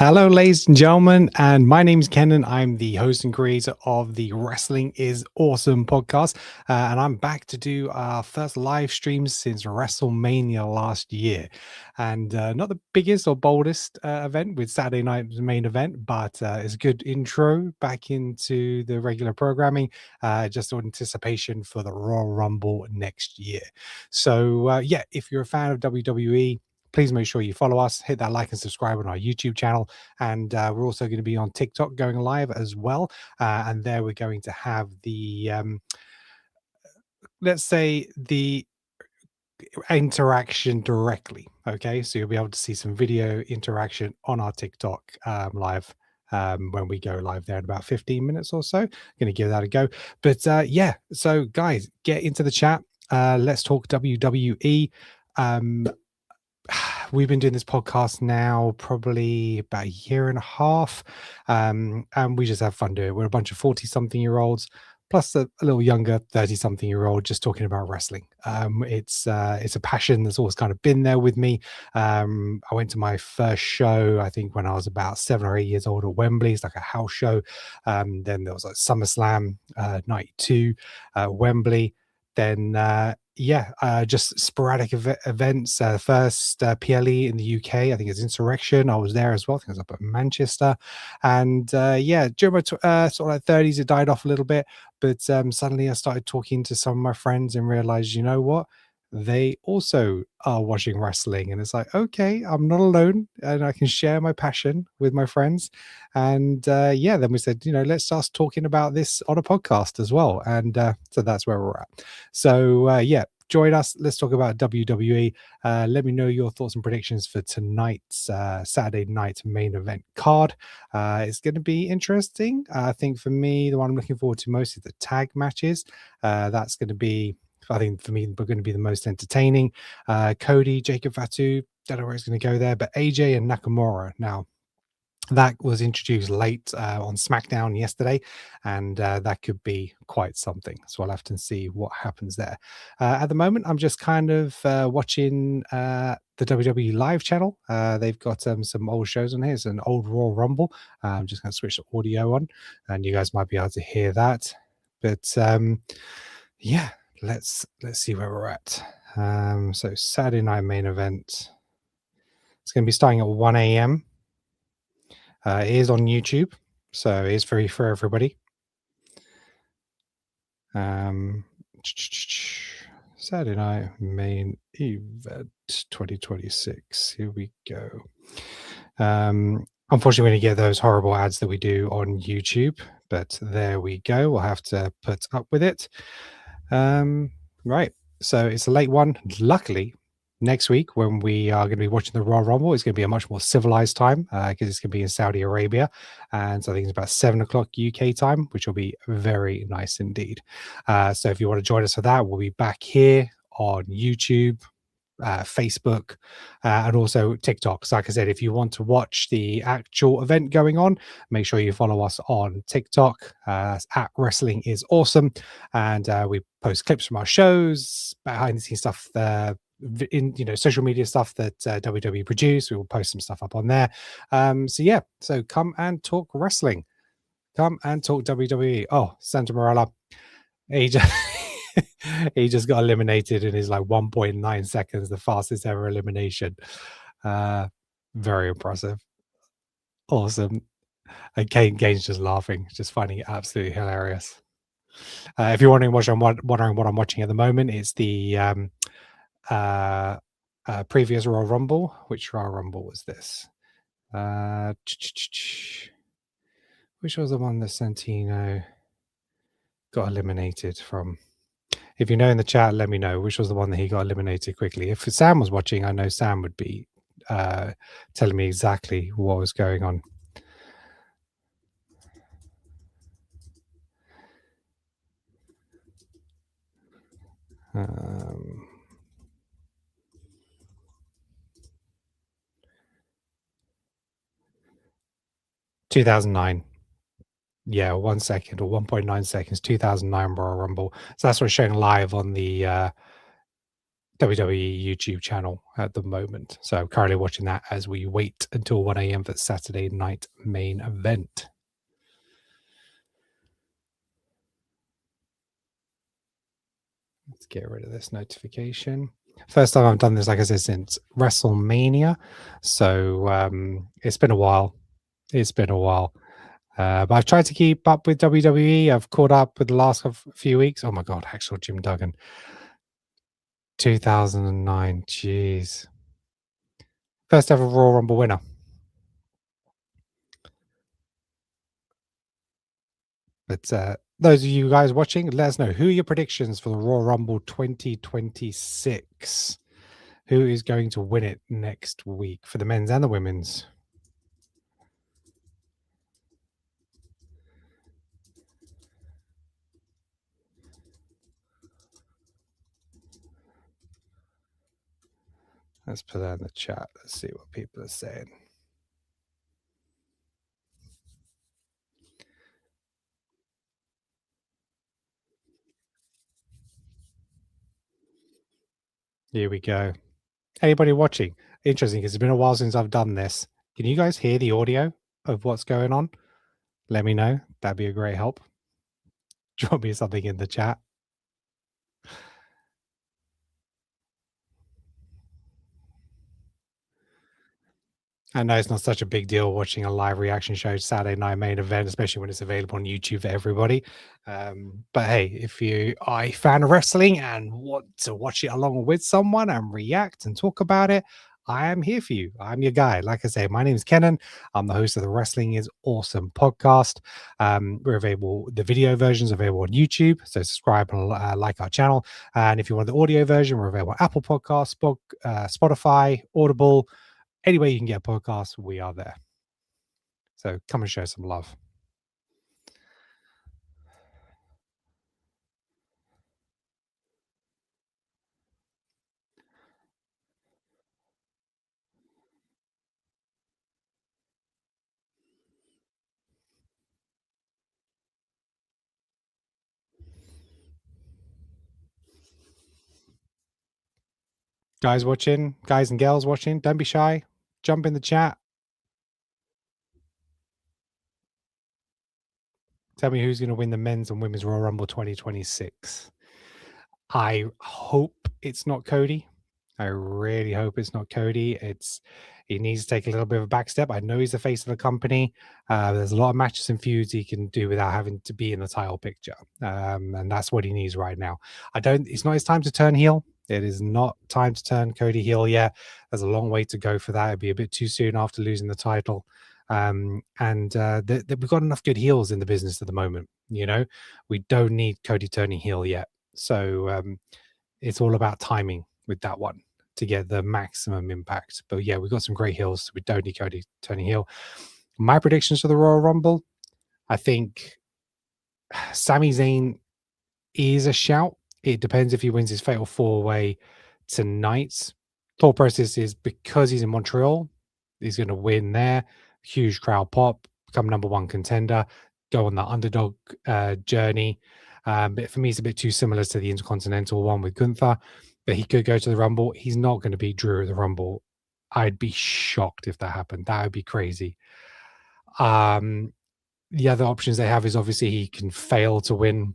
Hello, ladies and gentlemen, and my name is Kenan. I'm the host and creator of the Wrestling is Awesome podcast, and I'm back to do our first live stream since WrestleMania last year. And not the biggest or boldest event with Saturday night's main event, but it's a good intro back into the regular programming, just in anticipation for the Royal Rumble next year. So, yeah, if you're a fan of WWE, please make sure you follow us, hit that like and subscribe on our YouTube channel. And we're also going to be on TikTok going live as well. And there we're going to have the, let's say, the interaction directly. Okay. So you'll be able to see some video interaction on our TikTok live. When we go live there in about 15 minutes or so. Going to give that a go. But yeah, so guys, get into the chat. Let's talk WWE. We've been doing this podcast now probably about a year and a half, and we just have fun doing it. We're a bunch of 40-something-year-olds plus a little younger 30-something-year-old just talking about wrestling. It's a passion that's always kind of been there with me. I went to my first show, I think, when I was about 7 or 8 years old at Wembley. It's like a house show. Then there was like SummerSlam 92 Wembley. Then just sporadic events. First PLE in the UK, I think it's Insurrection. I was there as well. I think I was up at Manchester. And during my sort of like 30s, it died off a little bit. But suddenly I started talking to some of my friends and realized, you know what? They also are watching wrestling. And it's like, okay, I'm not alone and I can share my passion with my friends. And then we said, let's start talking about this on a podcast as well. And so that's where we're at. So join us. Let's talk about WWE. Let me know your thoughts and predictions for tonight's Saturday night main event card. It's going to be interesting. I think for me, the one I'm looking forward to most is the tag matches. That's going to be, I think for me, we're going to be the most entertaining. Cody, Jacob Fatu, don't know where it's going to go there, but AJ and Nakamura. Now, that was introduced late on SmackDown yesterday, and that could be quite something. So I'll have to see what happens there. At the moment, I'm just kind of watching the WWE Live channel. They've got some old shows on here. It's an old Royal Rumble. I'm just going to switch the audio on, and you guys might be able to hear that. But yeah. Let's see where we're at. So Saturday night main event. It's going to be starting at 1 a.m. It is on YouTube, so it is free for everybody. Saturday night main event 2026. Here we go. Unfortunately, we're going to get those horrible ads that we do on YouTube, but there we go. We'll have to put up with it. Right, so it's a late one. Luckily, next week when we are going to be watching the Royal Rumble, it's going to be a much more civilized time because it's going to be in Saudi Arabia, and so I think it's about 7 o'clock UK time, which will be very nice indeed. So if you want to join us for that, we'll be back here on YouTube, Facebook, and also TikTok. So like I said, if you want to watch the actual event going on, make sure you follow us on TikTok at Wrestling is Awesome, and we post clips from our shows, behind the scenes stuff, in social media stuff that WWE produce. We will post some stuff up on there. So come and talk wrestling, come and talk WWE. Oh, Santa Morella, he just got eliminated in his like 1.9 seconds, the fastest ever elimination. Very impressive. Awesome. And Kane's just laughing, just finding it absolutely hilarious. If you're wondering what I'm watching at the moment, it's the previous Royal Rumble. Which Royal Rumble was this? Which was the one that Santino got eliminated from? If you know in the chat, let me know which was the one that he got eliminated quickly. If Sam was watching, I know Sam would be telling me exactly what was going on. Um, 2009. Yeah, 1 second or 1.9 seconds, 2009 Royal Rumble. So that's what's showing live on the WWE YouTube channel at the moment. So I'm currently watching that as we wait until 1 a.m. for the Saturday night main event. Let's get rid of this notification. First time I've done this, like I said, since WrestleMania. So it's been a while. It's been a while. But I've tried to keep up with WWE. I've caught up with the last few weeks. Oh my God, actual Jim Duggan. 2009. Jeez. First ever Royal Rumble winner. But those of you guys watching, let us know who are your predictions for the Royal Rumble 2026. Who is going to win it next week for the men's and the women's? Let's put that in the chat. Let's see what people are saying. Here we go. Anybody watching? Interesting, because it's been a while since I've done this. Can you guys hear the audio of what's going on? Let me know. That'd be a great help. Drop me something in the chat. I know it's not such a big deal watching a live reaction show Saturday night main event, especially when it's available on YouTube for everybody. But hey, if you are a fan of wrestling and want to watch it along with someone and react and talk about it, I am here for you. I'm your guy. Like I say, my name is Kenan. I'm the host of the Wrestling is Awesome podcast. We're available, the video versions available on YouTube. So subscribe and like our channel. And if you want the audio version, we're available on Apple Podcasts, Spotify, Audible. Any way you can get a podcast, we are there. So come and show some love. Guys watching, guys and girls watching, don't be shy. Jump in the chat. Tell me who's going to win the men's and women's Royal Rumble 2026. I hope it's not Cody. I really hope it's not Cody. He needs to take a little bit of a back step. I know he's the face of the company. There's a lot of matches and feuds he can do without having to be in the title picture. And that's what he needs right now. It's not his time to turn heel. It is not time to turn Cody heel yet. There's a long way to go for that. It'd be a bit too soon after losing the title. We've got enough good heels in the business at the moment. You know, we don't need Cody turning heel yet. So it's all about timing with that one to get the maximum impact. But yeah, we've got some great heels. We don't need Cody turning heel. My predictions for the Royal Rumble, I think Sami Zayn is a shout. It depends if he wins his fatal four-way tonight. Thought process is because he's in Montreal, he's going to win there. Huge crowd pop, become number one contender, go on the underdog journey. But for me, it's a bit too similar to the Intercontinental one with Gunther. But he could go to the Rumble. He's not going to beat Drew at the Rumble. I'd be shocked if that happened. That would be crazy. The other options they have is obviously he can fail to win,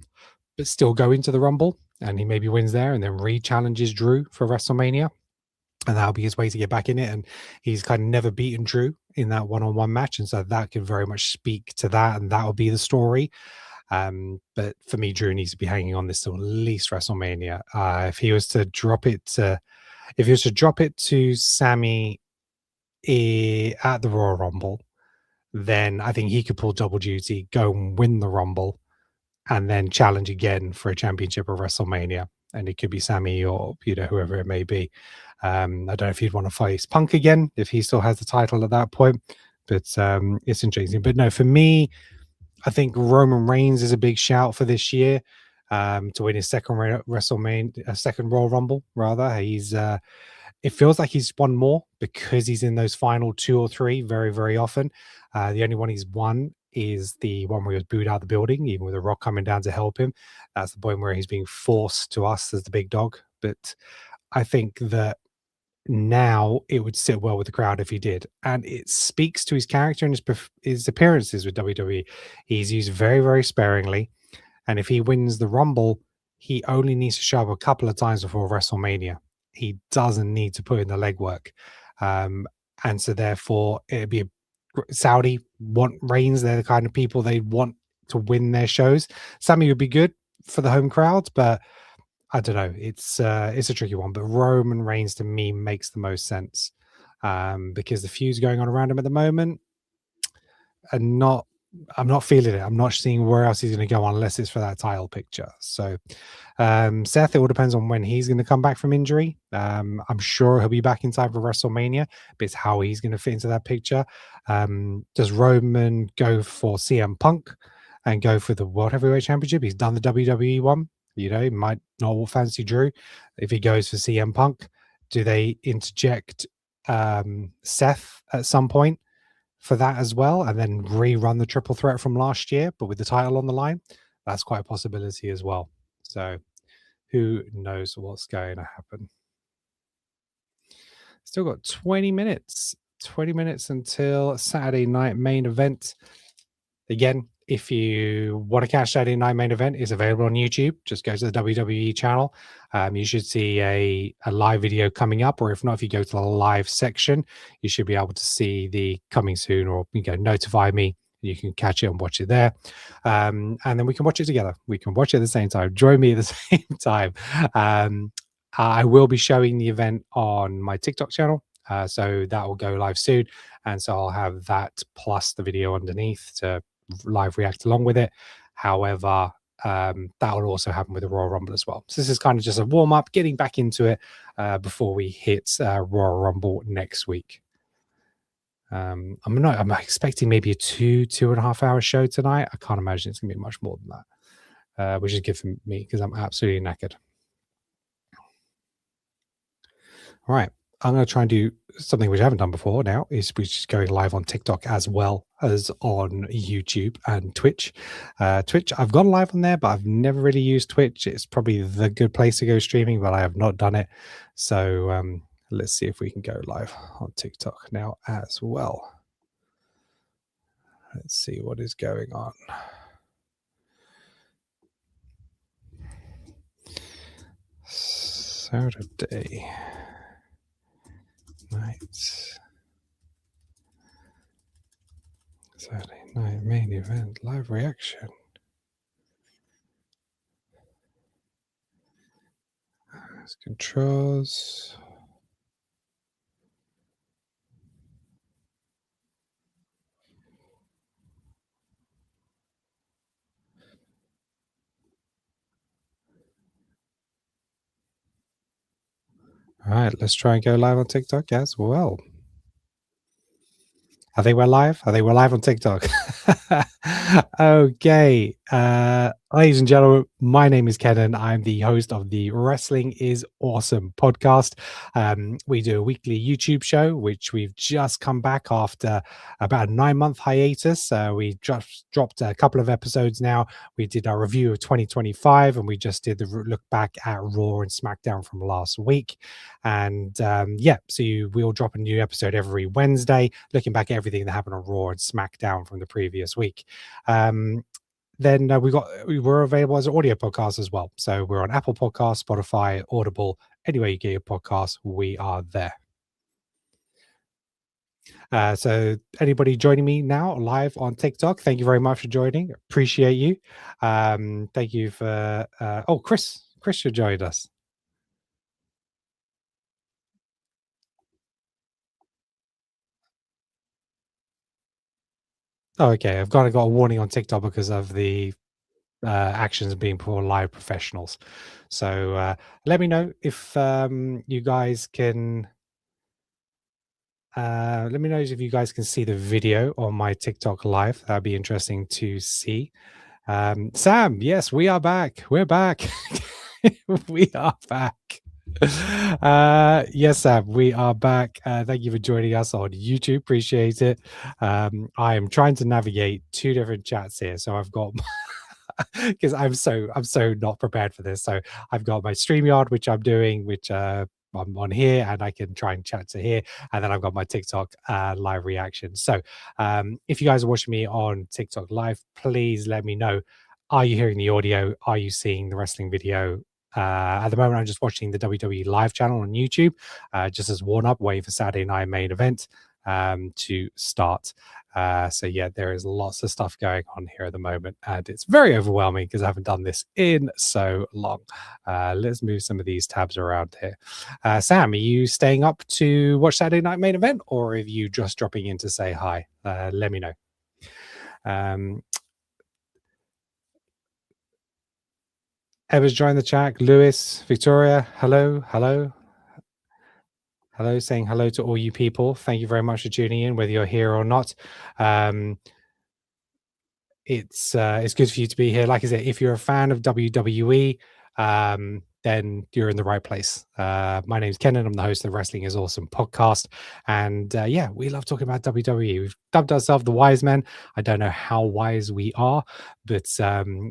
but still go into the Rumble, and he maybe wins there and then re-challenges Drew for WrestleMania. And that'll be his way to get back in it. And he's kind of never beaten Drew in that one-on-one match. And so that can very much speak to that. And that'll be the story. But for me, Drew needs to be hanging on this till at least WrestleMania. If he was to drop it to Sami at the Royal Rumble, then I think he could pull double duty, go and win the Rumble, and then challenge again for a championship of WrestleMania. And it could be Sami or whoever it may be. I don't know if he'd want to face Punk again if he still has the title at that point. But it's interesting. But no, for me, I think Roman Reigns is a big shout for this year to win his second second Royal Rumble. Rather, it feels like he's won more because he's in those final two or three very, very often. The only one he's won is the one where he was booed out of the building, even with The Rock coming down to help him. That's the point where he's being forced to us as the big dog. But I think that now it would sit well with the crowd if he did, and it speaks to his character and his appearances with WWE. He's used very, very sparingly, and if he wins the Rumble, he only needs to show up a couple of times before WrestleMania. He doesn't need to put in the legwork, um, and so therefore it'd be Saudi want Reigns. They're the kind of people they want to win their shows. Sami would be good for the home crowds, but I don't know. It's a tricky one, but Roman Reigns to me makes the most sense, because the feuds going on around him at the moment are not. I'm not feeling it. I'm not seeing where else he's going to go unless it's for that title picture. So, Seth, it all depends on when he's going to come back from injury. I'm sure he'll be back in time for WrestleMania, but it's how he's going to fit into that picture. Does Roman go for CM Punk and go for the World Heavyweight Championship? He's done the WWE one. You know, he might not fancy Drew. If he goes for CM Punk, do they interject Seth at some point for that as well, and then rerun the triple threat from last year, but with the title on the line? That's quite a possibility as well. So who knows what's going to happen? Still got 20 minutes. 20 minutes until Saturday night main event. Again, if you want to catch Saturday night main event, it's available on YouTube. Just go to the WWE channel. You should see a live video coming up, or if not, if you go to the live section, you should be able to see the coming soon, or you can notify me. You can catch it and watch it there. And then we can watch it together. We can watch it at the same time. Join me at the same time. I will be showing the event on my TikTok channel. So that will go live soon. And so I'll have that plus the video underneath to live react along with it. However, that will also happen with the Royal Rumble as well. So this is kind of just a warm up, getting back into it before we hit Royal Rumble next week. I'm expecting maybe a 2.5 hour show tonight. I can't imagine it's gonna be much more than that, which is good for me because I'm absolutely knackered. All right, I'm going to try and do something which I haven't done before now, is which is going live on TikTok as well as on YouTube and Twitch. Twitch, I've gone live on there, but I've never really used Twitch. It's probably the good place to go streaming, but I have not done it. So let's see if we can go live on TikTok now as well. Let's see what is going on. Saturday night. Saturday night main event live reaction. Controls. All right, let's try and go live on TikTok as well. I think we're live. I think we're live on TikTok. Okay. Ladies and gentlemen, my name is Kenan. I'm the host of the Wrestling is Awesome podcast. We do a weekly YouTube show, which we've just come back after about a 9-month hiatus. We just dropped a couple of episodes now. We did our review of 2025, and we just did the look back at Raw and SmackDown from last week. And so we'll drop a new episode every Wednesday, looking back at everything that happened on Raw and SmackDown from the previous week. Then we're available as an audio podcast as well. So we're on Apple Podcasts, Spotify, Audible, anywhere you get your podcasts, we are there. So anybody joining me now live on TikTok, thank you very much for joining. Appreciate you. Thank you for Chris should join us. Oh, okay. I've got a warning on TikTok because of the actions being for live professionals. So let me know if you guys can. Let me know if you guys can see the video on my TikTok live. That'd be interesting to see. Sam, yes, we are back. We're back. We are back. Yes, Sam, we are back. Thank you for joining us on YouTube. Appreciate it. I am trying to navigate 2 different chats here. So I've got because I'm so not prepared for this. So I've got my StreamYard, which I'm doing, which I'm on here and I can try and chat to here. And then I've got my TikTok live reaction. So if you guys are watching me on TikTok live, please let me know. Are you hearing the audio? Are you seeing the wrestling video? At the moment, I'm just watching the WWE live channel on YouTube, just as warm up, waiting for Saturday night main event to start. So yeah, there is lots of stuff going on here at the moment, and it's very overwhelming because I haven't done this in so long. Let's move some of these tabs around here. Sam, are you staying up to watch Saturday night main event, or are you just dropping in to say hi? Let me know. Um, Eva's joined the chat. Lewis, Victoria, hello, hello. Hello, saying hello to all you people. Thank you very much for tuning in, whether you're here or not. It's good for you to be here. Like I said, if you're a fan of WWE, then you're in the right place. My name's Kenan. I'm the host of the Wrestling is Awesome podcast. And yeah, we love talking about WWE. We've dubbed ourselves the wise men. I don't know how wise we are, but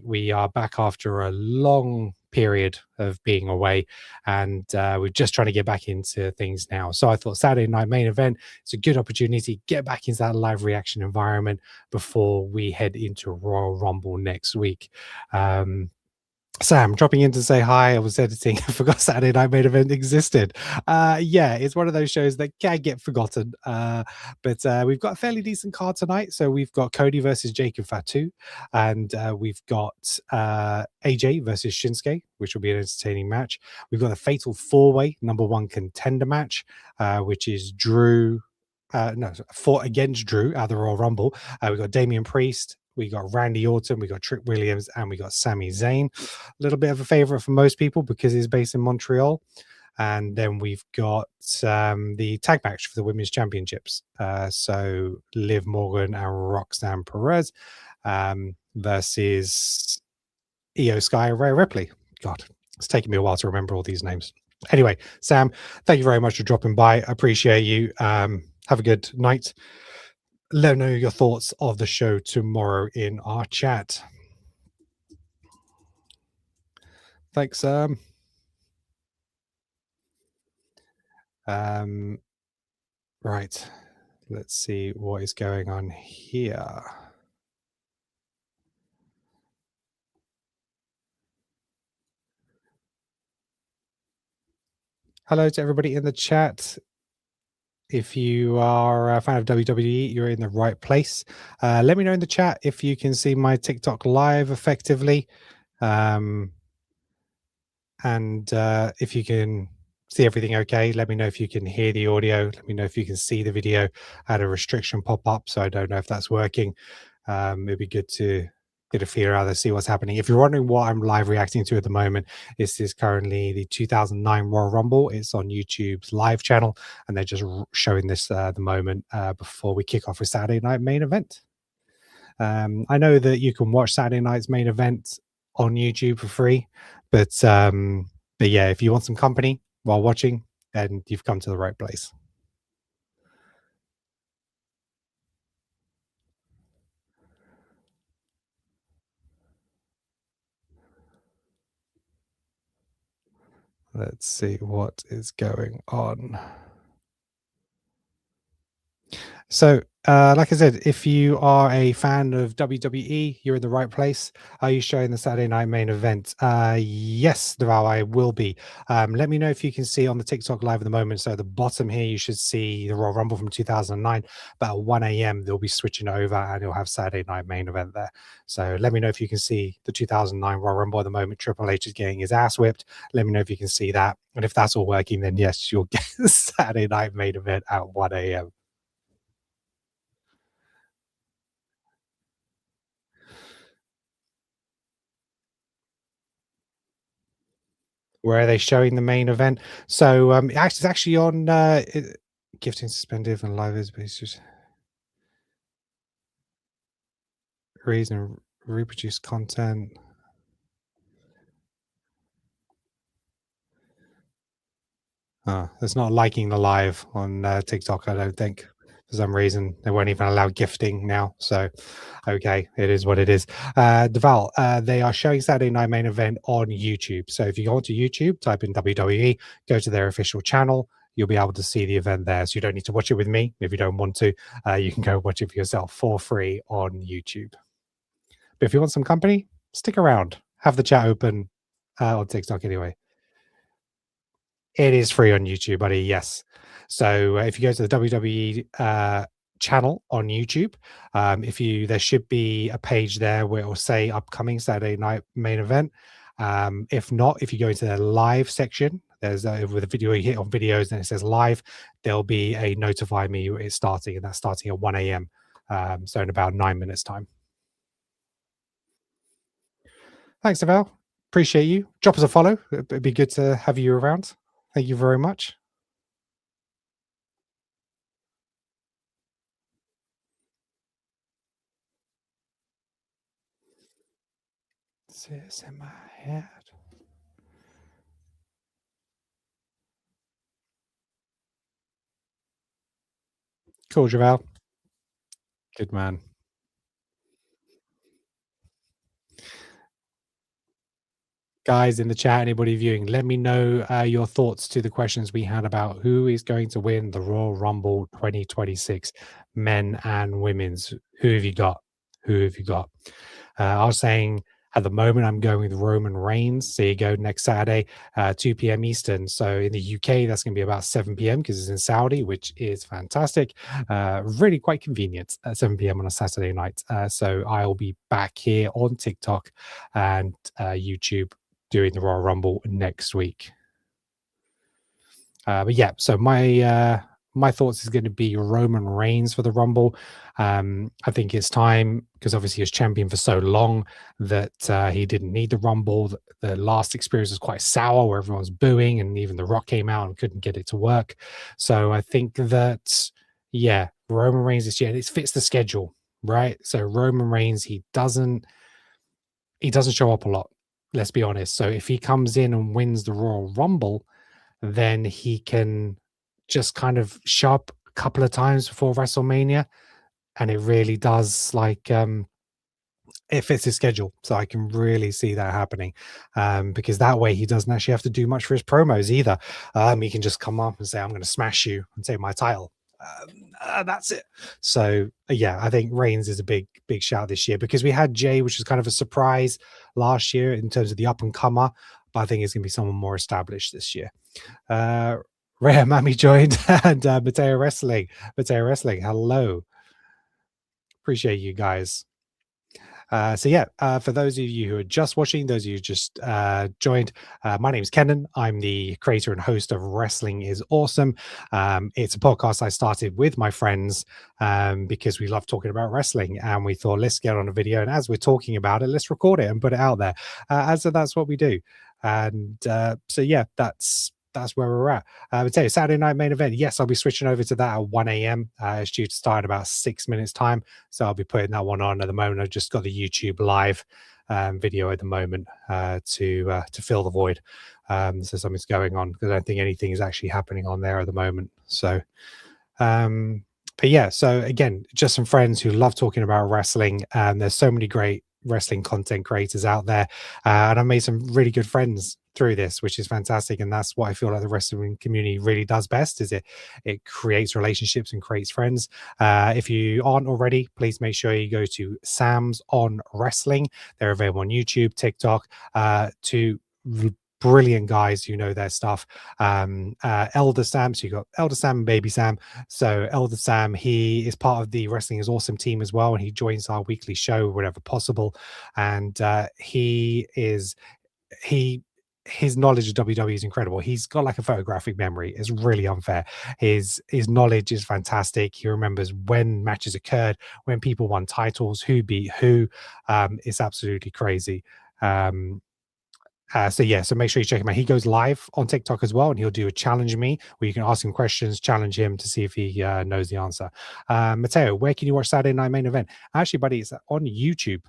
we are back after a long period of being away, and we're just trying to get back into things now. So I thought Saturday night main event, it's a good opportunity to get back into that live reaction environment before we head into Royal Rumble next week. Sam, dropping in to say hi. I was editing. I forgot Saturday Night Main Event existed. Yeah, it's one of those shows that can get forgotten. But we've got a fairly decent card tonight. So we've got Cody versus Jake and Fatu. And we've got AJ versus Shinsuke, which will be an entertaining match. We've got a fatal four-way #1 contender match, which is Drew. Fought against Drew at the Royal Rumble. We've got Damian Priest, we got Randy Orton, we got Trick Williams, and we got Sami Zayn. A little bit of a favorite for most people because he's based in Montreal. And then we've got the tag match for the women's championships. So Liv Morgan and Roxanne Perez versus Io Sky and Rhea Ripley. God, it's taking me a while to remember all these names. Anyway, Sam, thank you very much for dropping by. I appreciate you. Have a good night. Let me know your thoughts of the show tomorrow in our chat. Thanks, Sam. Right. Let's see what is going on here. Hello to everybody in the chat. If you are a fan of WWE, you're in the right place. Let me know in the chat if you can see my TikTok live effectively. And if you can see everything okay, let me know if you can hear the audio. Let me know if you can see the video. I had a restriction pop up, so I don't know if that's working. It'd be good to get a feel out there, see what's happening. If you're wondering what I'm live reacting to at the moment, this is currently the 2009 Royal Rumble. It's on YouTube's live channel, and they're just showing this at the moment before we kick off with Saturday night main event. I know that you can watch Saturday night's main event on YouTube for free, but yeah, if you want some company while watching, then you've come to the right place. Let's see what is going on. So, like I said, if you are a fan of WWE, you're in the right place. Are you showing the Saturday night main event? Yes, Deval, I will be. Let me know if you can see on the TikTok live at the moment. So, at the bottom here, you should see the Royal Rumble from 2009. But at 1 a.m., they'll be switching over and you'll have Saturday night main event there. So, let me know if you can see the 2009 Royal Rumble at the moment. Triple H is getting his ass whipped. Let me know if you can see that. And if that's all working, then yes, you'll get Saturday night main event at 1 a.m. Where are they showing the main event? So it's actually on gifting suspended and live is just reason reproduce content. It's not liking the live on TikTok, I don't think. for some reason. They won't even allow gifting now. So, okay, it is what it is. Deval, they are showing Saturday Night Main Event on YouTube. So if you go onto YouTube, type in WWE, go to their official channel, you'll be able to see the event there. So you don't need to watch it with me if you don't want to. You can go watch it for yourself for free on YouTube. But if you want some company, stick around. Have the chat open on TikTok anyway. It is free on YouTube, buddy. Yes. So if you go to the WWE channel on YouTube, there should be a page there where it will say upcoming Saturday night main event. If not, if you go into the live section, there's with a video, you hit on videos and it says live, there'll be a notify me it's starting, and that's starting at 1 a.m. So in about 9 minutes time. Thanks, Avel. Appreciate you. Drop us a follow. It'd be good to have you around. Thank you very much. It's in my head. Cool, Javel. Good man. Guys in the chat, anybody viewing, let me know your thoughts to the questions we had about who is going to win the Royal Rumble 2026, men and women's. Who have you got? Who have you got? I was saying at the moment, I'm going with Roman Reigns. There you go, next Saturday, 2 p.m. Eastern. So in the UK, that's going to be about 7 p.m. because it's in Saudi, which is fantastic. Really quite convenient at 7 p.m. on a Saturday night. So I'll be back here on TikTok and YouTube doing the Royal Rumble next week. But yeah, so my thoughts is going to be Roman Reigns for the Rumble. I think it's time because obviously he was champion for so long that he didn't need the Rumble. The last experience was quite sour where everyone's booing and even The Rock came out and couldn't get it to work. So I think that, yeah, Roman Reigns this year, it fits the schedule, right? So Roman Reigns, he doesn't show up a lot. Let's be honest. So if he comes in and wins the Royal Rumble, then he can just kind of show up a couple of times before WrestleMania, and it really does it fits his schedule. So I can really see that happening because that way he doesn't actually have to do much for his promos either. He can just come up and say, "I'm going to smash you and take my title." That's it. So yeah, I think Reigns is a big shout this year because we had Jay, which was kind of a surprise last year in terms of the up and comer, but I think it's going to be someone more established this year. Rhea Mammy joined and Mateo Wrestling. Hello. Appreciate you guys. So yeah, for those of you who are just watching, those of you who just joined, my name is Kenan. I'm the creator and host of Wrestling is Awesome. It's a podcast I started with my friends because we love talking about wrestling, and we thought let's get on a video, and as we're talking about it, let's record it and put it out there. So that's what we do, and so yeah, that's where we're at. I would say Saturday night main event. Yes, I'll be switching over to that at 1 a.m. It's due to start in about 6 minutes time. So I'll be putting that one on at the moment. I've just got the YouTube live video at the moment to fill the void. So something's going on because I don't think anything is actually happening on there at the moment. So, but yeah, so again, just some friends who love talking about wrestling. There's so many great wrestling content creators out there. And I've made some really good friends through this, which is fantastic, and that's what I feel like the wrestling community really does best. Is it creates relationships and creates friends. If you aren't already, please make sure you go to Sam's on Wrestling. They're available on YouTube, TikTok. To brilliant guys who know their stuff. Elder Sam, so you got Elder Sam and Baby Sam. So Elder Sam, he is part of the Wrestling is Awesome team as well, and he joins our weekly show whenever possible. And his knowledge of WWE is incredible. He's got like a photographic memory. It's really unfair. His knowledge is fantastic. He remembers when matches occurred, when people won titles, who beat who. It's absolutely crazy. So yeah, so make sure you check him out. He goes live on TikTok as well, and he'll do a challenge me where you can ask him questions, challenge him to see if he knows the answer. Mateo, where can you watch Saturday Night Main Event? Actually, buddy, it's on YouTube.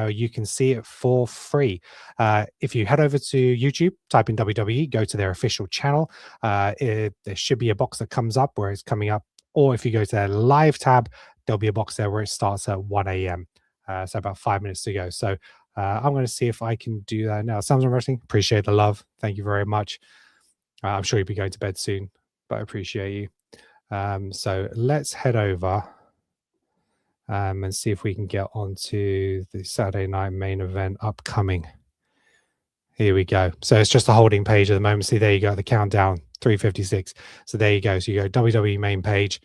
You can see it for free. If you head over to YouTube, type in WWE, go to their official channel. There should be a box that comes up where it's coming up or if you go to their live tab, there'll be a box there where it starts at 1 a.m. So about 5 minutes to go. So I'm going to see if I can do that now. Sam's on Wrestling, appreciate the love. Thank you very much. I'm sure you'll be going to bed soon, but I appreciate you. So let's head over and see if we can get onto the Saturday night main event upcoming. Here we go. So it's just a holding page at the moment. See, there you go, the countdown, 3:56. So there you go. So you go WWE main page,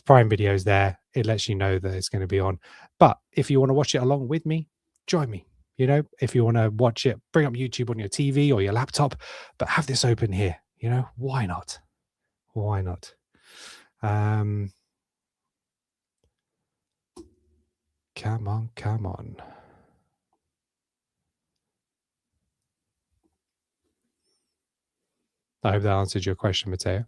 Prime Video's there. It lets you know that it's going to be on. But if you want to watch it along with me, join me. You know, if you want to watch it, bring up YouTube on your TV or your laptop, but have this open here. You know, why not? Why not? Come on, come on. I hope that answered your question, Mateo.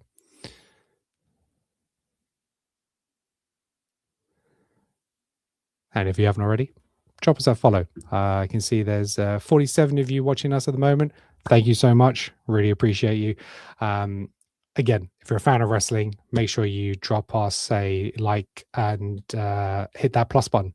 And if you haven't already, drop us a follow. I can see there's 47 of you watching us at the moment. Thank you so much. Really appreciate you. Again, if you're a fan of wrestling, make sure you drop us a like and hit that plus button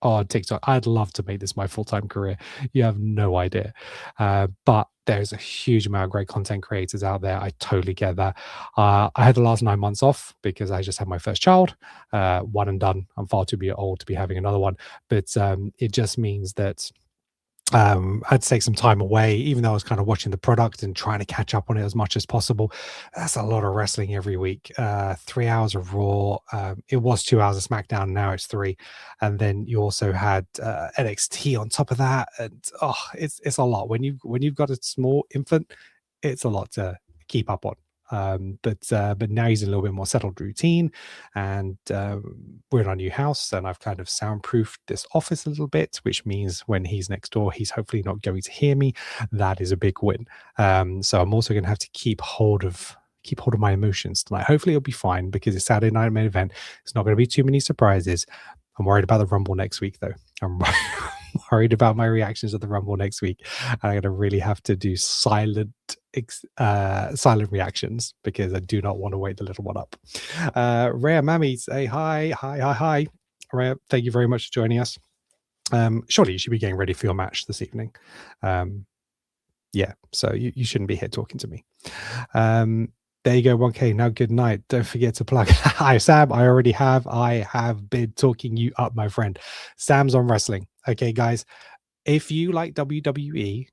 on TikTok. I'd love to make this my full-time career. You have no idea. But there's a huge amount of great content creators out there. I totally get that. I had the last 9 months off because I just had my first child, one and done. I'm far too old to be having another one. But it just means that I had to take some time away, even though I was kind of watching the product and trying to catch up on it as much as possible. That's a lot of wrestling every week. 3 hours of Raw. It was 2 hours of SmackDown. Now it's 3. And then you also had NXT on top of that. And it's a lot. When you've got a small infant, it's a lot to keep up on. But now he's in a little bit more settled routine, and we're in our new house, and I've kind of soundproofed this office a little bit, which means when he's next door, he's hopefully not going to hear me. That is a big win. So I'm also going to have to keep hold of my emotions tonight. Hopefully it'll be fine because it's Saturday night main event. It's not going to be too many surprises. I'm worried about the Rumble next week, though. I'm worried about my reactions at the Rumble next week. I'm going to really have to do silent reactions because I do not want to wake the little one up. Rhea Mammy, say hi. Rhea, thank you very much for joining us. Surely you should be getting ready for your match this evening. Yeah, so you shouldn't be here talking to me. There you go, 1K. Now, good night. Don't forget to plug. Hi, Sam. I have been talking you up, my friend. Sam's on Wrestling. Okay, guys. If you like WWE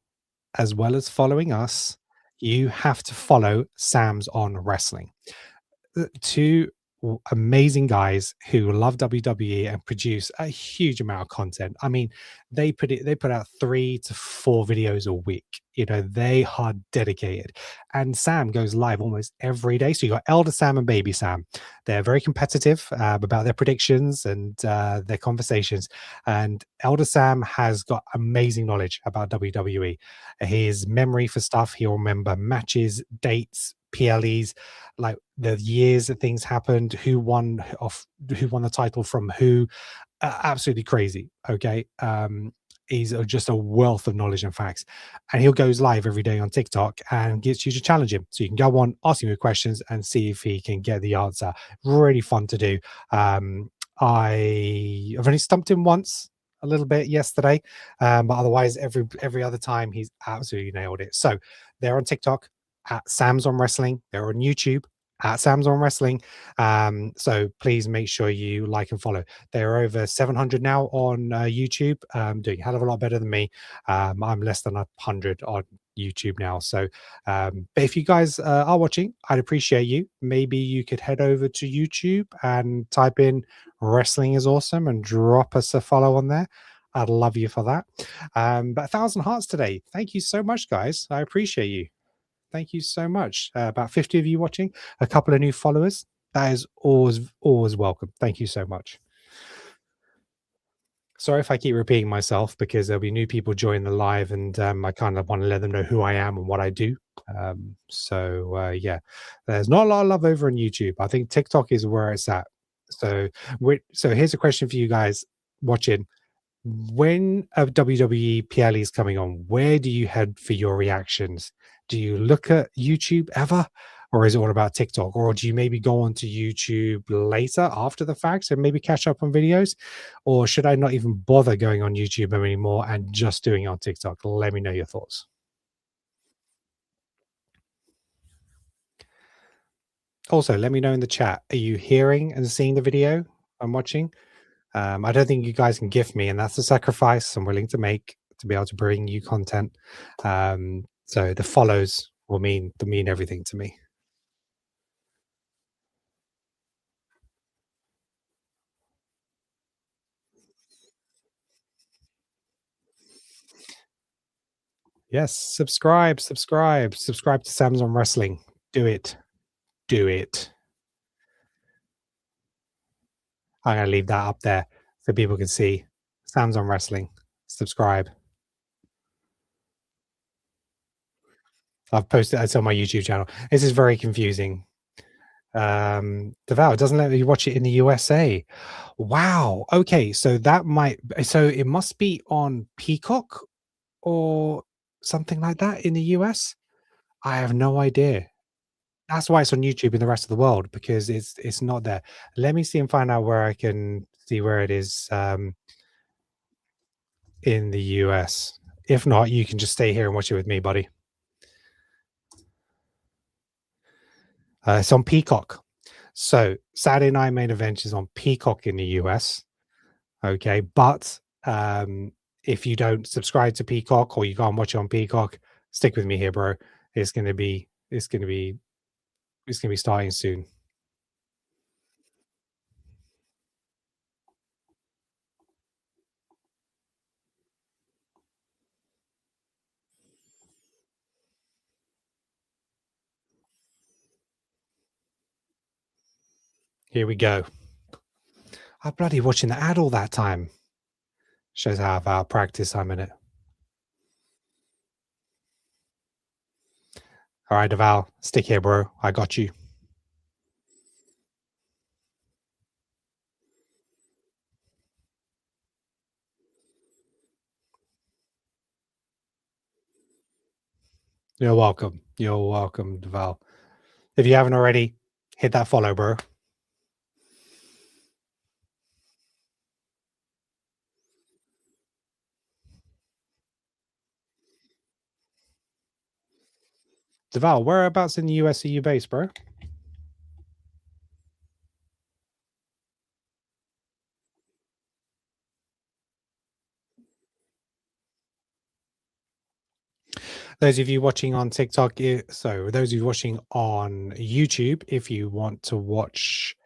as well as following us, you have to follow Sam's on Wrestling. Two amazing guys who love WWE and produce a huge amount of content. I mean, they put out 3 to 4 videos a week. You know, they are dedicated. And Sam goes live almost every day. So you got Elder Sam and Baby Sam. They're very competitive about their predictions and their conversations. And Elder Sam has got amazing knowledge about WWE. His memory for stuff, he'll remember matches, dates, PLEs, like the years that things happened, who won the title from who. Absolutely crazy. Okay. He's just a wealth of knowledge and facts, and he goes live every day on TikTok and gets you to challenge him. So you can go on, ask him questions, and see if he can get the answer. Really fun to do. I've only stumped him once, a little bit yesterday, but otherwise every other time he's absolutely nailed it. So they're on TikTok at Sam's on Wrestling. They're on YouTube at Sam's on Wrestling. So please make sure you like and follow. They're over 700 now on YouTube, doing a hell of a lot better than me. I'm less than 100 on YouTube now. So, but if you guys are watching, I'd appreciate you. Maybe you could head over to YouTube and type in Wrestling is Awesome and drop us a follow on there. I'd love you for that. But 1,000 hearts today. Thank you so much, guys. I appreciate you. Thank you so much. About 50 of you watching, a couple of new followers. That is always welcome. Thank you so much. Sorry if I keep repeating myself because there'll be new people join the live, and I kind of want to let them know who I am and what I do. Yeah, there's not a lot of love over on YouTube. I think TikTok is where it's at. So here's a question for you guys watching. When a WWE PLE is coming on, where do you head for your reactions? Do you look at YouTube ever? or is it all about TikTok? Or do you maybe go onto YouTube later after the fact and maybe catch up on videos? Or should I not even bother going on YouTube anymore and just doing it on TikTok? Let me know your thoughts. Also, let me know in the chat. Are you hearing and seeing the video I'm watching? I don't think you guys can gift me, and that's a sacrifice I'm willing to make to be able to bring you content. So the follows will mean everything to me. Yes, subscribe to Sam's on Wrestling. Do it, do it. I'm gonna leave that up there so people can see. Sam's on Wrestling. Subscribe. I've posted it's on my YouTube channel. This is very confusing. Devour doesn't let you watch it in the USA. Wow. Okay, so that might so it must be on Peacock or something like that in the US. I have no idea. That's why it's on YouTube in the rest of the world because it's not there. Let me see and find out where I can see where it is in the US. If not, you can just stay here and watch it with me, buddy. It's on Peacock. So Saturday Night Main Event is on Peacock in the US. Okay, but if you don't subscribe to Peacock or you can't watch it on Peacock, stick with me here, bro. It's gonna be starting soon. Here we go. I'm bloody watching the ad all that time. Shows how about practice I'm in it. All right, Deval, stick here, bro. I got you. You're welcome. You're welcome, Deval. If you haven't already, hit that follow, bro. Deval, whereabouts in the US are you based, bro? Those of you watching on TikTok, so those of you watching on YouTube, if you want to watch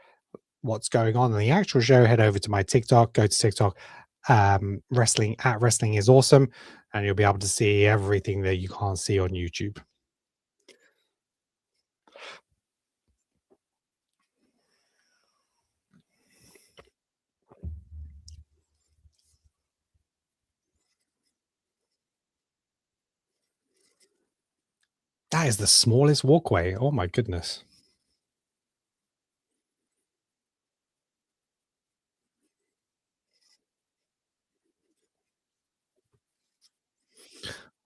what's going on in the actual show, head over to my TikTok, go to TikTok, wrestling is awesome, and you'll be able to see everything that you can't see on YouTube. That is the smallest walkway. Oh my goodness.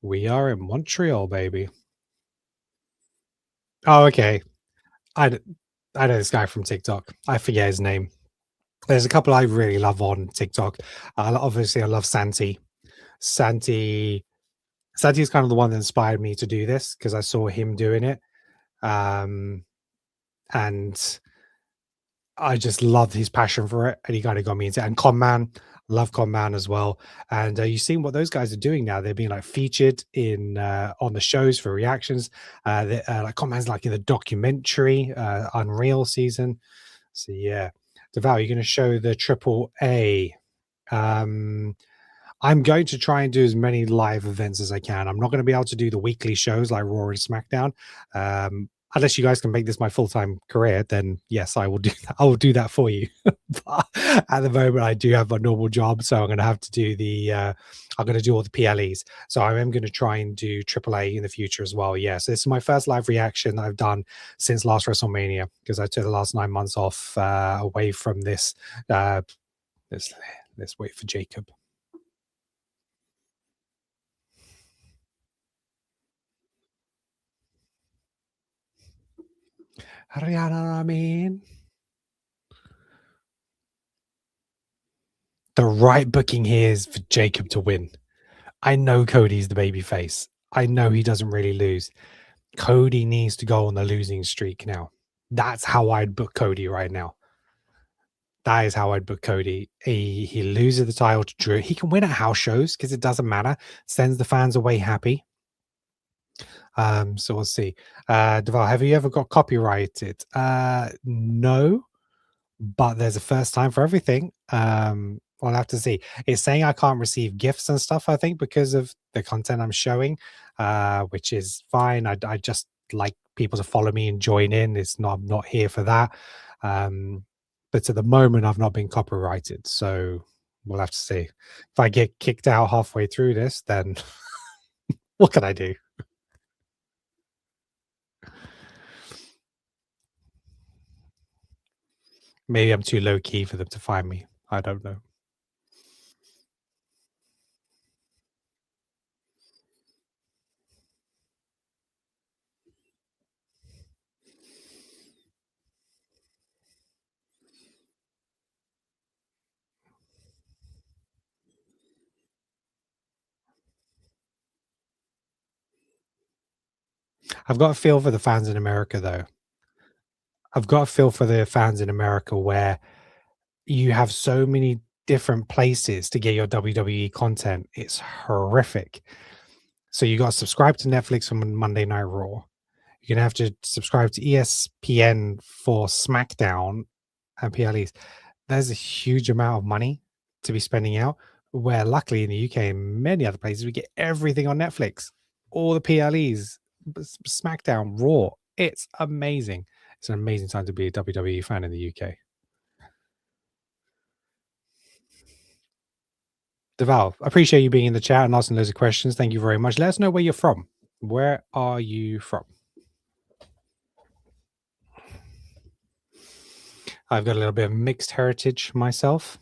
We are in Montreal, baby. Oh, okay. I, d- I know this guy from TikTok. I forget his name. There's a couple I really love on TikTok. Obviously, I love Santi. Santi. Santi is kind of the one that inspired me to do this because I saw him doing it. Um, and I just loved his passion for it, and he kind of got me into it. And Conman, love Conman as well. And you've seen what those guys are doing now. They're being like featured in on the shows for reactions. Like Conman's like in the documentary Unreal season. So yeah, Deval, you're going to show the triple A. Um, I'm going to try and do as many live events as I can. I'm not going to be able to do the weekly shows like Raw and SmackDown. Unless you guys can make this my full-time career, then yes, I will do that. I will do that for you. But at the moment, I do have a normal job, so I'm going to have to do I'm going to do all the PLEs. So I am going to try and do AAA in the future as well. Yeah, so this is my first live reaction that I've done since last WrestleMania because I took the last 9 months off away from this. Let's let's wait for Jacob. You know what I mean? The right booking here is for Jacob to win. I know Cody's the baby face. I know he doesn't really lose. Cody needs to go on the losing streak now. That's how I'd book Cody right now. That is how I'd book Cody. He loses the title to Drew. He can win at house shows because it doesn't matter. Sends the fans away happy. So we'll see. Deval, have you ever got copyrighted? No, but there's a first time for everything. I'll have to see. It's saying I can't receive gifts and stuff, I think, because of the content I'm showing, which is fine. I just like people to follow me and join in. I'm not here for that. But at the moment I've not been copyrighted, so we'll have to see. If I get kicked out halfway through this, then what can I do? Maybe I'm too low key for them to find me. I don't know. I've got a feel for the fans in America, though. I've got a feel for the fans in America where you have so many different places to get your WWE content. It's horrific. So you got to subscribe to Netflix for Monday Night Raw. You're gonna have to subscribe to ESPN for SmackDown and PLEs. There's a huge amount of money to be spending out. Where luckily in the UK and many other places, we get everything on Netflix. All the PLEs, SmackDown, Raw. It's amazing. It's an amazing time to be a WWE fan in the UK. Deval, I appreciate you being in the chat and asking loads of questions. Thank you very much. Let us know where you're from. Where are you from? I've got a little bit of mixed heritage myself.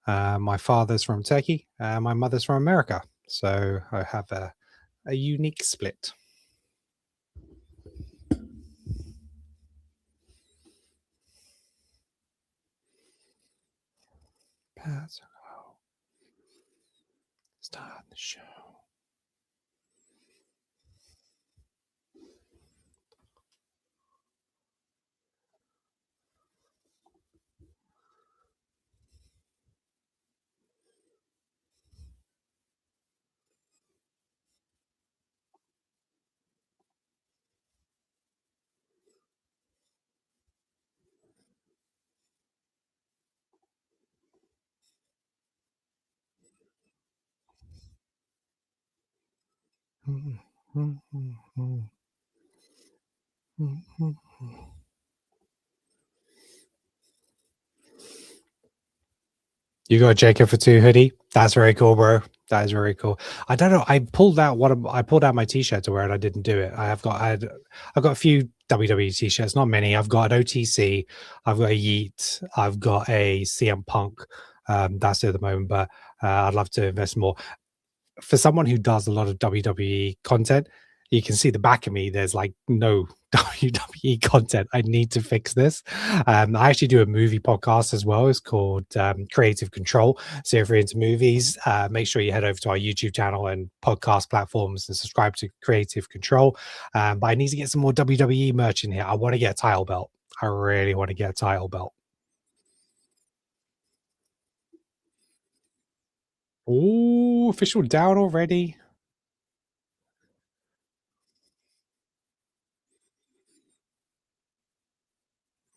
My father's from Turkey. My mother's from America. So I have a unique split. Start the show. You got a Jacob for two hoodie. That's very cool, bro. That is very cool. I don't know. I pulled out my t-shirt to wear and I didn't do it. I've got a few WWE t-shirts, not many. I've got an OTC, I've got a Yeet, I've got a CM Punk. That's it at the moment, but I'd love to invest more. For someone who does a lot of WWE content, you can see the back of me. There's like no WWE content. I need to fix this. I actually do a movie podcast as well. It's called Creative Control. So if you're into movies, make sure you head over to our YouTube channel and podcast platforms and subscribe to Creative Control. But I need to get some more WWE merch in here. I want to get a title belt. I really want to get a title belt. Oh, official down already.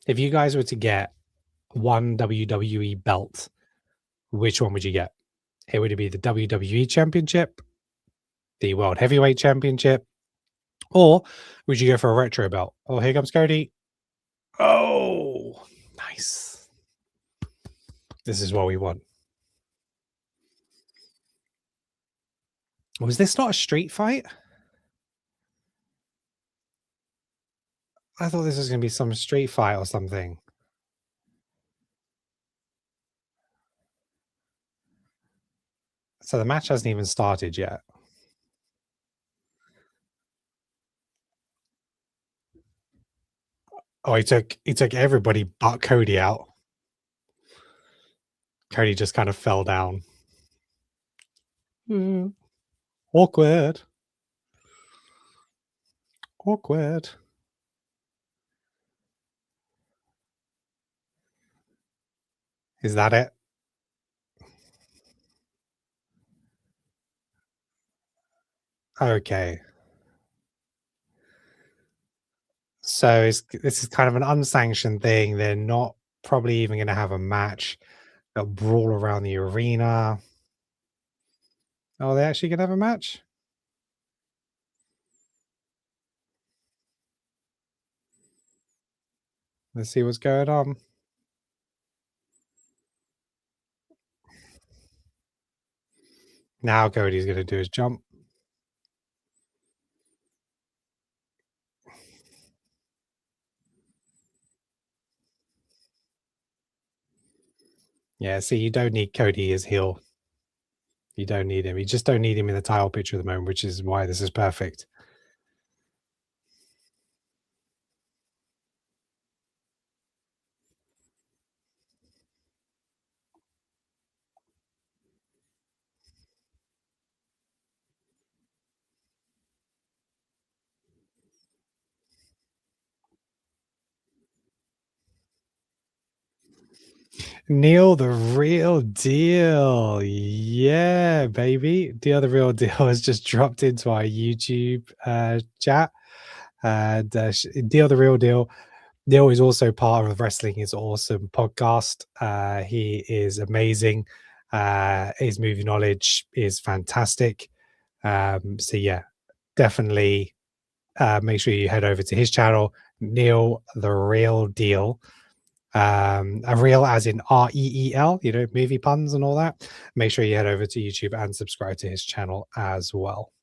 If you guys were to get one WWE belt, which one would you get? It would be the WWE Championship, the World Heavyweight Championship, or would you go for a retro belt? Oh, here comes Cody. Oh, nice. This is what we want. Was this not a street fight? I thought this was going to be some street fight or something. So the match hasn't even started yet. Oh, he took everybody but Cody out. Cody just kind of fell down. Mm, awkward. Awkward. Is that it? Okay. So this is kind of an unsanctioned thing. They're not probably even going to have a match. They'll brawl around the arena. Oh, they actually going to have a match? Let's see what's going on. Now Cody's going to do his jump. Yeah, see, you don't need Cody as heel. You don't need him. You just don't need him in the title picture at the moment, which is why this is perfect. Neil, the real deal. Yeah, baby. Neil, the real deal has just dropped into our YouTube chat. And Deal, the real deal. Neil is also part of Wrestling is Awesome podcast. He is amazing. His movie knowledge is fantastic. So, yeah, definitely make sure you head over to his channel, Neil, the real deal. A real as in REEL, movie puns and all that. Make sure you head over to YouTube and subscribe to his channel as well.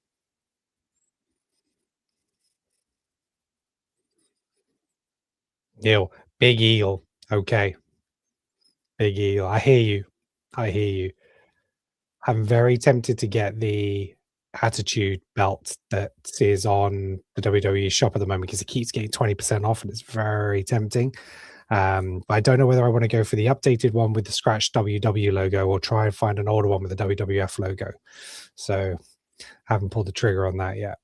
Neil, big eel. Okay, big eel. I hear you. I hear you. I'm very tempted to get the Attitude belt that is on the WWE shop at the moment because it keeps getting 20% off and it's very tempting. But I don't know whether I want to go for the updated one with the scratched WW logo or try and find an older one with the WWF logo. So haven't pulled the trigger on that yet.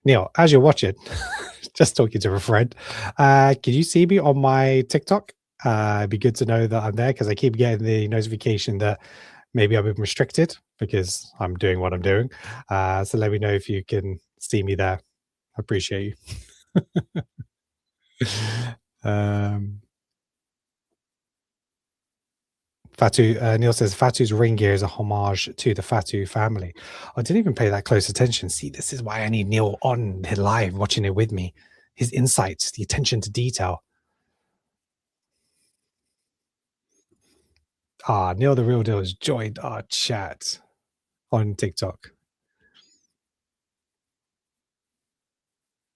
Neil, as you're watching, just talking to a friend, can you see me on my TikTok? It'd be good to know that I'm there because I keep getting the notification that maybe I've been restricted because I'm doing what I'm doing. So let me know if you can see me there. I appreciate you. Fatu, Neil says Fatu's ring gear is a homage to the Fatu family. I didn't even pay that close attention. See, this is why I need Neil on live, watching it with me. His insights, the attention to detail. Neil the Real Deal has joined our chat on TikTok.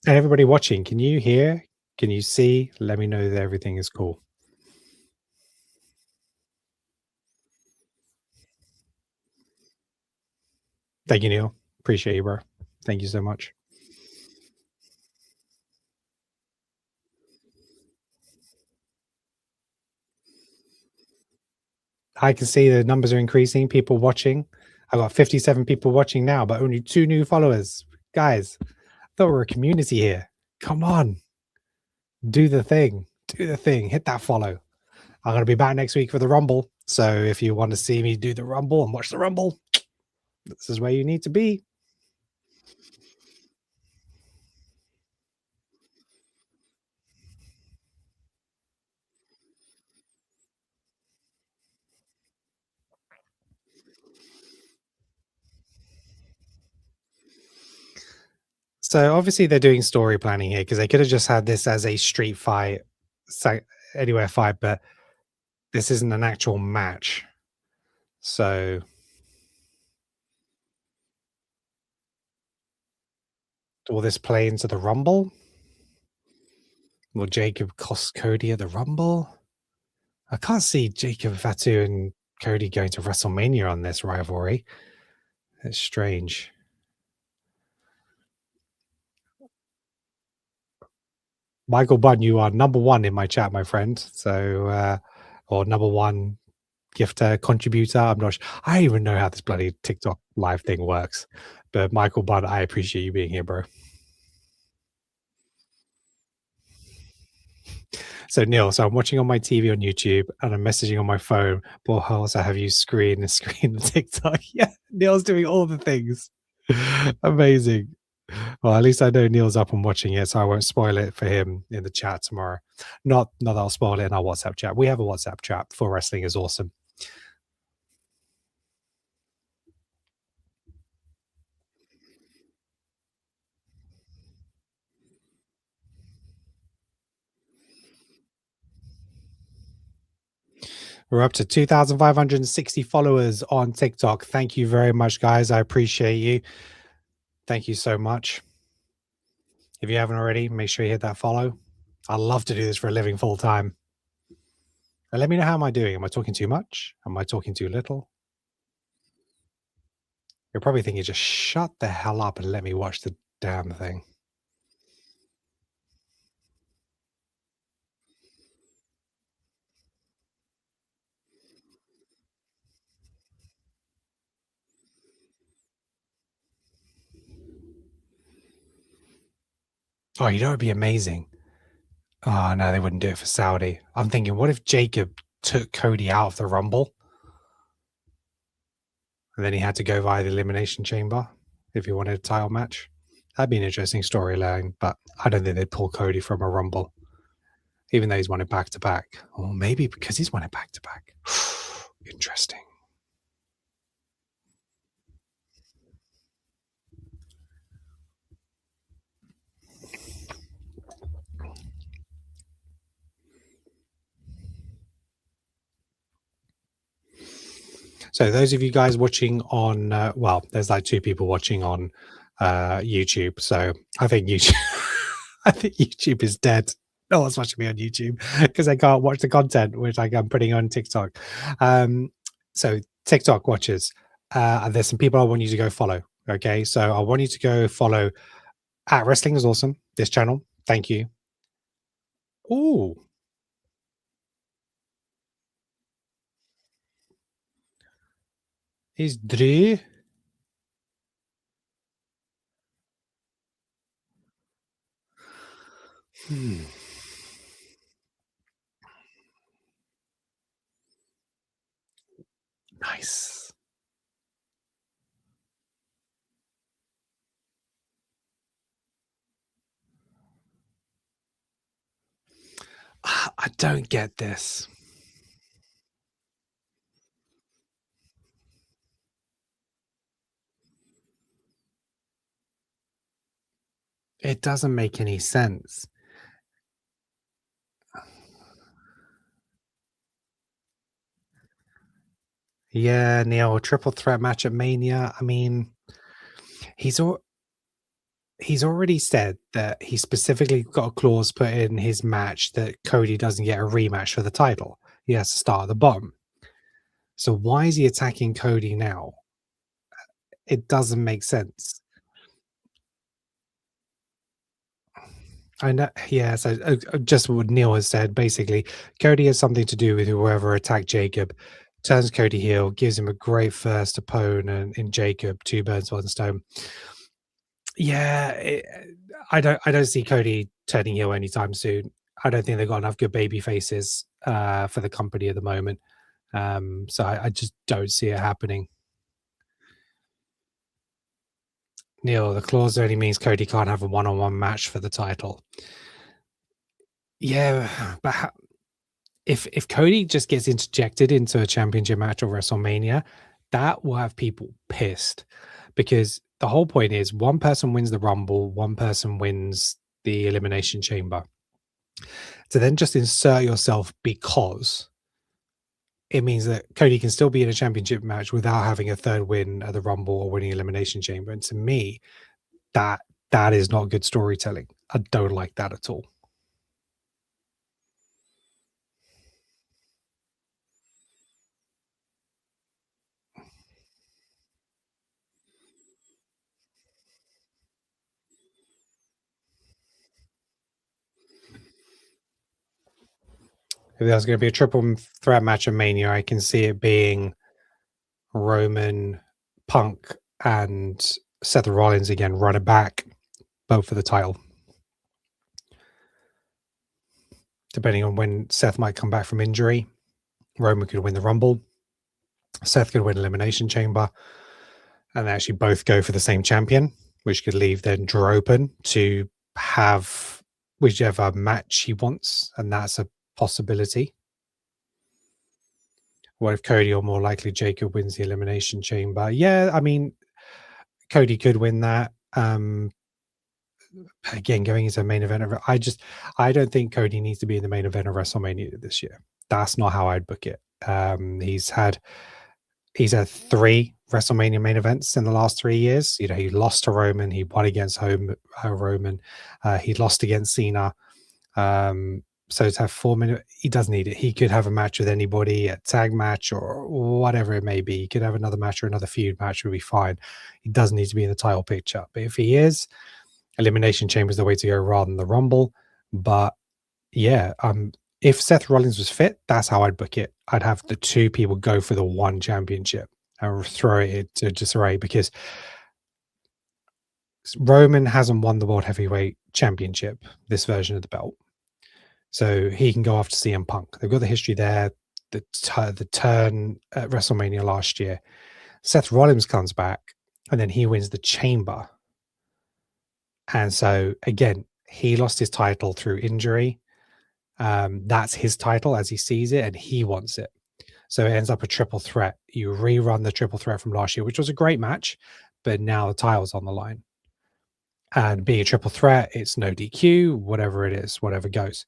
And everybody watching, can you hear? Can you see? Let me know that everything is cool. Thank you, Neil. Appreciate you, bro. Thank you so much. I can see the numbers are increasing. People watching. I've got 57 people watching now, but only 2 new followers. Guys, I thought we were a community here. Come on. Do the thing. Do the thing. Hit that follow. I'm going to be back next week for the Rumble. So if you want to see me do the Rumble and watch the Rumble, this is where you need to be. So obviously they're doing story planning here because they could have just had this as a street fight, anywhere fight, but this isn't an actual match. So will this play into the Rumble? Will Jacob cost Cody at the Rumble? I can't see Jacob, Fatu, and Cody going to WrestleMania on this rivalry. It's strange. Michael Bunn, you are number one in my chat, my friend. So, or number one gifter, contributor. I'm not sure. I don't even know how this bloody TikTok live thing works. But Michael Bunn, I appreciate you being here, bro. So Neil, so I'm watching on my TV on YouTube and I'm messaging on my phone, but I also have you screen the TikTok. Yeah, Neil's doing all the things. Amazing. Well, at least I know Neil's up and watching it, so I won't spoil it for him in the chat tomorrow. Not that I'll spoil it in our WhatsApp chat. We have a WhatsApp chat for Wrestling is Awesome. We're up to 2,560 followers on TikTok. Thank you very much, guys. I appreciate you. Thank you so much. If you haven't already, make sure you hit that follow. I love to do this for a living full time. And let me know how am I doing. Am I talking too much? Am I talking too little? You're probably thinking, just shut the hell up and let me watch the damn thing. Oh, you know, it'd be amazing. Oh, no, they wouldn't do it for Saudi. I'm thinking, what if Jacob took Cody out of the Rumble and then he had to go via the Elimination Chamber if he wanted a title match? That'd be an interesting storyline, but I don't think they'd pull Cody from a Rumble, even though he's won it back to back. Or maybe because he's won it back to back. Interesting. So those of you guys watching on, well, there's like two people watching on YouTube. So I think YouTube, I think YouTube is dead. No one's watching me on YouTube because I can't watch the content which I'm putting on TikTok. So TikTok watchers, and there's some people I want you to go follow. Okay, so I want you to go follow at Wrestling is Awesome. This channel. Thank you. Oh, is Drew? Hmm. Nice. I don't get this. It doesn't make any sense. Yeah, Neil, triple threat match at Mania. I mean, he's he's already said that he specifically got a clause put in his match that Cody doesn't get a rematch for the title. He has to start at the bottom. So why is he attacking Cody now? It doesn't make sense. I know, yeah. So just what Neil has said, basically, Cody has something to do with whoever attacked Jacob, turns Cody heel, gives him a great first opponent in Jacob, two birds, one stone. Yeah, I don't see Cody turning heel anytime soon. I don't think they've got enough good baby faces for the company at the moment. So I just don't see it happening. Neil, the clause only means Cody can't have a one-on-one match for the title. Yeah, but if Cody just gets interjected into a championship match or WrestleMania, that will have people pissed because the whole point is one person wins the Rumble, one person wins the Elimination Chamber. To then just insert yourself because it means that Cody can still be in a championship match without having a third win at the Rumble or winning Elimination Chamber. And to me, that that is not good storytelling. I don't like that at all. if there's going to be a triple threat match of Mania, I can see it being Roman, Punk, and Seth Rollins again, running back, both for the title. Depending on when Seth might come back from injury, Roman could win the Rumble, Seth could win Elimination Chamber, and they actually both go for the same champion, which could leave then Drew open to have whichever match he wants, and that's a possibility. What if Cody, or more likely Jacob, wins the Elimination Chamber? Yeah, I mean, Cody could win that. Again, going into a main event, I don't think Cody needs to be in the main event of WrestleMania this year. That's not how I'd book it. He's had 3 WrestleMania main events in the last 3 years. You know, he lost to Roman, he won against Roman, he lost against Cena. So to have 4 minutes, he doesn't need it. He could have a match with anybody, a tag match or whatever it may be. He could have another match or another feud match, would be fine. He doesn't need to be in the title picture. But if he is, Elimination Chamber is the way to go rather than the Rumble. But yeah, if Seth Rollins was fit, that's how I'd book it. I'd have the 2 people go for the 1 championship and throw it into disarray, because Roman hasn't won the World Heavyweight Championship, this version of the belt. So he can go after CM Punk. They've got the history there, the turn at WrestleMania last year. Seth Rollins comes back, and then he wins the Chamber. And so, again, he lost his title through injury. That's his title as he sees it, and he wants it. So it ends up a triple threat. You rerun the triple threat from last year, which was a great match, but now the title's on the line. And being a triple threat, it's no DQ, whatever it is, whatever goes.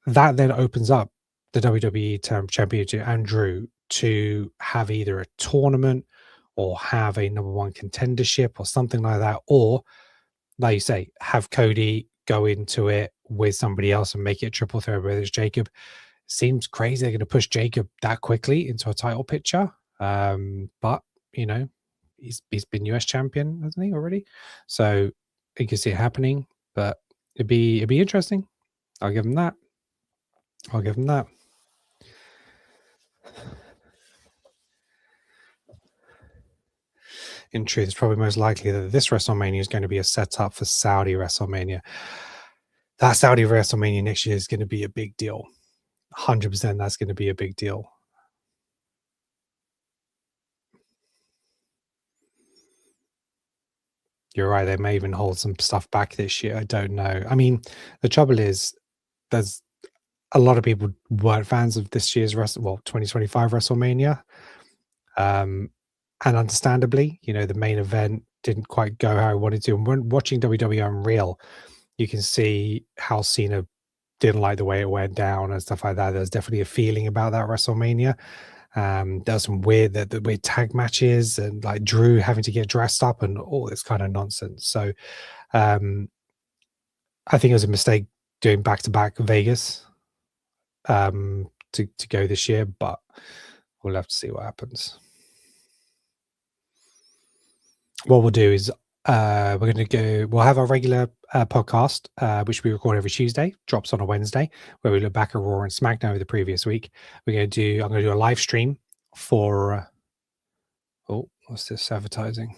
That then opens up the WWE Championship and Drew to have either a tournament or have a number 1 contendership or something like that. Or, like you say, have Cody go into it with somebody else and make it a triple threat, whether it's Jacob. Seems crazy they're going to push Jacob that quickly into a title picture. But, you know, he's been US champion, hasn't he, already? So you can see it happening, but it'd be interesting. I'll give him that. In truth, it's probably most likely that this WrestleMania is going to be a setup for Saudi WrestleMania. That Saudi WrestleMania next year is going to be a big deal. 100% that's going to be a big deal. You're right. They may even hold some stuff back this year. I don't know. I mean, the trouble is there's a lot of people weren't fans of this year's 2025 WrestleMania. And understandably, you know, the main event didn't quite go how I wanted to. And when watching WWE Unreal, you can see how Cena didn't like the way it went down and stuff like that. There's definitely a feeling about that WrestleMania. There's some weird tag matches and like Drew having to get dressed up and all this kind of nonsense. So I think it was a mistake doing back-to-back Vegas to go this year, but we'll have to see what happens. What we'll do is we'll have our regular podcast, which we record every Tuesday, drops on a Wednesday, where we look back at Raw and SmackDown over the previous week. I'm going to do a live stream for what's this advertising?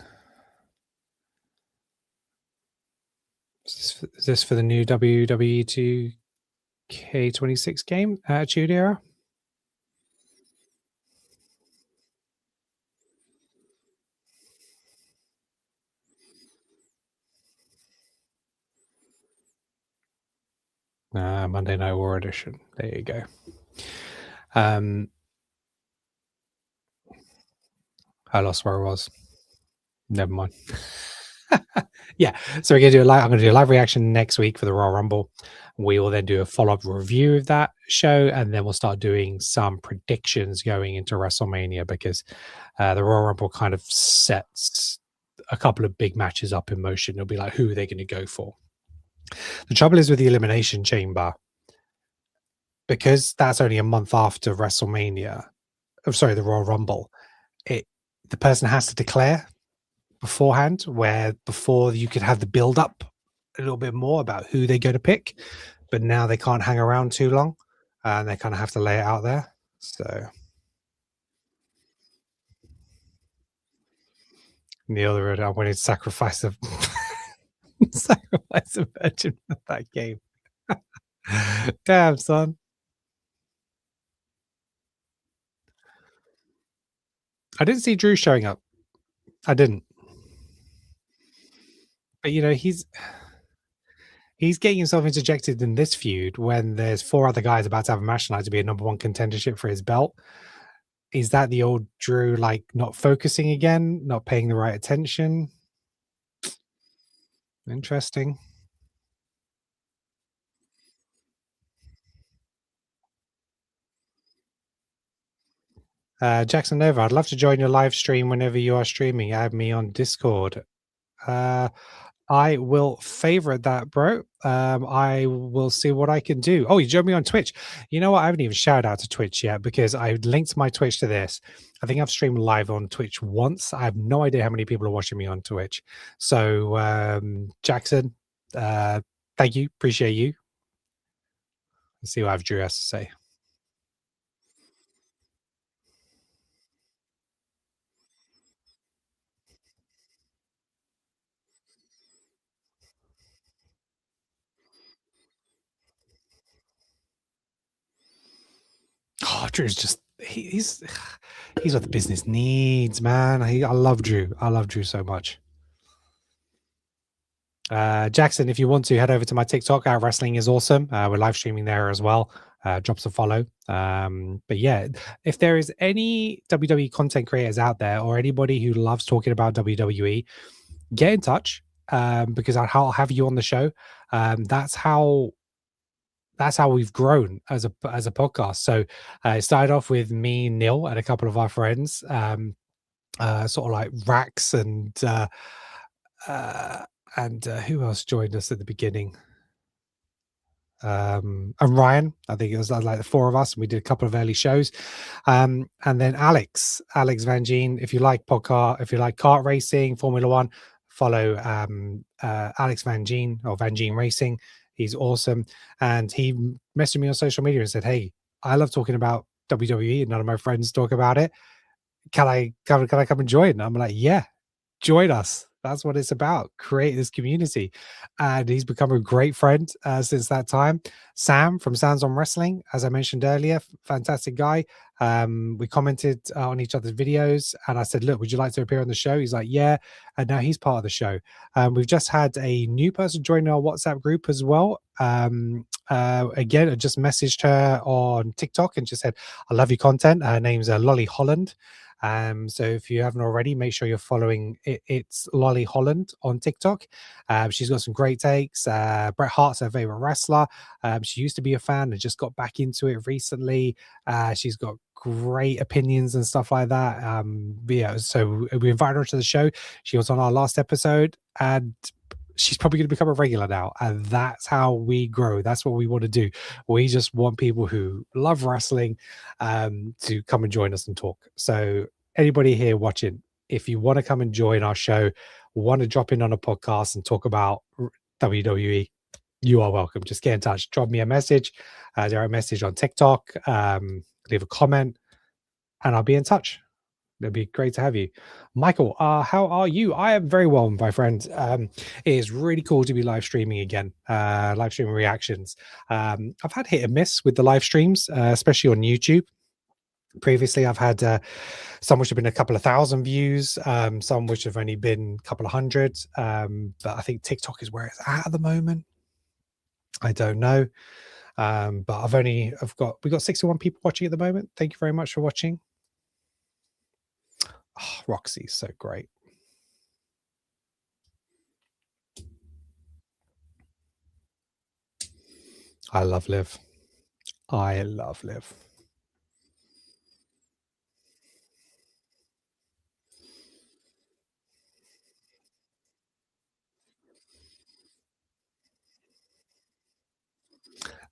Is this for the new WWE 2K26 game, Attitude Era? Monday Night War edition. There you go. I lost where I was. Never mind. Yeah, so I'm going to do a live reaction next week for the Royal Rumble. We will then do a follow-up review of that show, and then we'll start doing some predictions going into WrestleMania, because the Royal Rumble kind of sets a couple of big matches up in motion. It'll be like, who are they going to go for? The trouble is with the Elimination Chamber, because that's only a month after WrestleMania, the Royal Rumble, the person has to declare beforehand, where before you could have the build up a little bit more about who they're going to pick, but now they can't hang around too long. and they kind of have to lay it out there. So the other road, I wanted to sacrifice a sacrifice a virgin for that game. Damn, son. I didn't see Drew showing up. I didn't. But he's getting himself interjected in this feud when there's 4 other guys about to have a match tonight to be a number 1 contendership for his belt. Is that the old Drew, like, not focusing again, not paying the right attention? Interesting. Jackson Nova, I'd love to join your live stream whenever you are streaming. Add me on Discord. I will favorite that, bro. I will see what I can do. Oh, you joined me on Twitch. You know what? I haven't even shouted out to Twitch yet because I linked my Twitch to this. I think I've streamed live on Twitch once. I have no idea how many people are watching me on Twitch. So, Jackson, thank you. Appreciate you. Let's see what I've Drew has to say. Oh, Drew's just he's what the business needs, man. I love Drew. I love Drew so much. Jackson, if you want to head over to my TikTok, our wrestling is awesome. We're live streaming there as well. Drop us a follow. But yeah, if there is any WWE content creators out there or anybody who loves talking about WWE, get in touch because I'll have you on the show. That's how we've grown as a podcast. So it started off with me, Neil, and a couple of our friends, sort of like Rax and who else joined us at the beginning? And Ryan. I think it was like the 4 of us, and we did a couple of early shows. And then Alex Van Gene. If you like kart racing, Formula One, follow Alex Van Gene or Van Gene Racing. He's awesome. And he messaged me on social media and said, "Hey, I love talking about WWE, and none of my friends talk about it. Can I come and join?" And I'm like, "Yeah, join us. That's what it's about. Create this community." And he's become a great friend since that time. Sam from Sounds on Wrestling, as I mentioned earlier, fantastic guy. We commented on each other's videos, and I said, "Look, would you like to appear on the show?" He's like, "Yeah." And now he's part of the show. We've just had a new person join our WhatsApp group as well. Again, I just messaged her on TikTok and just said, "I love your content." Her name's Lolly Holland. So if you haven't already, make sure you're following it's Lolly Holland on TikTok. She's got some great takes. Bret Hart's her favorite wrestler. She used to be a fan and just got back into it recently. She's got great opinions and stuff like that. Yeah, so we invited her to the show. She was on our last episode, and she's probably going to become a regular now, and that's how we grow. That's what we want to do. We just want people who love wrestling to come and join us and talk. So anybody here watching, if you want to come and join our show, want to drop in on a podcast and talk about WWE, you are welcome. Just get in touch. Drop me a message, direct message on TikTok, leave a comment, and I'll be in touch. It'd be great to have you. Michael, how are you? I am very well, my friend. It is really cool to be live streaming again, live streaming reactions. I've had hit and miss with the live streams, especially on YouTube. Previously, I've had some which have been a couple of thousand views, some which have only been a couple of hundred. But I think TikTok is where it's at the moment. I don't know. But we've got 61 people watching at the moment. Thank you very much for watching. Oh, Roxy's so great. I love Liv. I love Liv.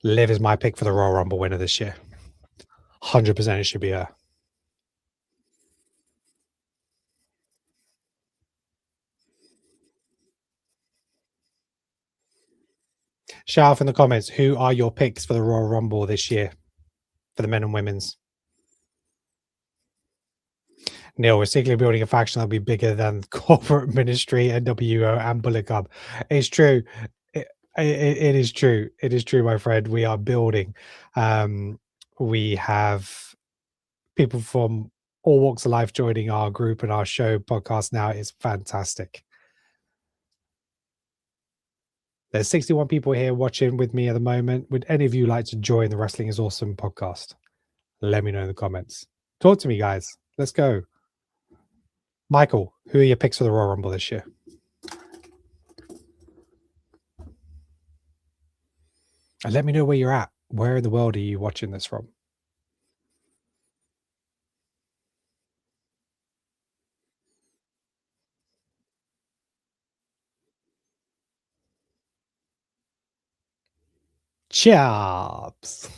Liv is my pick for the Royal Rumble winner this year. 100% it should be her. Shout out in the comments, who are your picks for the Royal Rumble this year? for the men and women's. Neil, we're secretly building a faction that'll be bigger than corporate ministry, NWO, and Bullet Club. It's true. It is true. It is true, my friend. We are building. We have people from all walks of life joining our group and our show podcast now. It's fantastic. There's 61 people here watching with me at the moment. Would any of you like to join the Wrestling is Awesome podcast? Let me know in the comments. Talk to me, guys. Let's go. Michael, who are your picks for the Royal Rumble this year? And let me know where you're at. Where in the world are you watching this from? Chops.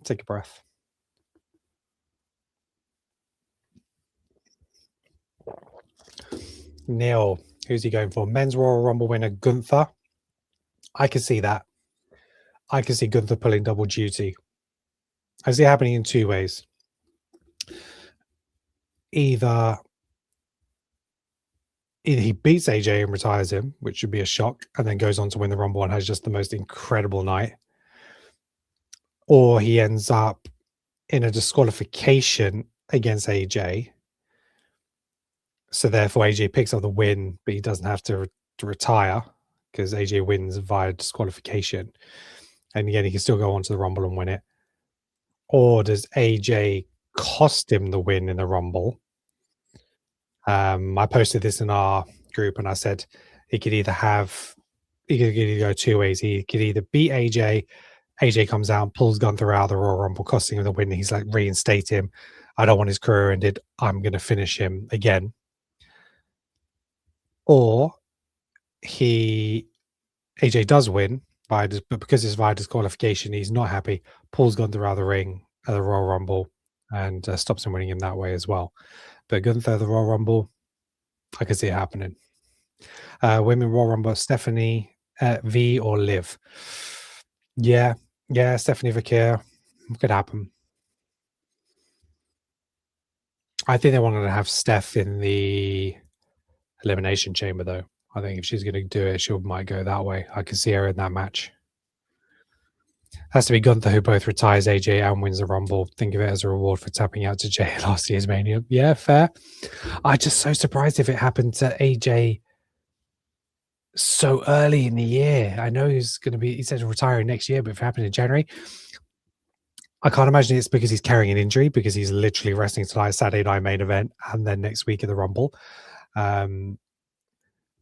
Take a breath. Neil, who's he going for? Men's Royal Rumble winner Gunther. I can see that. I can see Gunther pulling double duty. I see it happening in two ways. Either he beats AJ and retires him, which would be a shock, and then goes on to win the Rumble and has just the most incredible night. Or he ends up in a disqualification against AJ. So therefore AJ picks up the win, but he doesn't have to retire because AJ wins via disqualification. And again, he can still go on to the Rumble and win it. Or does AJ cost him the win in the Rumble? I posted this in our group and I said he could either go two ways. He could either beat AJ comes out, pulls Gunther out of the Royal Rumble, costing him the win. He's like, reinstate him. I don't want his career ended. I'm going to finish him again. Or AJ does win, but because it's via disqualification, he's not happy, pulls Gunther out of the ring at the Royal Rumble and stops him winning him that way as well. But Gunther, the Royal Rumble, I can see it happening. Women Royal Rumble, Stephanie V or Liv. Yeah, Stephanie Vakir. Could happen. I think they wanted to have Steph in the Elimination Chamber, though. I think if she's going to do it, she might go that way. I can see her in that match. Has to be Gunther, who both retires AJ and wins the Rumble. Think of it as a reward for tapping out to Jay last year's Mania. Yeah, fair. I'm just so surprised if it happened to AJ so early in the year. I know he said retiring next year, but if it happened in January, I can't imagine it's because he's carrying an injury, because he's literally wrestling tonight, Saturday night main event, and then next week in the Rumble.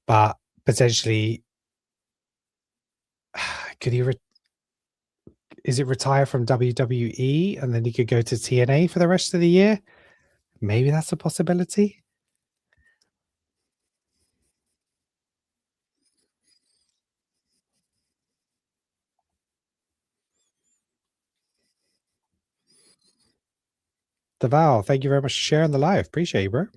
But potentially, could he? Is it retire from WWE and then he could go to TNA for the rest of the year? Maybe that's a possibility. Deval, thank you very much for sharing the live. Appreciate you, bro.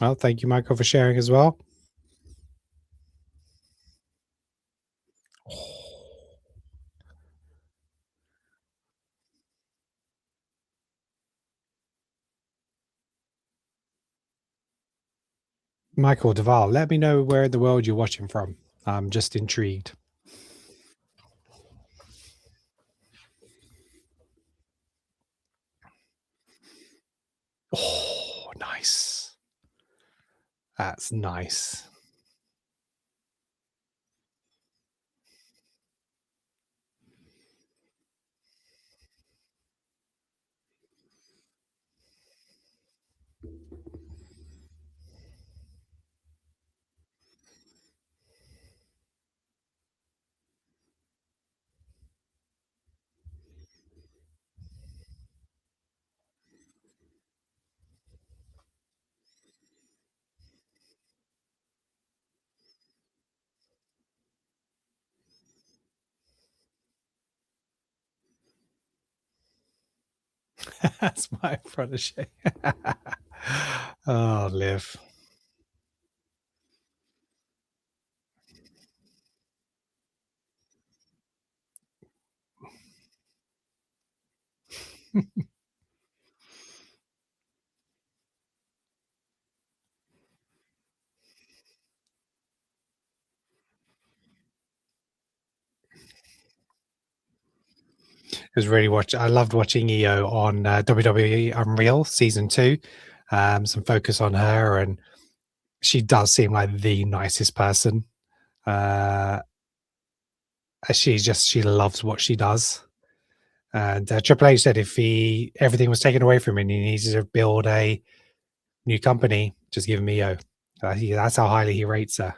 Oh, thank you, Michael, for sharing as well. Michael Duvall, let me know where in the world you're watching from. I'm just intrigued. Oh, nice. That's nice. That's my protege. Oh, Liv. Was really I loved watching EO on WWE Unreal season 2. Some focus on her, and she does seem like the nicest person. Uh, she loves what she does. And Triple H said if everything was taken away from him, he needs to build a new company. Just give him EO. That's how highly he rates her.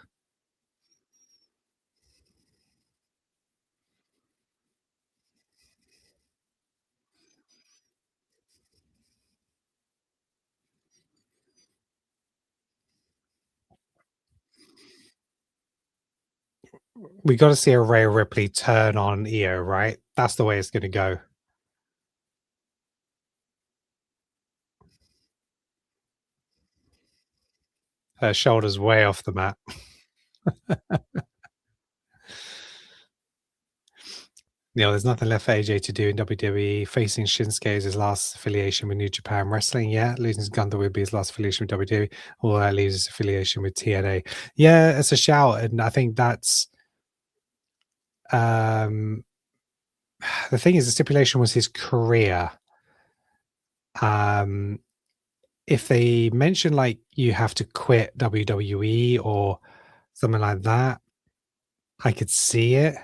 We got to see a Rhea Ripley turn on EO, right? That's the way it's going to go. Her shoulders way off the mat. There's nothing left for AJ to do in WWE. Facing Shinsuke is his last affiliation with New Japan Wrestling. Yeah, losing his Gunther would be his last affiliation with WWE, or that leaves his affiliation with TNA. Yeah, it's a shout, and I think that's the thing is the stipulation was his career. If they mention like you have to quit WWE or something like that, I could see it.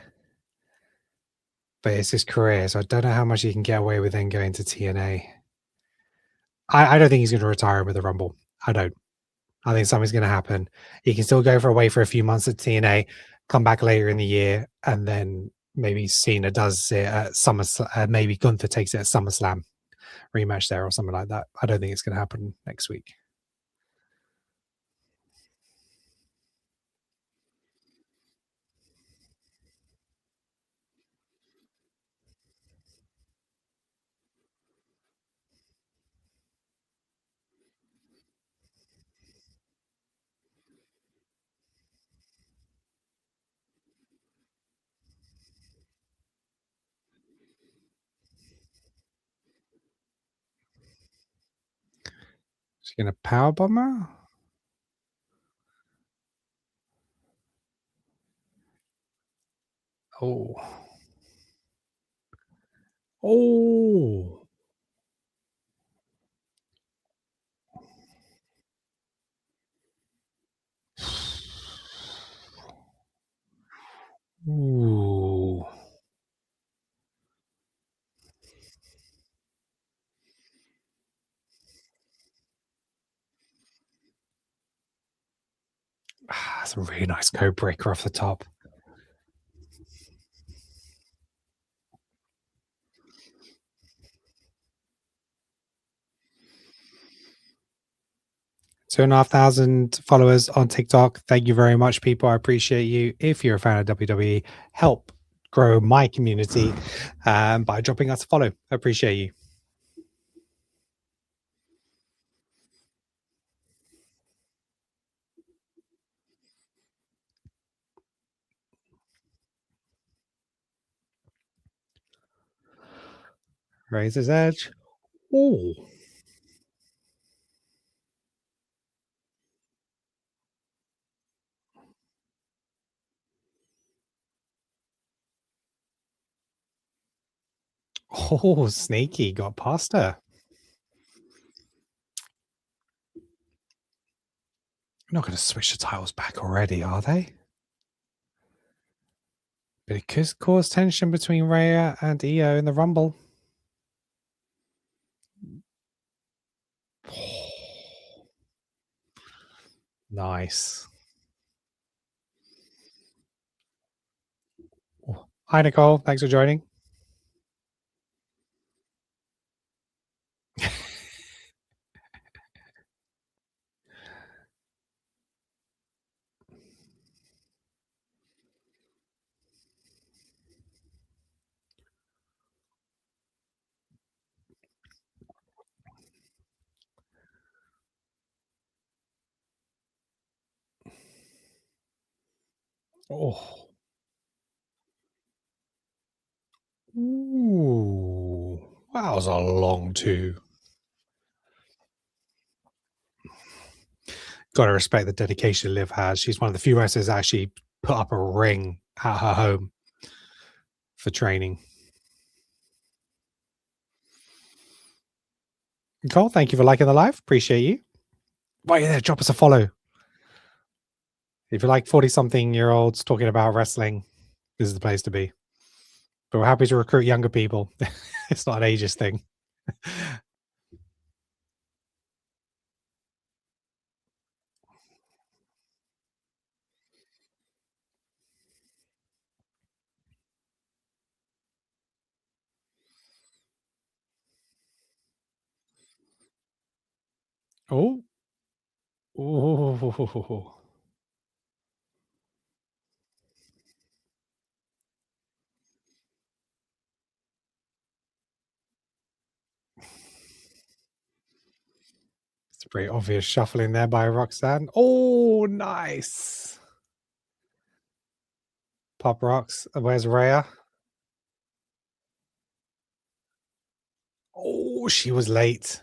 But it's his career, so I don't know how much he can get away with then going to TNA. I don't think he's going to retire with the Rumble. I don't. I think something's going to happen. He can still go for away for a few months at TNA, come back later in the year, and then maybe Cena does it at maybe Gunther takes it at SummerSlam rematch there or something like that. I don't think it's going to happen next week. Is he going to powerbomb her? Oh. Oh. Ooh. That's a really nice code breaker off the top. Two and a half thousand followers on TikTok. Thank you very much, people. I appreciate you. If you're a fan of WWE, help grow my community by dropping us a follow. I appreciate you. Razor's Edge. Oh. Oh, sneaky. Got past her. They're not going to switch the titles back already, are they? But it could cause tension between Rhea and Io in the Rumble. Nice. Oh, hi, Nicole. Thanks for joining. Oh. Ooh. That was a long two. Got to respect the dedication Liv has. She's one of the few wrestlers that actually put up a ring at her home for training. Nicole, thank you for liking the live. Appreciate you. While you're there, drop us a follow. If you like 40-something-year-olds talking about wrestling, this is the place to be. But we're happy to recruit younger people. It's not an ageist thing. Oh. Oh. It's a pretty obvious shuffling there by Roxanne. Oh, nice. Pop rocks. Where's Rhea? Oh, she was late.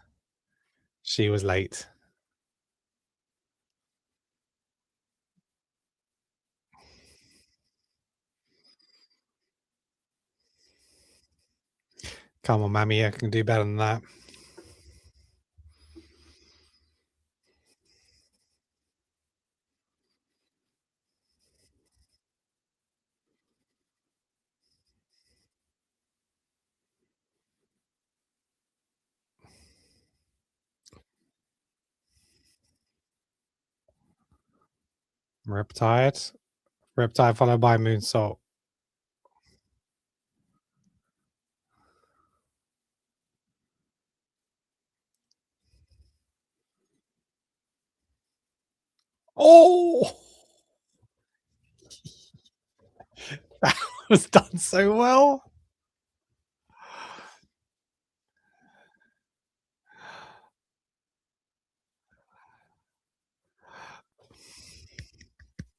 She was late. Come on, Mammy. I can do better than that. Riptide. Riptide followed by Moonsault. Oh! That was done so well.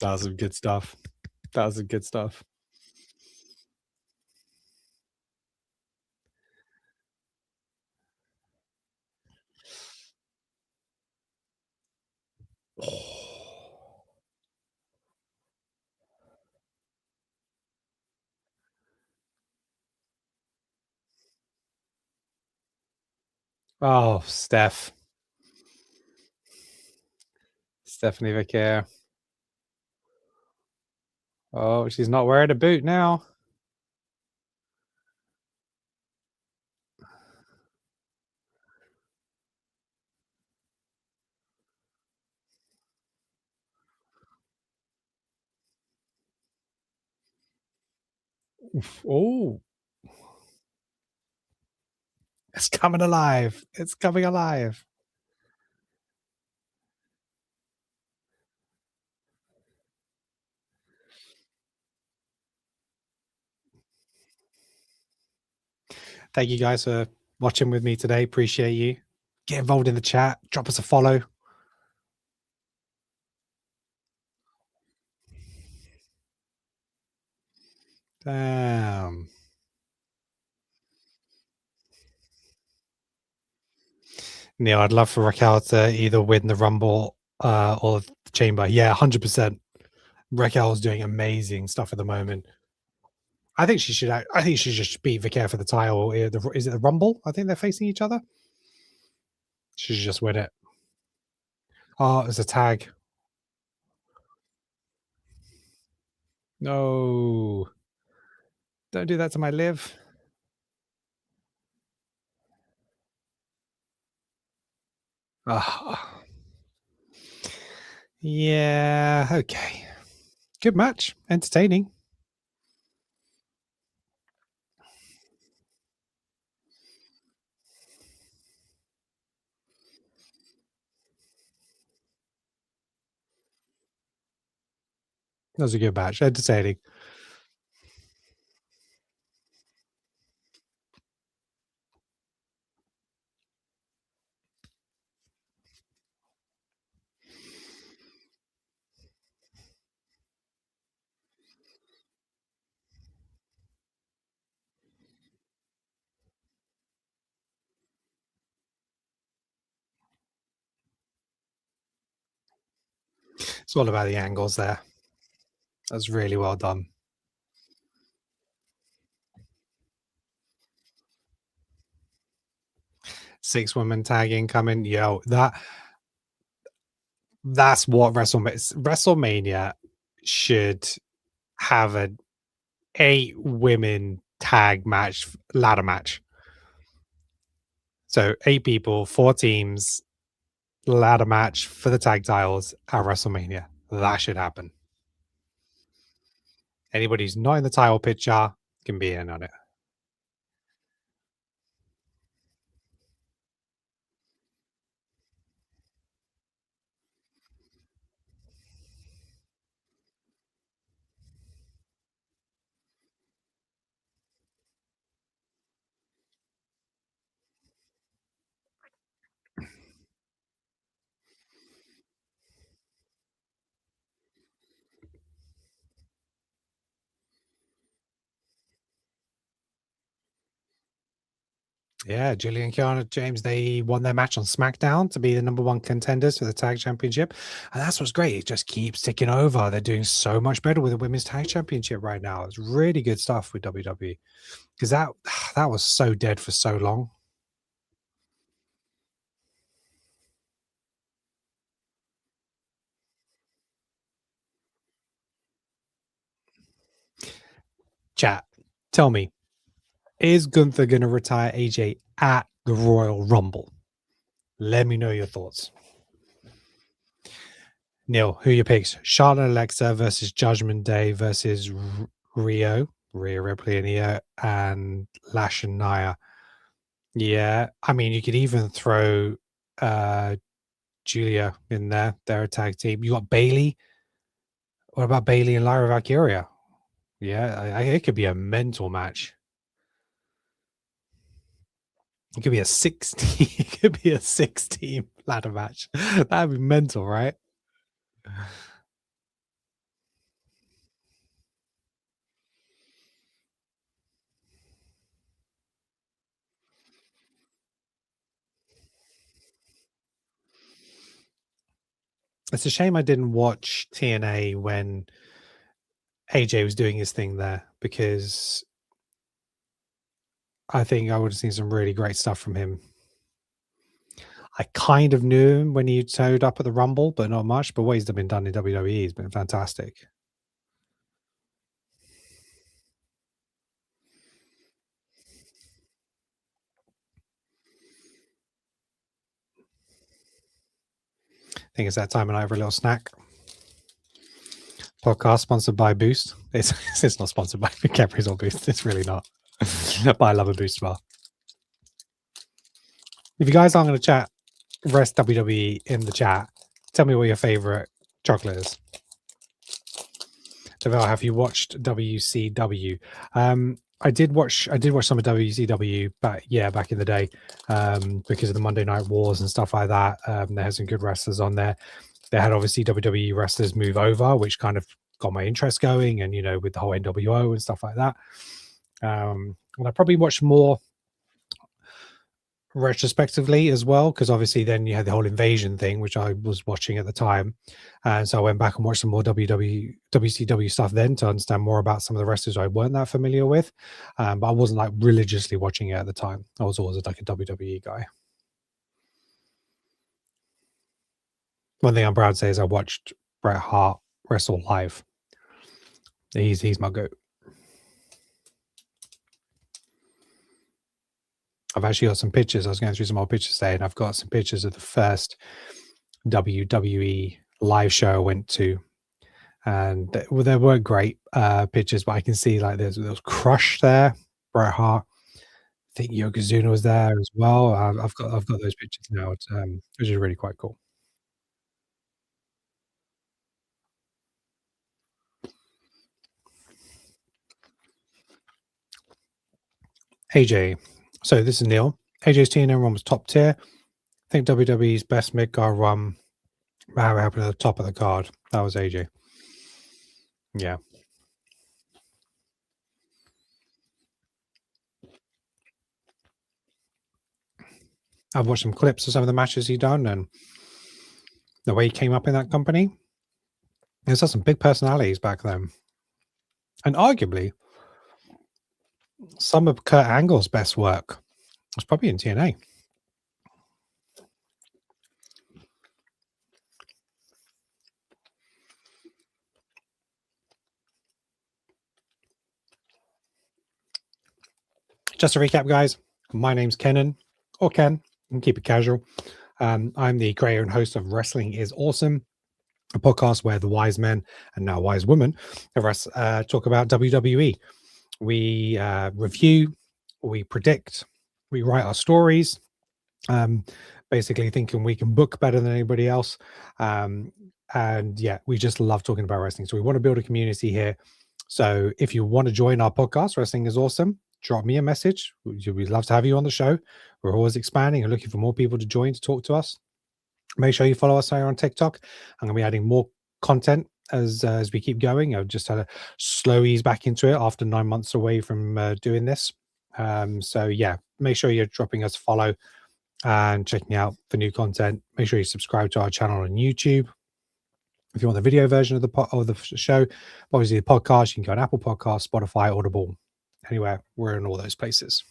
That was some good stuff. That was some good stuff. Oh, Steph. Stephanie Vicaire. Oh, she's not wearing a boot now. Oh, it's coming alive. It's coming alive. Thank you guys for watching with me today. Appreciate you. Get involved in the chat. Drop us a follow. Damn. Neil, I'd love for Raquel to either win the Rumble or the Chamber. Yeah, 100%. Raquel's doing amazing stuff at the moment. I think she should. I think she should just beat Vicaire for the title. Is it the Rumble? I think they're facing each other. She should just win it. Oh, it's a tag. No, don't do that to my Liv. Ah, yeah. Okay. Good match. Entertaining. That was a good match. Entertaining. It's all about the angles there. That's really well done. 6 women tag incoming. Yo, that's what WrestleMania should have an 8 women tag match, ladder match. So 8 people, 4 teams, ladder match for the tag titles at WrestleMania. That should happen. Anybody who's not in the title picture can be in on it. Yeah, Jillian and Kiana James, they won their match on SmackDown to be the number 1 contenders for the tag championship. And that's what's great. It just keeps ticking over. They're doing so much better with the women's tag championship right now. It's really good stuff with WWE because that was so dead for so long. Chat, tell me, is Gunther going to retire AJ at the Royal Rumble? Let me know your thoughts. Neil, who are your picks? Charlotte and Alexa versus Judgment Day versus Rhea Ripley and Nia, and Lash and Nia. Yeah, I mean, you could even throw Julia in there. They're a tag team. You got Bailey. What about Bailey and Lyra Valkyria? Yeah, it could be a mental match. It could be a 16. It could be a 6-team ladder match. That'd be mental, right? It's a shame I didn't watch TNA when AJ was doing his thing there, because I think I would have seen some really great stuff from him. I kind of knew him when he showed up at the Rumble, but not much. But what he's been done in WWE has been fantastic. I think it's that time of night for a little snack. Podcast sponsored by Boost. It's not sponsored by Cadbury's or Boost. It's really not. But I love a Boost bar. If you guys aren't going to chat rest WWE in the chat, tell me what your favorite chocolate is. Devel, have you watched WCW? I did watch some of WCW back in the day, because of the Monday Night Wars and stuff like that. They had some good wrestlers on there. They had obviously WWE wrestlers move over, which kind of got my interest going, and with the whole NWO and stuff like that. And I probably watched more retrospectively as well, because obviously then you had the whole invasion thing, which I was watching at the time, and so I went back and watched some more WCW stuff then to understand more about some of the wrestlers I weren't that familiar with, but I wasn't like religiously watching it at the time. I was always like a WWE guy. One thing I'm proud to say is I watched Bret Hart wrestle live. He's my goat. I've actually got some pictures. I was going through some old pictures today, and I've got some pictures of the first WWE live show I went to, and they weren't great pictures, but I can see like there was Crush there, Bret Hart. I think Yokozuna was there as well. I've got those pictures now, which is really quite cool. AJ. So this is Neil. AJ's TNN run was top tier. I think WWE's best mid card run. How happened at the top of the card? That was AJ. Yeah. I've watched some clips of some of the matches he's done and the way he came up in that company. There's some big personalities back then. And arguably, some of Kurt Angle's best work was probably in TNA. Just to recap, guys, my name's Kenan, or Ken. You can keep it casual. I'm the creator and host of Wrestling is Awesome, a podcast where the wise men and now wise women of us talk about WWE. We review, we predict, we write our stories, basically thinking we can book better than anybody else. And yeah, we just love talking about wrestling. So we want to build a community here. So if you want to join our podcast, Wrestling is Awesome, drop me a message. We'd love to have you on the show. We're always expanding and looking for more people to join to talk to us. Make sure you follow us here on TikTok. I'm going to be adding more content as we keep going. I've just had to slow ease back into it after 9 months away from doing this. So yeah, make sure you're dropping us a follow and checking out for new content. Make sure you subscribe to our channel on YouTube. If you want the video version of the show, obviously the podcast, you can go on Apple Podcasts, Spotify, Audible, anywhere. We're in all those places.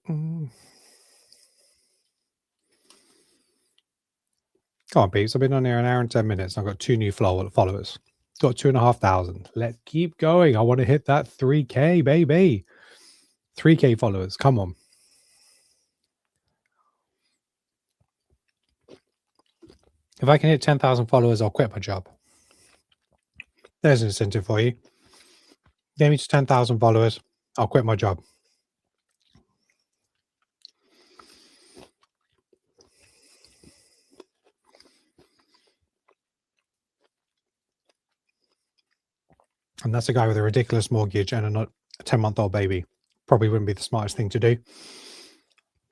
Come on, peeps. I've been on here an hour and 10 minutes. I've got 2 new followers. Got 2,500. Let's keep going. I want to hit that 3K, baby. 3K followers. Come on. If I can hit 10,000 followers, I'll quit my job. There's an incentive for you. Get me to 10,000 followers. I'll quit my job. And that's a guy with a ridiculous mortgage and a 10-month-old baby. Probably wouldn't be the smartest thing to do.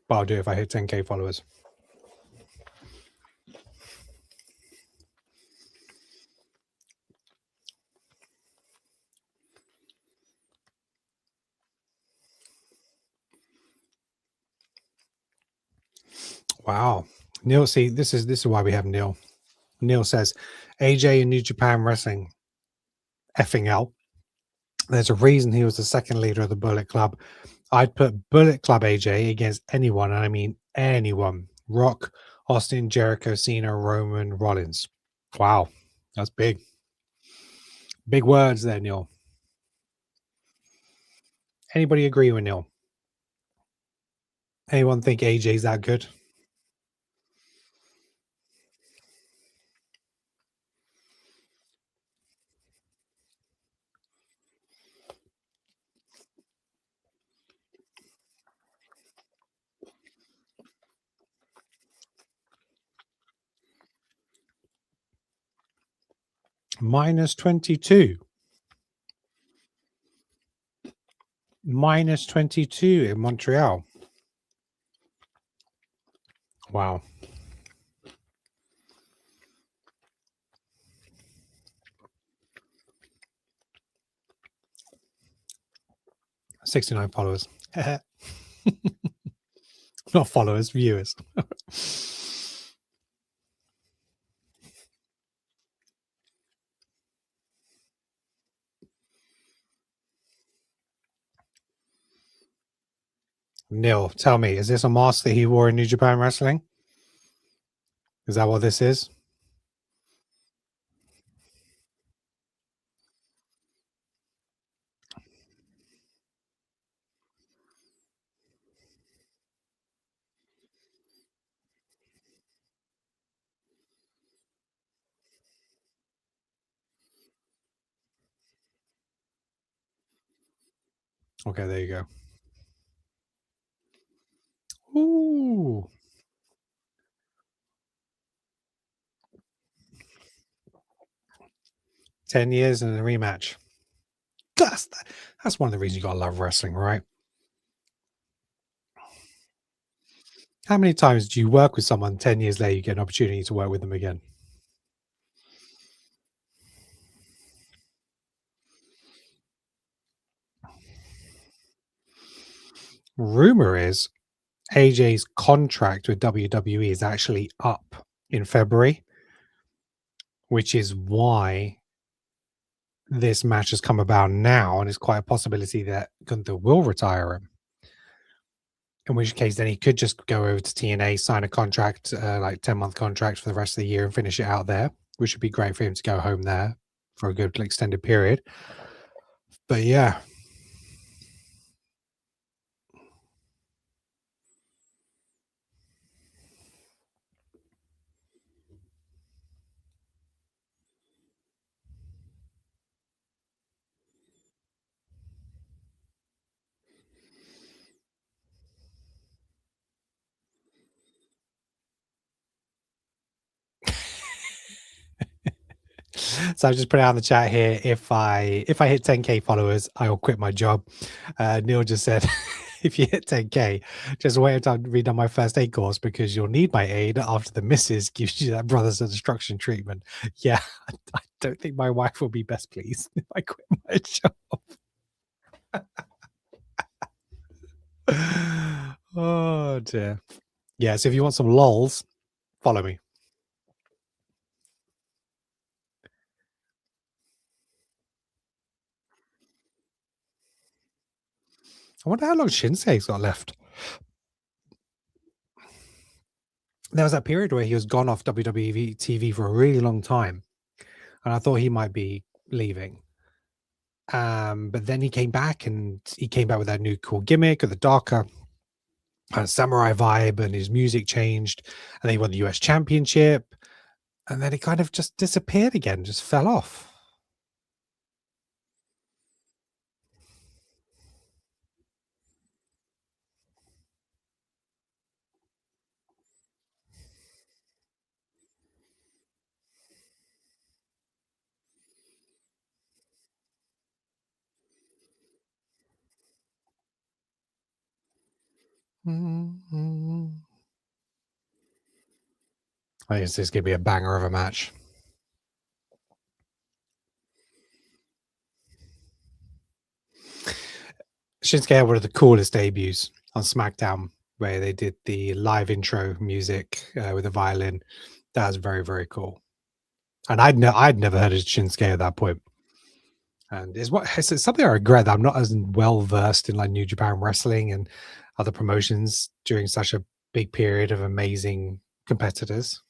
But I'll do it if I hit 10K followers. Wow. Neil, see, this is why we have Neil. Neil says, AJ in New Japan Wrestling, effing L. There's a reason he was the second leader of the Bullet Club. I'd put Bullet Club AJ against anyone, and I mean anyone. Rock, Austin, Jericho, Cena, Roman, Rollins. Wow. That's big. Big words there, Neil. Anybody agree with Neil? Anyone think AJ's that good? Minus 22. Minus 22 in Montreal. Wow. 69 followers. Not followers, viewers. Neil, tell me, is this a mask that he wore in New Japan Wrestling? Is that what this is? Okay, there you go. Ooh. 10 years and a rematch. That's one of the reasons you gotta love wrestling, right? How many times do you work with someone 10 years later, you get an opportunity to work with them again? Rumor is AJ's contract with WWE is actually up in February, which is why this match has come about now, and it's quite a possibility that Gunther will retire him. In which case, then he could just go over to TNA, sign a contract, like 10-month contract for the rest of the year, and finish it out there, which would be great for him to go home there for a good extended period. But yeah. So I just put it out in the chat here. If I hit 10k followers, I will quit my job. Neil just said, if you hit 10k, just wait until I read on my first aid course because you'll need my aid after the missus gives you that brothers of destruction treatment. Yeah, I don't think my wife will be best pleased if I quit my job. Oh dear. Yeah, so if you want some lols, follow me. I wonder how long Shinsuke's got left. There was that period where he was gone off WWE TV for a really long time, and I thought he might be leaving. But then he came back, and he came back with that new cool gimmick of the darker kind of samurai vibe, and his music changed, and then he won the US Championship, and then he kind of just disappeared again, just fell off. Mm-hmm. I think this is going to be a banger of a match. Shinsuke had one of the coolest debuts on SmackDown, where they did the live intro music with a violin. That was very, very cool. And I'd never heard of Shinsuke at that point. And it's something I regret that I'm not as well versed in like New Japan Wrestling and other promotions during such a big period of amazing competitors.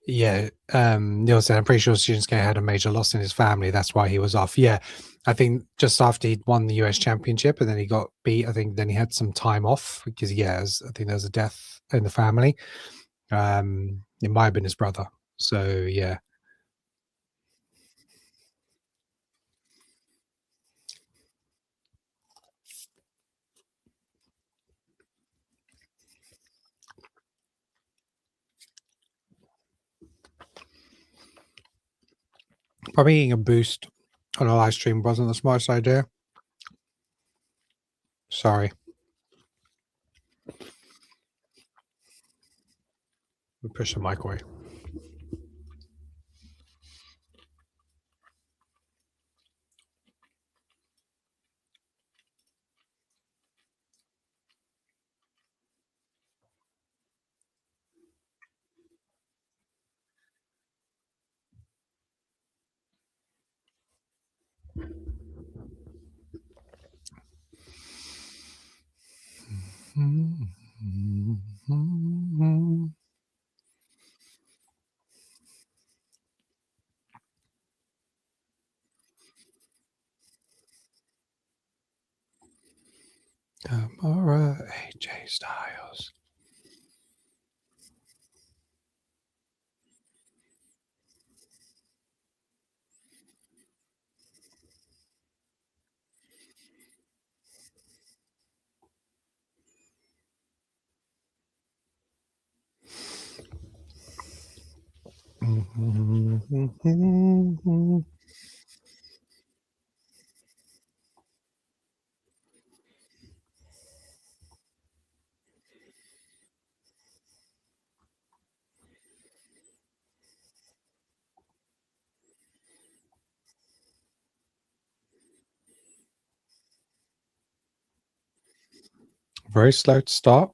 Yeah, Neil said, I'm pretty sure Shinsuke had a major loss in his family. That's why he was off. Yeah, I think just after he'd won the US Championship and then he got beat, I think then he had some time off because, I think there was a death in the family. It might have been his brother. So, yeah. Probably eating a boost on a live stream wasn't the smartest idea. Sorry. We push the mic away. Nakamura, AJ Styles. Very slow to start.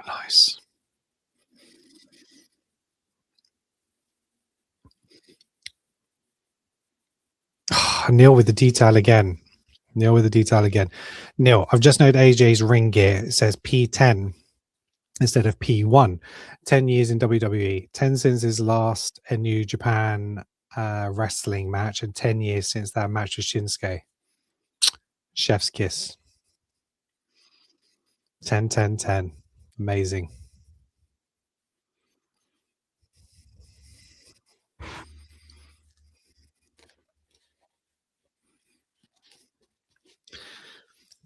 Nice. Neil with the detail again. Neil with the detail again. Neil, I've just noted AJ's ring gear. It says P10 instead of P1. 10 years in WWE. 10 since his last New Japan wrestling match, and 10 years since that match with Shinsuke. Chef's kiss. 10, 10, 10. Amazing.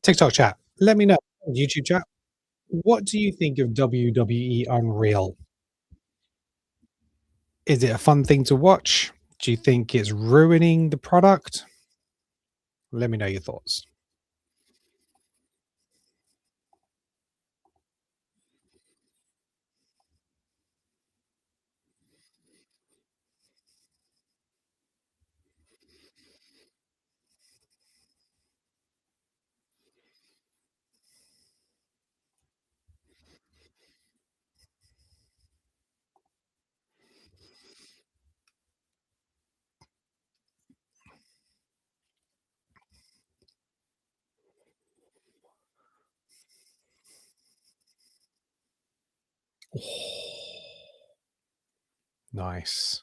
TikTok chat. Let me know. YouTube chat. What do you think of WWE Unreal? Is it a fun thing to watch? Do you think it's ruining the product? Let me know your thoughts. Nice.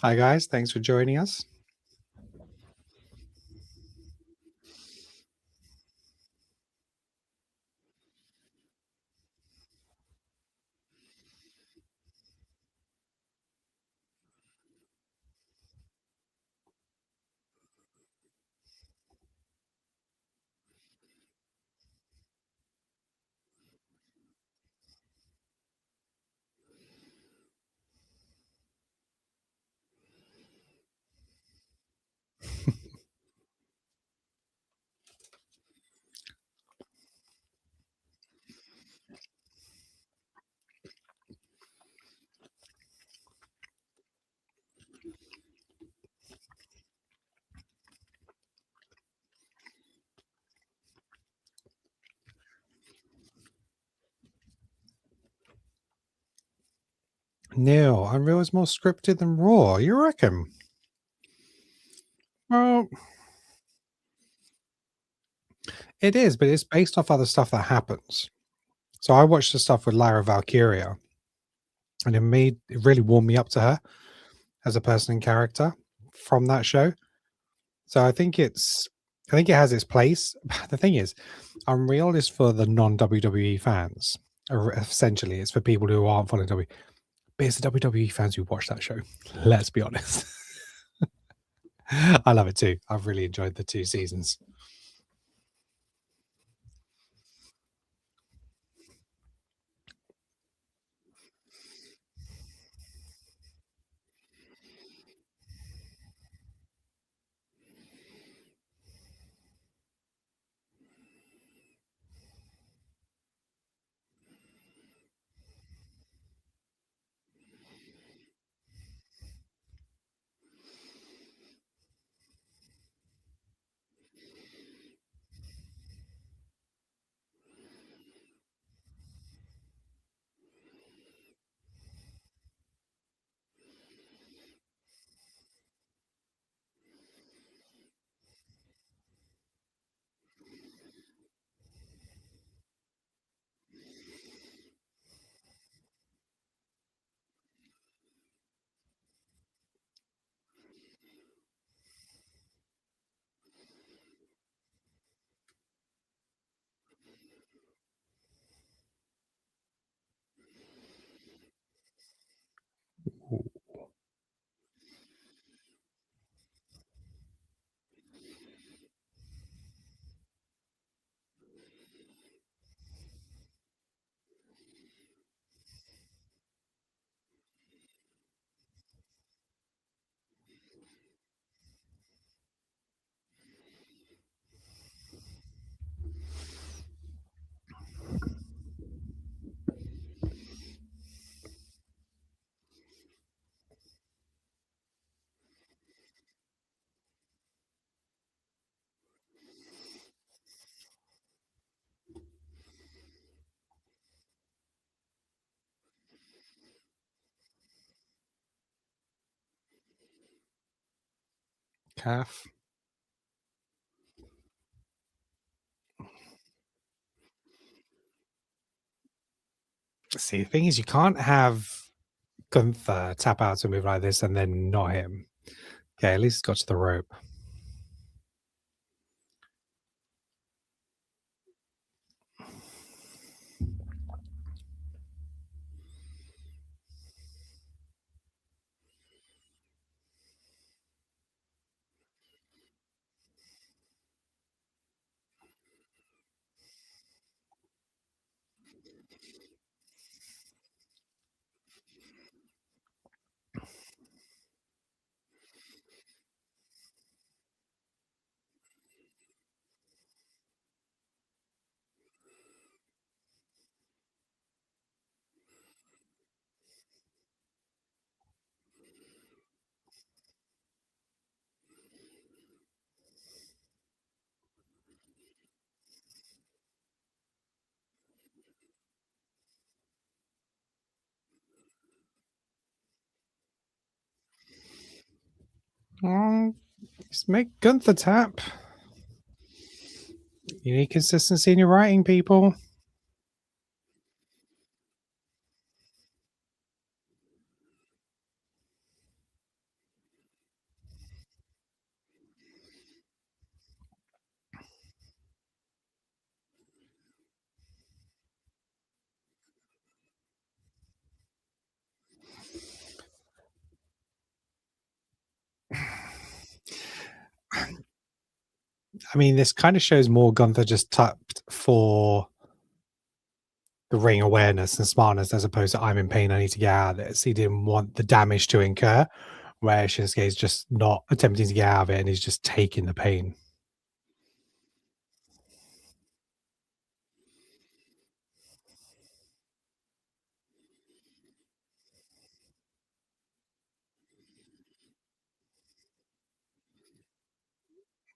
Hi, guys. Thanks for joining us. Neil, Unreal is more scripted than Raw. You reckon? Well, it is, but it's based off other stuff that happens. So I watched the stuff with Lyra Valkyria, and it really warmed me up to her as a person and character from that show. So I think it has its place. The thing is, Unreal is for the non WWE fans. Essentially, it's for people who aren't following WWE. But it's the WWE fans who watch that show. Let's be honest. I love it too. I've really enjoyed the 2 seasons. Calf. See, the thing is, you can't have Gunther tap out to a move like this and then not him. Okay, at least it's got to the rope. Oh, just make Gunther tap. You need consistency in your writing, people. I mean, this kind of shows more Gunther just tapped for the ring awareness and smartness as opposed to I'm in pain, I need to get out of this. He didn't want the damage to incur, where Shinsuke is just not attempting to get out of it and he's just taking the pain.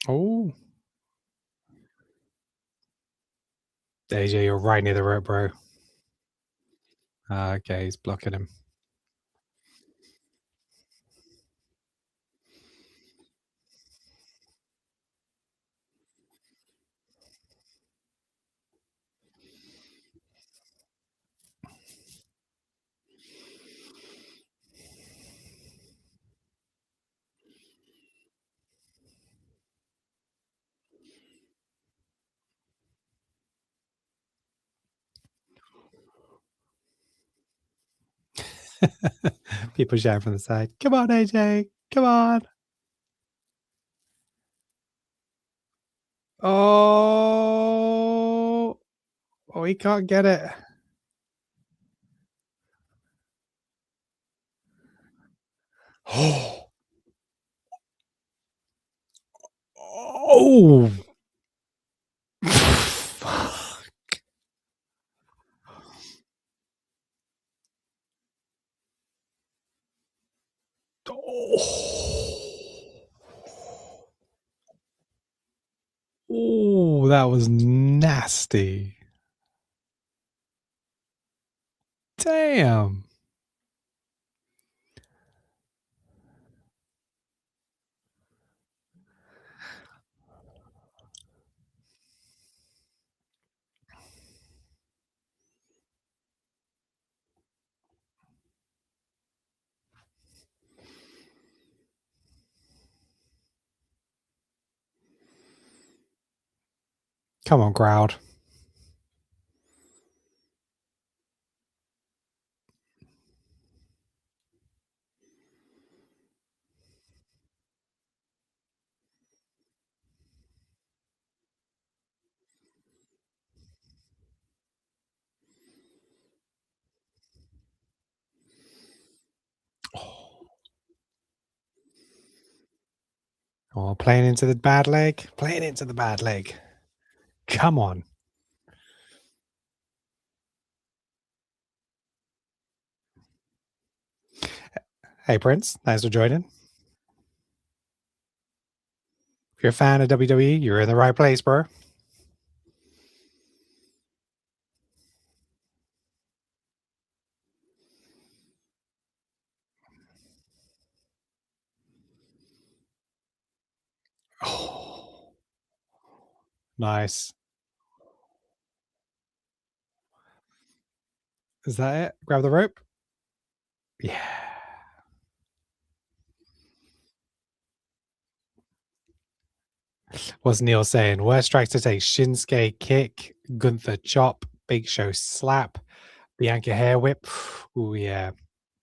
Oh, there you, you're right near the rope, bro. Okay, he's blocking him. People shouting from the side. Come on, AJ. Come on. Oh, oh, he can't get it. Oh, oh, fuck. Oh, that was nasty. Damn. Come on, crowd. Oh, playing into the bad leg. Playing into the bad leg. Come on. Hey, Prince. Thanks for joining. If you're a fan of WWE, you're in the right place, bro. Oh, nice. Is that it? Grab the rope? Yeah. What's Neil saying? Worst strikes to take: Shinsuke kick, Gunther chop, Big Show slap, Bianca hair whip. Oh yeah.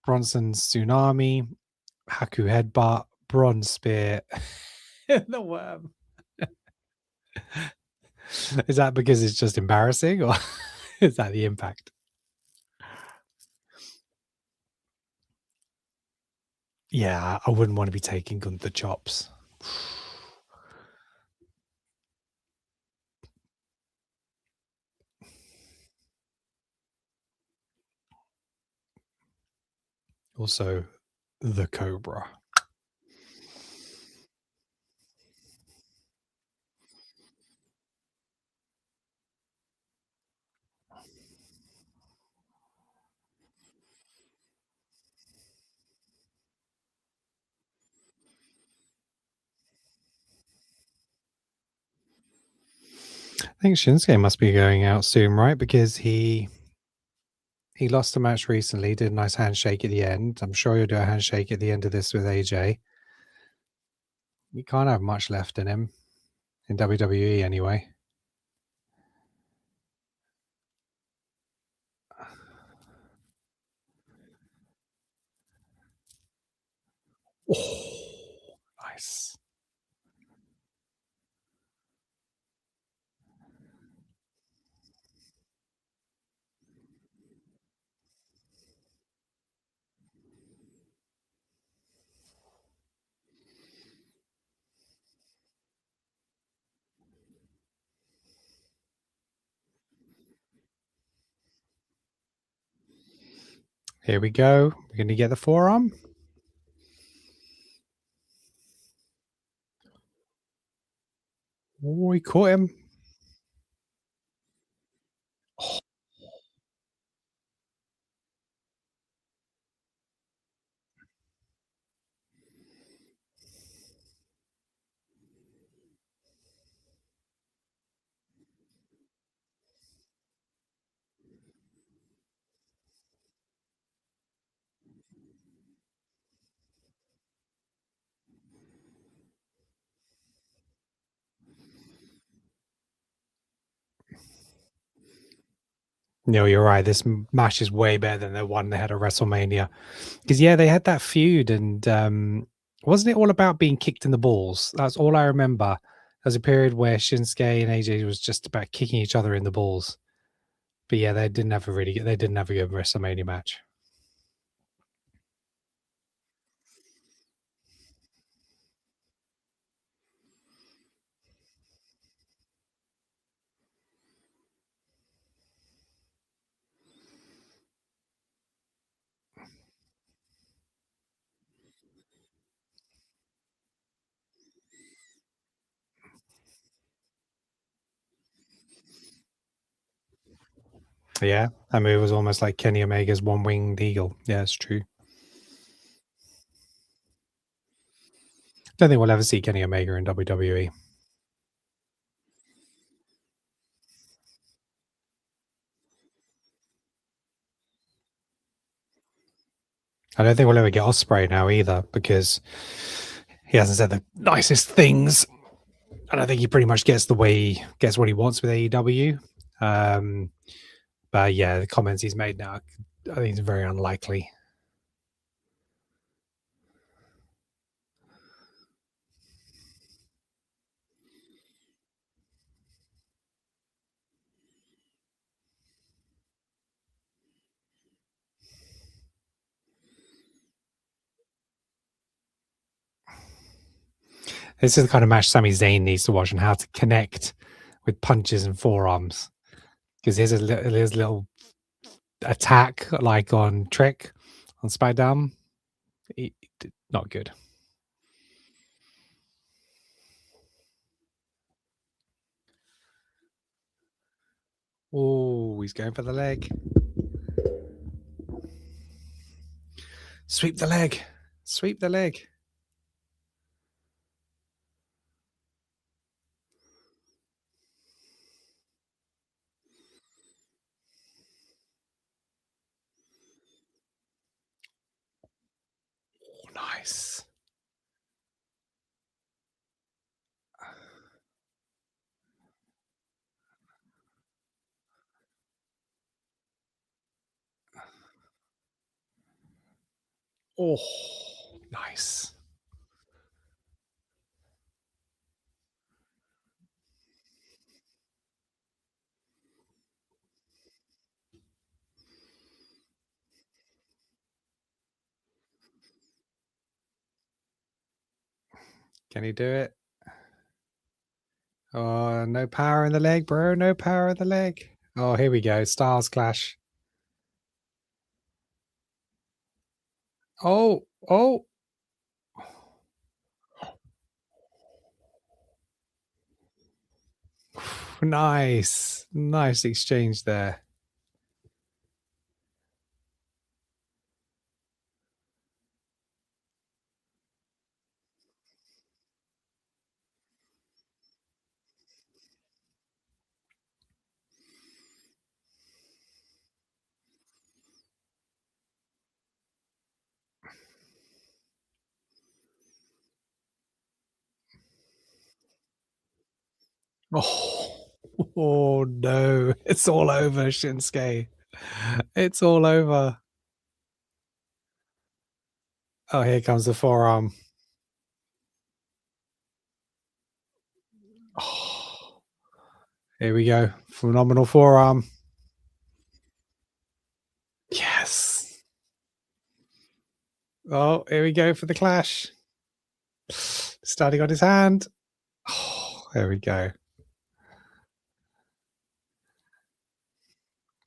Bronson tsunami, Haku headbutt, bronze spear, the worm. Is that because it's just embarrassing, or is that the impact? Yeah, I wouldn't want to be taking Gunther chops. Also, the Cobra. I think Shinsuke must be going out soon, right? Because he lost a match recently, did a nice handshake at the end. I'm sure he'll do a handshake at the end of this with AJ. He can't have much left in him in WWE anyway. Oh, nice. Here we go. We're going to get the forearm. Oh, he caught him. Oh, No, you're right. This match is way better than the one they had at WrestleMania. Because yeah, they had that feud, and wasn't it all about being kicked in the balls? That's all I remember. There's a period where Shinsuke and AJ was just about kicking each other in the balls. But yeah, they didn't have a good WrestleMania match. Yeah, that move was almost like Kenny Omega's one winged eagle. Yeah, it's true. Don't think we'll ever see Kenny Omega in WWE. I don't think we'll ever get Osprey now either because he hasn't said the nicest things. And I think he pretty much gets what he wants with AEW. Um, but yeah, the comments he's made now, I think it's very unlikely. This is the kind of match Sami Zayn needs to watch and how to connect with punches and forearms. Because here's a little attack like on Trick on SmackDown. Not good. Oh, he's going for the leg. Sweep the leg. Sweep the leg. Oh, nice. Oh, nice. Can he do it? Oh, no power in the leg, bro. No power in the leg. Oh, here we go. Styles clash. Oh, oh. Nice. Nice exchange there. Oh, oh no. It's all over, Shinsuke. It's all over. Oh, here comes the forearm. Oh, here we go. Phenomenal forearm. Yes. Oh, here we go for the clash. Starting on his hand. Oh, there we go.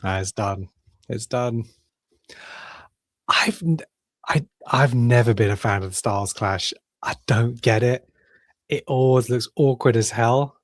It's done. It's done. I've n- I've never been a fan of the Styles Clash. I don't get it. It always looks awkward as hell.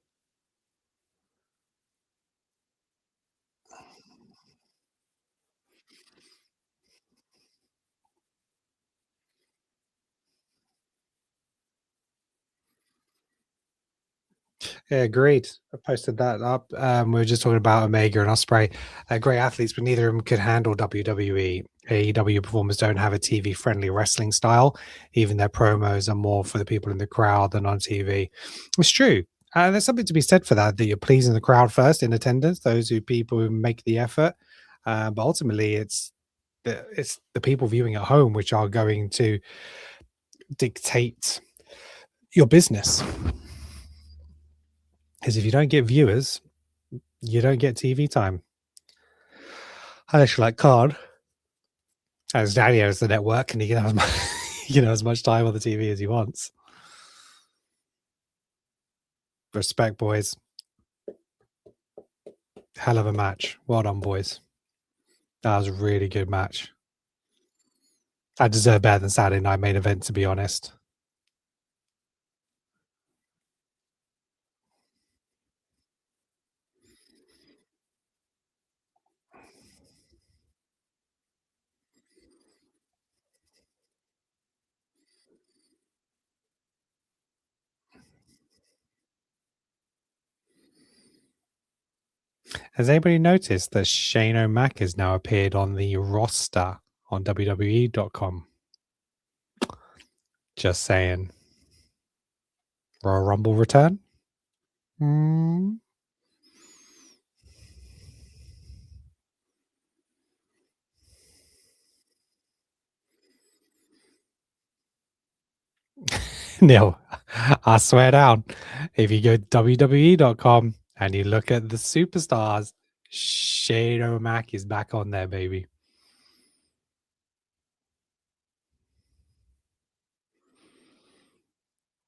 Yeah, agreed. I posted that up. We were just talking about Omega and Osprey, great athletes, but neither of them could handle WWE. AEW performers don't have a TV-friendly wrestling style. Even their promos are more for the people in the crowd than on TV. It's true. There's something to be said for that. That you're pleasing the crowd first in attendance, those who people who make the effort. But ultimately, it's the people viewing at home which are going to dictate your business. Because if you don't get viewers, you don't get TV time. Unless you're like Card, as Daddy owns the network, and he can have as much, as much time on the TV as he wants. Respect, boys. Hell of a match. Well done, boys. That was a really good match. I deserve better than Saturday Night Main Event, to be honest. Has anybody noticed that Shane O'Mac has now appeared on the roster on WWE.com? Just saying. Royal Rumble return? Mm. Neil, I swear down. If you go to WWE.com and you look at the superstars, Shane O'Mac is back on there, baby.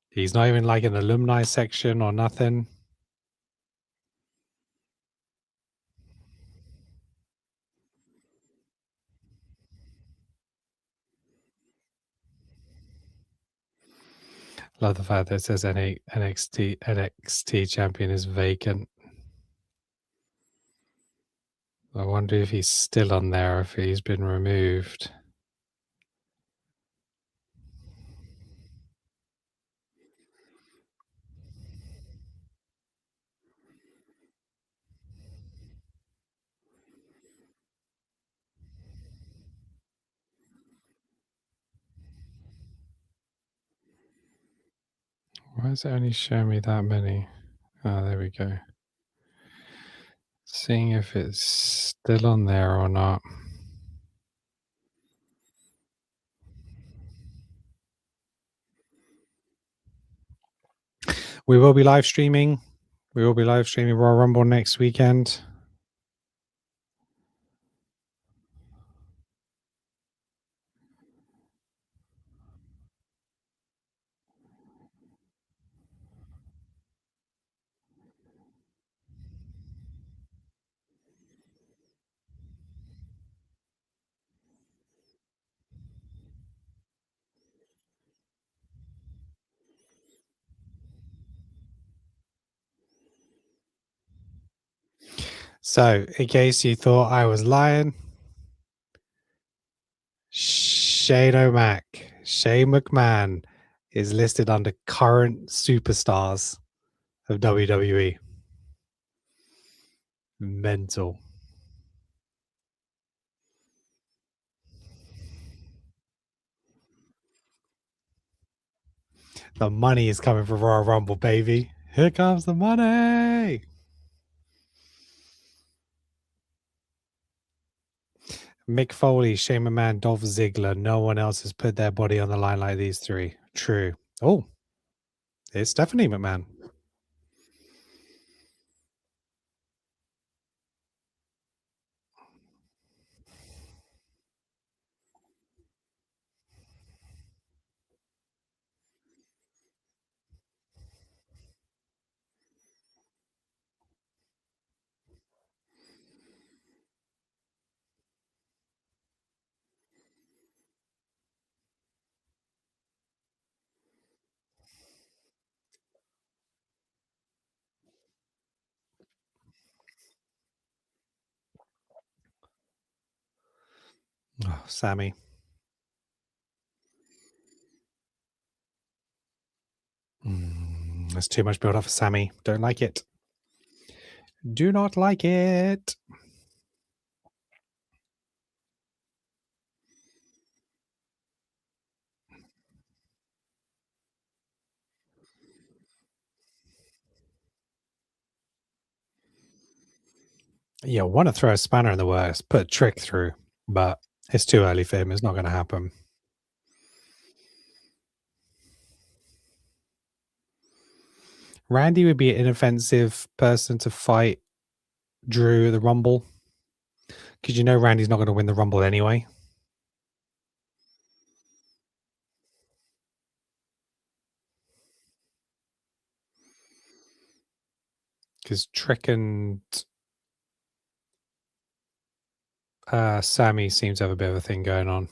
He's not even like an alumni section or nothing. Love the fact that it says NXT champion is vacant. I wonder if he's still on there, if he's been removed. Why does it only show me that many? Oh, there we go. Seeing if it's still on there or not. We will be live streaming. We will be live streaming Royal Rumble next weekend. So, in case you thought I was lying, Shane O'Mac, Shane McMahon is listed under current superstars of WWE. Mental. The money is coming for Royal Rumble, baby. Here comes the money. Mick Foley, Shane McMahon, Dolph Ziggler. No one else has put their body on the line like these three. True. Oh, it's Stephanie McMahon. Oh, Sami. There's too much build up for Sami. Don't like it. Do not like it. Yeah, want to throw a spanner in the works, put a trick through, but it's too early for him. It's not going to happen. Randy would be an inoffensive person to fight Drew at the Rumble because you know Randy's not going to win the Rumble anyway. Because Trick and Sami seems to have a bit of a thing going on.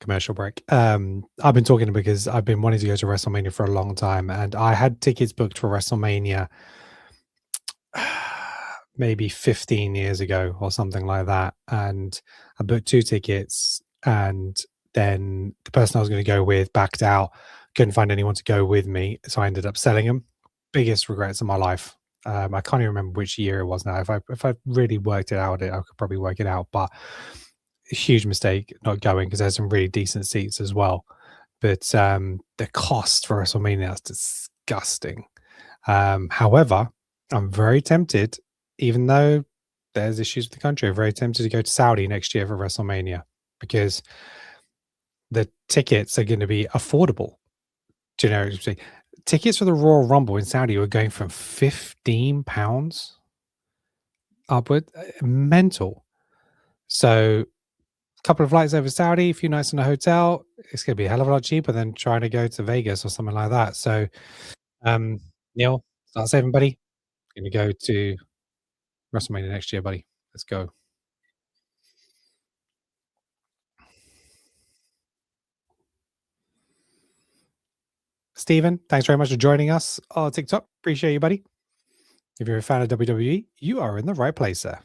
Commercial break. I've been talking because I've been wanting to go to WrestleMania for a long time, and I had tickets booked for WrestleMania maybe 15 years ago or something like that. And I booked 2 tickets, and then the person I was going to go with backed out, couldn't find anyone to go with me. So I ended up selling them. Biggest regrets of my life. I can't even remember which year it was now. If I really worked it out, I could probably work it out. But a huge mistake not going because there's some really decent seats as well. But the cost for WrestleMania is disgusting. However, I'm very tempted, even though there's issues with the country, I'm very tempted to go to Saudi next year for WrestleMania because the tickets are going to be affordable. Generally, tickets for the Royal Rumble in Saudi were going from £15 upward, mental. So, a couple of flights over Saudi, a few nights in a hotel, it's going to be a hell of a lot cheaper than trying to go to Vegas or something like that. So, um, Neil, start saving, buddy. Going to go to WrestleMania next year, buddy. Let's go. Steven, thanks very much for joining us on TikTok. Appreciate you, buddy. If you're a fan of WWE, you are in the right place, sir.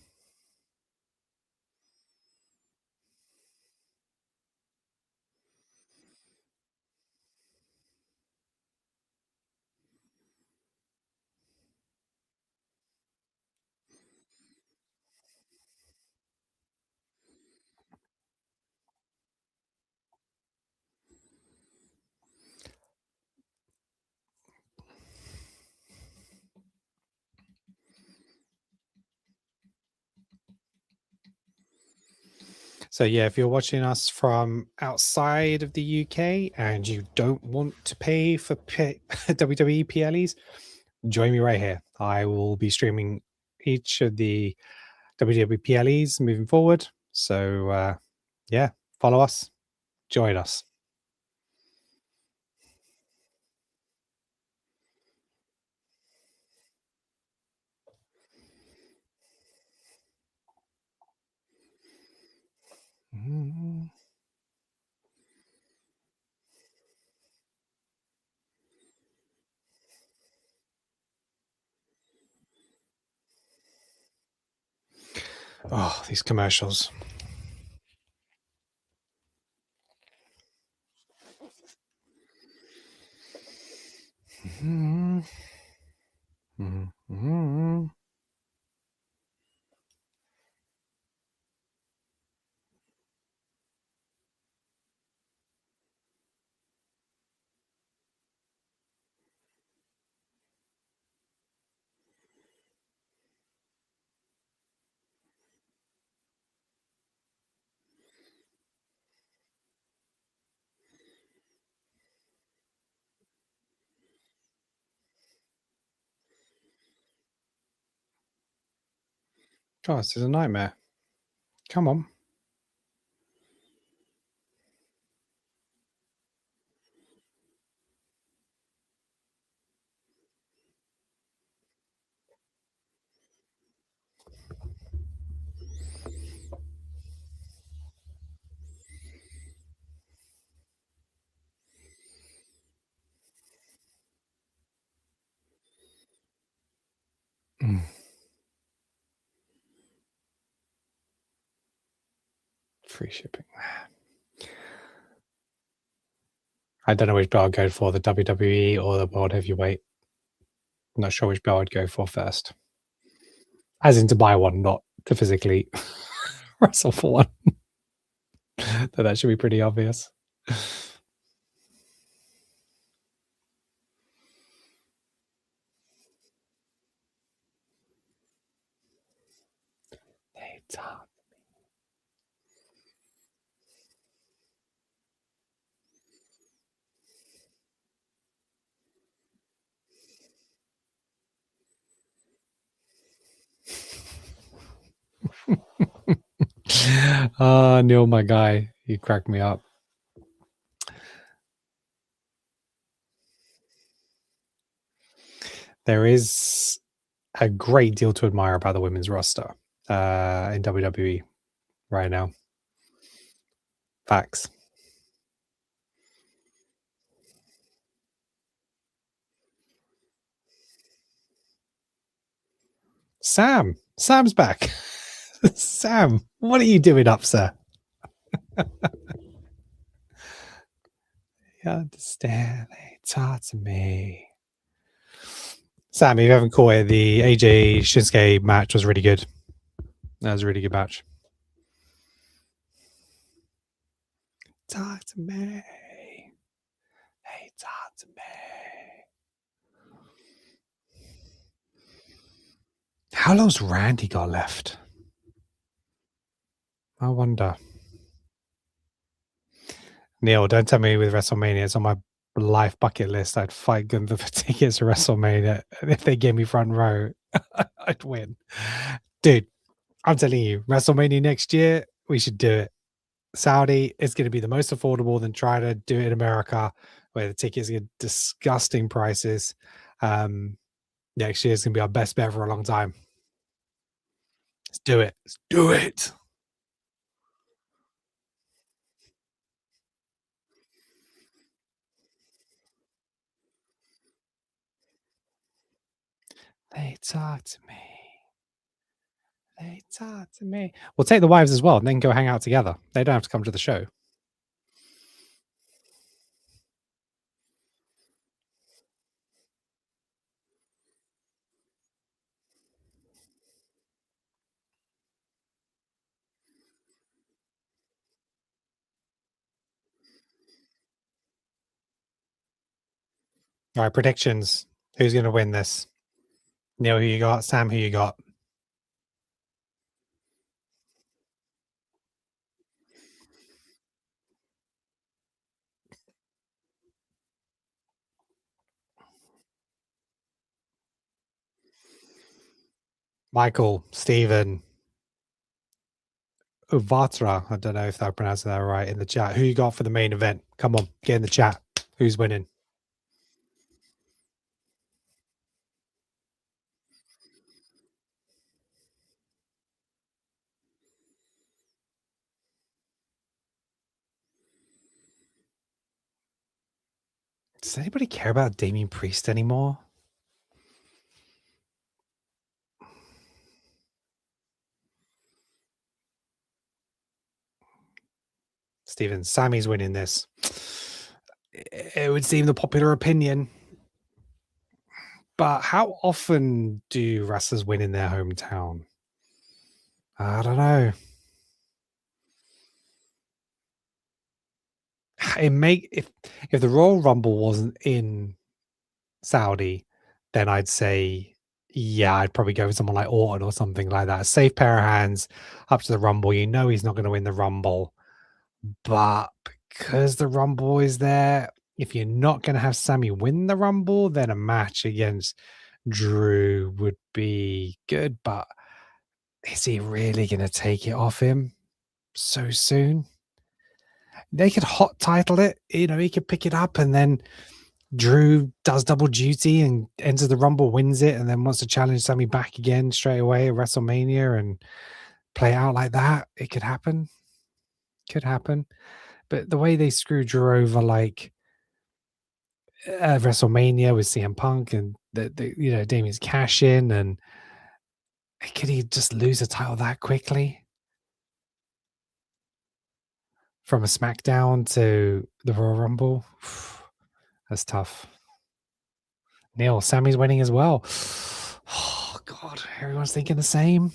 So yeah, if you're watching us from outside of the UK and you don't want to pay for WWE PLEs, join me right here. I will be streaming each of the WWE PLEs moving forward. So yeah, follow us, join us. Mm. Oh, these commercials. Mm. Mm. God, this is a nightmare. Come on. Mm. Free shipping. I don't know which belt I'd go for, the WWE or the World Heavyweight. I'm not sure which belt I'd go for first. As in to buy one, not to physically wrestle for one. That should be pretty obvious. Neil, my guy, you cracked me up. There is a great deal to admire about the women's roster in WWE right now. Facts. Sam's back. Sam, what are you doing up, sir? You understand? Talk to me. Sam, if you haven't caught it, the AJ Shinsuke match was really good. That was a really good match. Talk to me. Hey, talk to me. How long's Randy got left? I wonder. Neil, don't tell me with WrestleMania. It's on my life bucket list. I'd fight Gunther for tickets to WrestleMania. And if they gave me front row, I'd win. Dude, I'm telling you, WrestleMania next year, we should do it. Saudi is going to be the most affordable than trying to do it in America, where the tickets get disgusting prices. Next year is going to be our best bet for a long time. Let's do it. Let's do it. They talk to me. They talk to me. We'll take the wives as well and then go hang out together. They don't have to come to the show. All right, predictions. Who's going to win this? Neil, who you got? Sam, who you got? Michael, Stephen, Uvatra. I don't know if I'm pronouncing that right in the chat. Who you got for the main event? Come on, get in the chat. Who's winning? Does anybody care about Damian Priest anymore? Steven, Sami's winning this. It would seem the popular opinion. But how often do wrestlers win in their hometown? I don't know. If the Royal Rumble wasn't in Saudi, then I'd say, yeah, I'd probably go with someone like Orton or something like that. A safe pair of hands up to the Rumble. You know he's not going to win the Rumble. But because the Rumble is there, if you're not going to have Sami win the Rumble, then a match against Drew would be good. But is he really going to take it off him so soon? They could hot title it. You know, he could pick it up and then Drew does double duty and enters the Rumble, wins it, and then wants to challenge Sami back again straight away at WrestleMania and play out like that. It could happen. Could happen. But the way they screw Drew over, like WrestleMania with CM Punk and the Damian's cash in, and could he just lose a title that quickly from a SmackDown to the Royal Rumble? That's tough. Neil, Sami's winning as well. Oh God, everyone's thinking the same.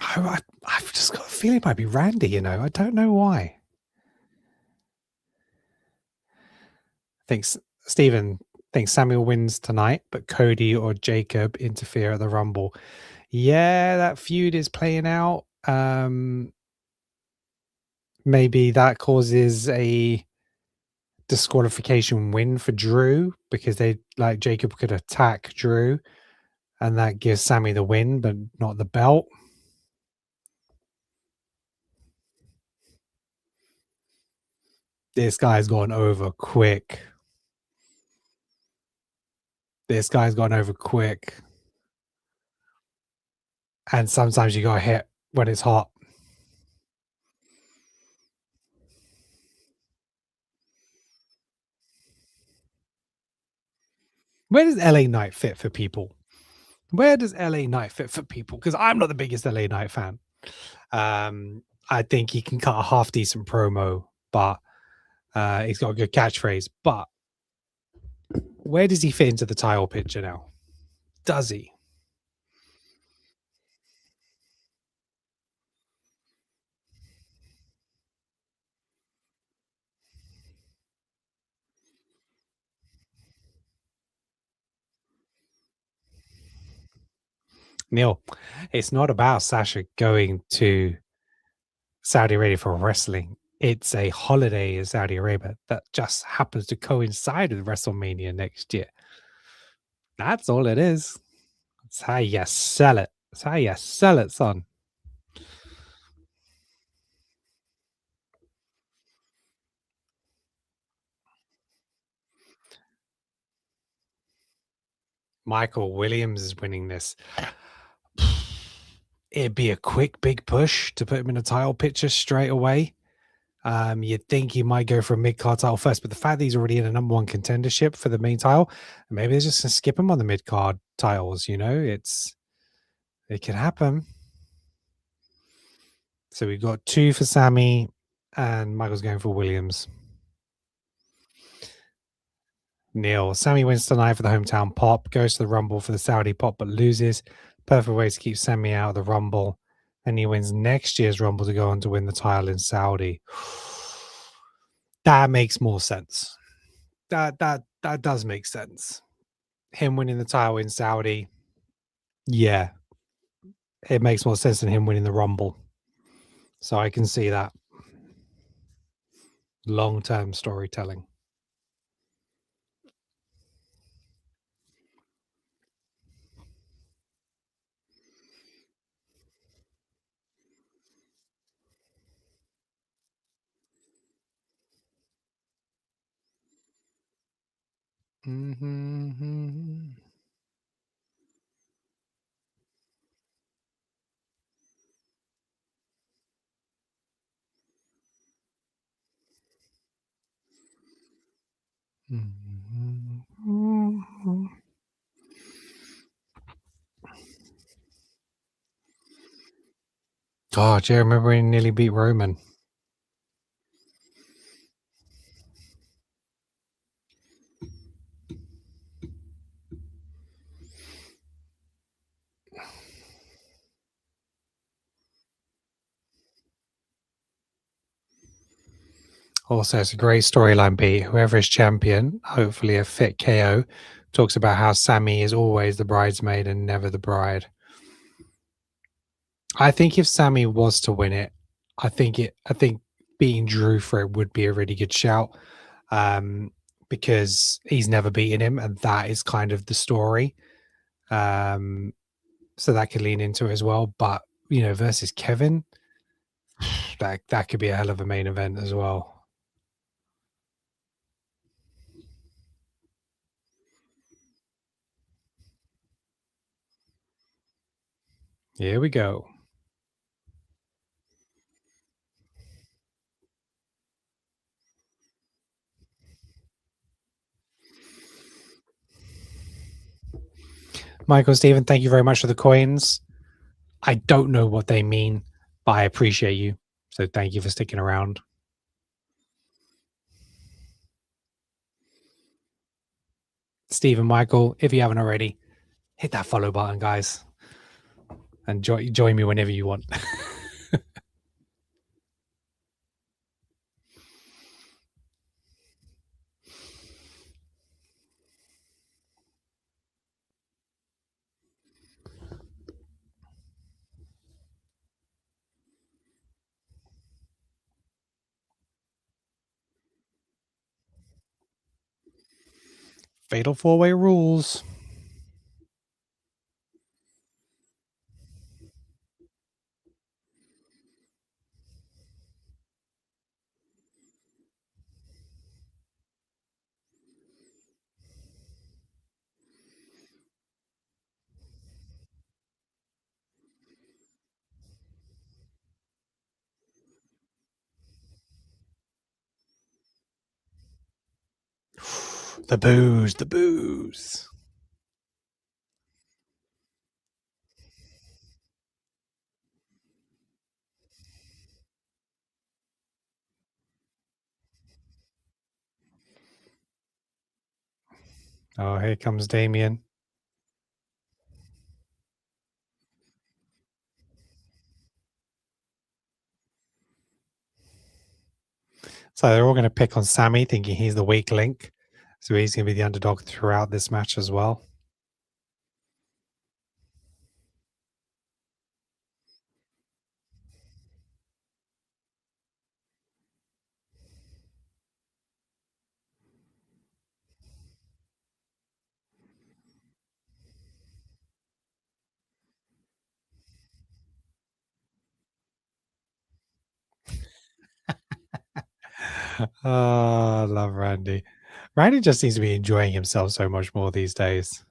I've just got a feeling it might be Randy, you know. I don't know why. Stephen thinks Samuel wins tonight, but Cody or Jacob interfere at the Rumble. Yeah, that feud is playing out. Maybe that causes a disqualification win for Drew because Jacob could attack Drew and that gives Sami the win, but not the belt. This guy's gone over quick. And sometimes you got hit when it's hot. Where does LA Knight fit for people? Because I'm not the biggest LA Knight fan. I think he can cut a half decent promo, but he's got a good catchphrase. But where does he fit into the title picture now? Does he? Neil, it's not about Sasha going to Saudi Arabia for wrestling. It's a holiday in Saudi Arabia that just happens to coincide with WrestleMania next year. That's all it is. That's how you sell it. That's how you sell it, son. Michael Williams is winning this. It'd be a quick, big push to put him in a title picture straight away. You'd think he might go for a mid-card title first, but the fact that he's already in a number one contendership for the main title, maybe they're just going to skip him on the mid-card titles, you know? It could happen. So we've got 2 for Sami, and Michael's going for Williams. Neil, Sami wins tonight for the hometown pop, goes to the Rumble for the Saudi pop, but loses. Perfect way to keep Sami out of the Rumble. And he wins next year's Rumble to go on to win the title in Saudi. That makes more sense. That does make sense. Him winning the title in Saudi, yeah, it makes more sense than him winning the Rumble. So I can see that. Long-term storytelling. Mm-hmm. Mm-hmm. God, do you remember when he nearly beat Roman? Also, it's a great storyline beat. Whoever is champion, hopefully a fit KO, talks about how Sami is always the bridesmaid and never the bride. I think if Sami was to win it, I think beating Drew for it would be a really good shout. Because he's never beaten him, and that is kind of the story. So that could lean into it as well. But versus Kevin, that could be a hell of a main event as well. Here we go. Michael, Stephen, thank you very much for the coins. I don't know what they mean, but I appreciate you. So thank you for sticking around. Stephen, Michael, if you haven't already, hit that follow button, guys. And join me whenever you want. Fatal 4-way rules. The booze, the booze. Oh, here comes Damian. So they're all going to pick on Sami, thinking he's the weak link. So he's going to be the underdog throughout this match as well. Oh, I love Randy. Randy just seems to be enjoying himself so much more these days.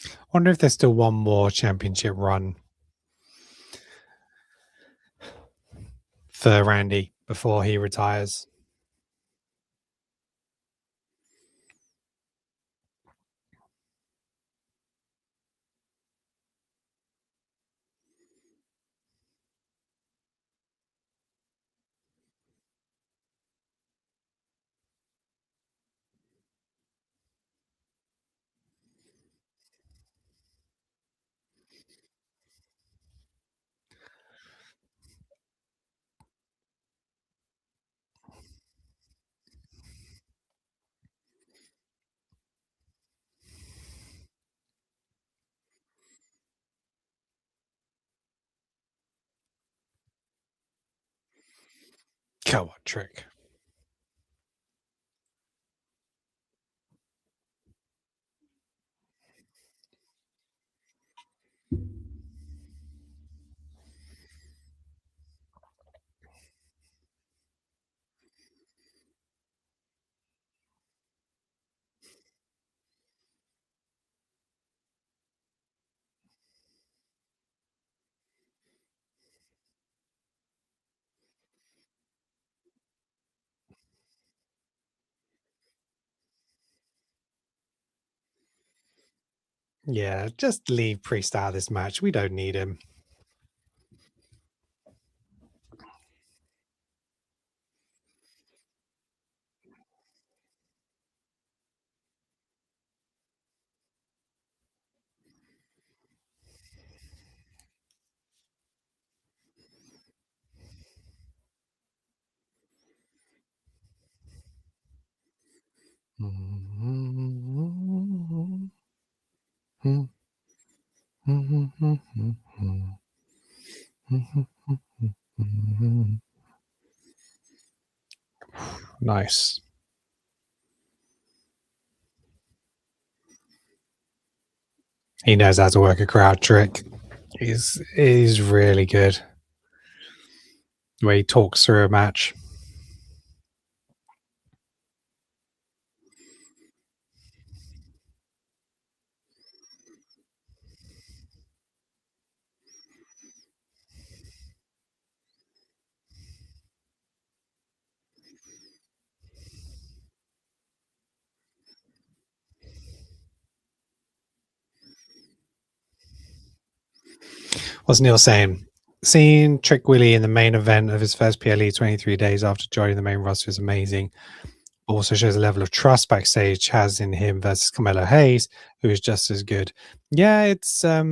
I wonder if there's still one more championship run for Randy before he retires. God, what trick. Yeah, just leave Priest out of this match. We don't need him. Nice. He knows how to work a crowd trick. He's really good. The way he talks through a match. What's Neil saying? Seeing Trick Willie in the main event of his first PLE 23 days after joining the main roster is amazing. Also shows a level of trust backstage has in him versus Carmelo Hayes, who is just as good. Yeah, it's a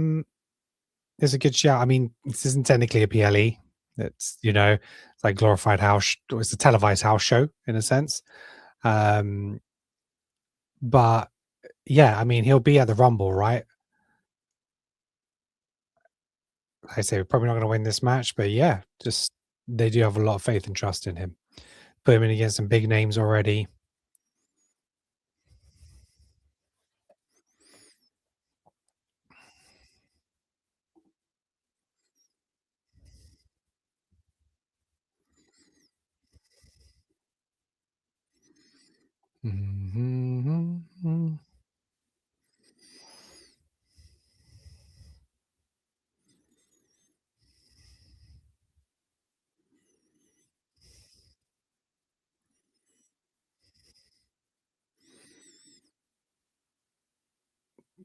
good shout. I mean, this isn't technically a PLE. It's like glorified house. It's a televised house show in a sense. Um, but yeah, I mean, he'll be at the Rumble, right? I say we're probably not going to win this match, but yeah, just they do have a lot of faith and trust in him. Put him in against some big names already. Mhm.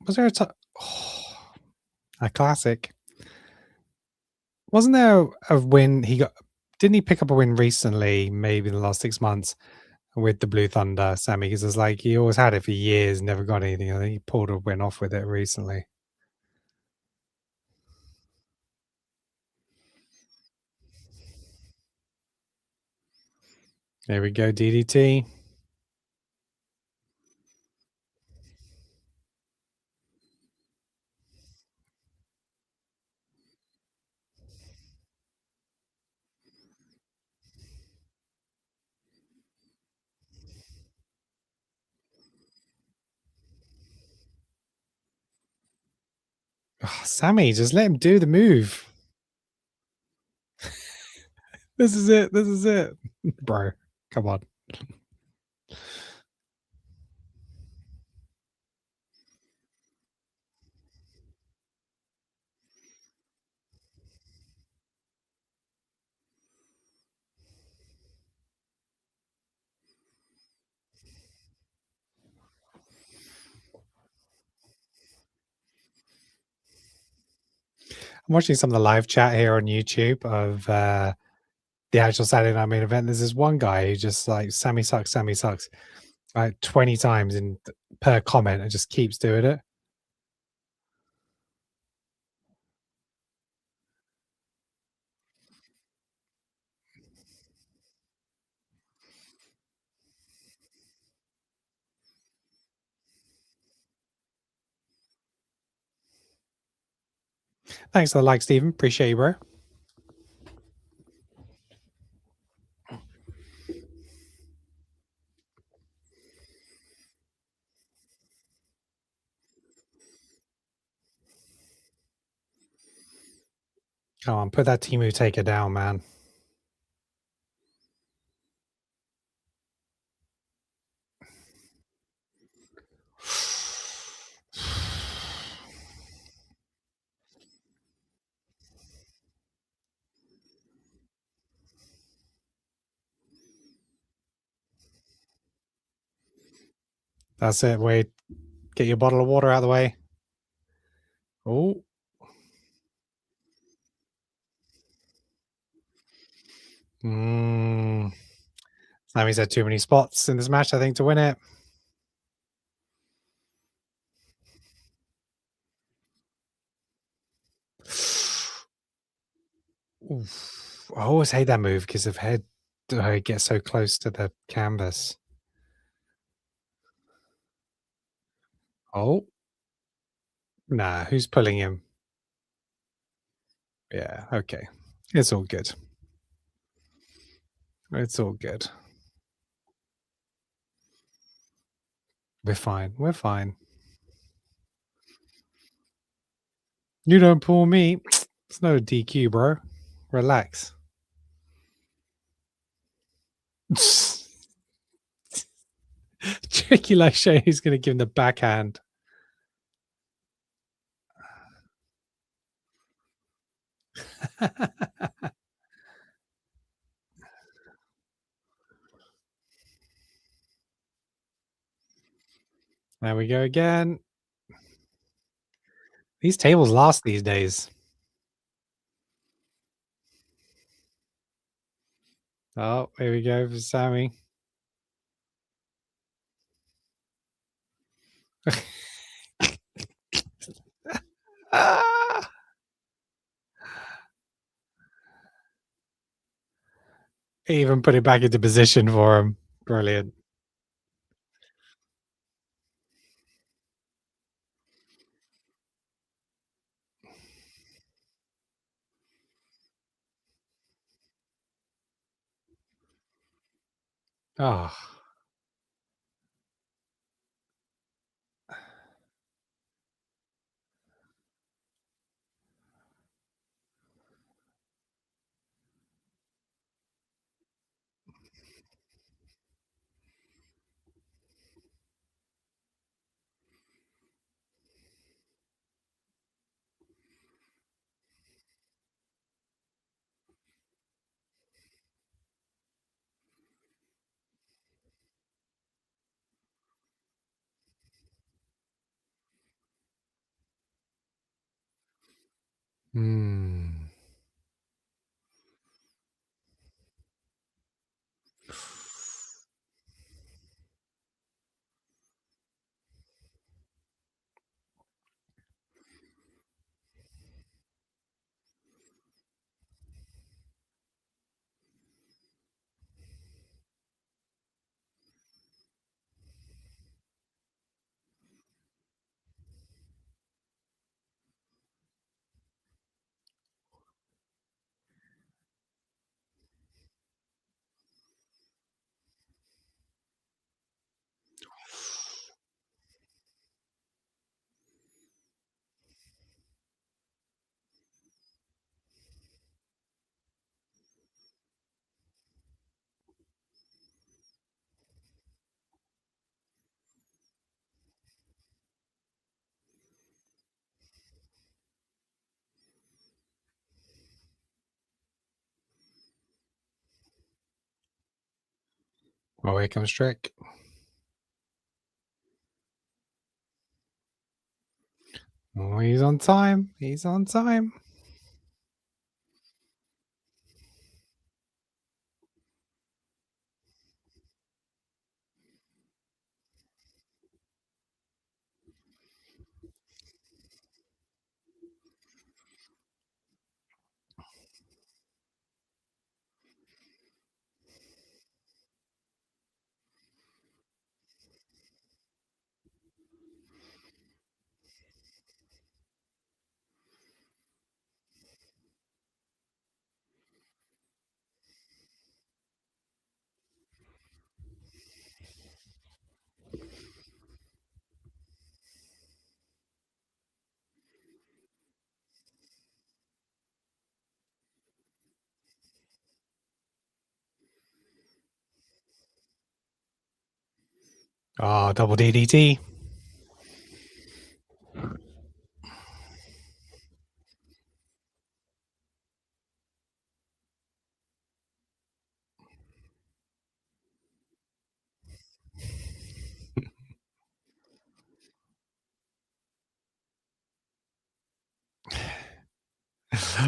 Was there a time? Oh, a classic. Wasn't there a win he got? Didn't he pick up a win recently, maybe in the last 6 months, with the Blue Thunder, Sammy? Because it's like he always had it for years, never got anything. I think he pulled a win off with it recently. There we go, DDT. Oh, Sammy, just let him do the move. This is it. This is it, bro. Come on. I'm watching some of the live chat here on YouTube of the actual Saturday Night Main Event. There's this one guy who just like Sammy sucks, like 20 times in per comment, and just keeps doing it. Thanks for the like, Stephen. Appreciate you, bro. Come on, put that Timu taker down, man. That's it. Wait, get your bottle of water out of the way. Oh, Sammy's had too many spots in this match, I think, to win it. Oof. I always hate that move because of head. It gets so close to the canvas. Oh, nah, who's pulling him? Yeah, okay. It's all good. It's all good. We're fine. We're fine. You don't pull me. It's not a DQ, bro. Relax. Tricky like Shane who's going to give him the backhand. There we go again. These tables last these days. Oh, here we go for Sami. Ah! Even put it back into position for him. Brilliant. Oh. Hmm. Oh, here comes Trick. Oh, he's on time. He's on time. Oh, double DDT.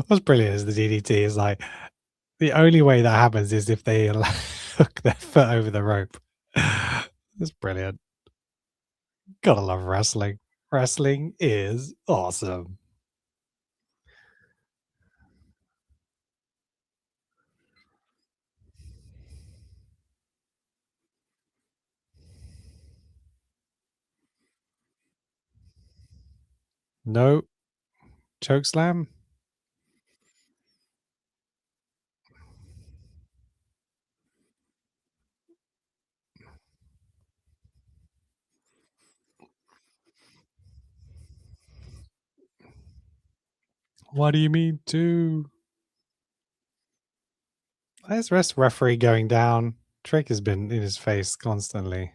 What's brilliant is the DDT is like the only way that happens is if they hook their foot over the rope. That's brilliant. Gotta love wrestling. Wrestling is awesome. No choke slam. What do you mean two? This rest referee going down. Trick has been in his face constantly.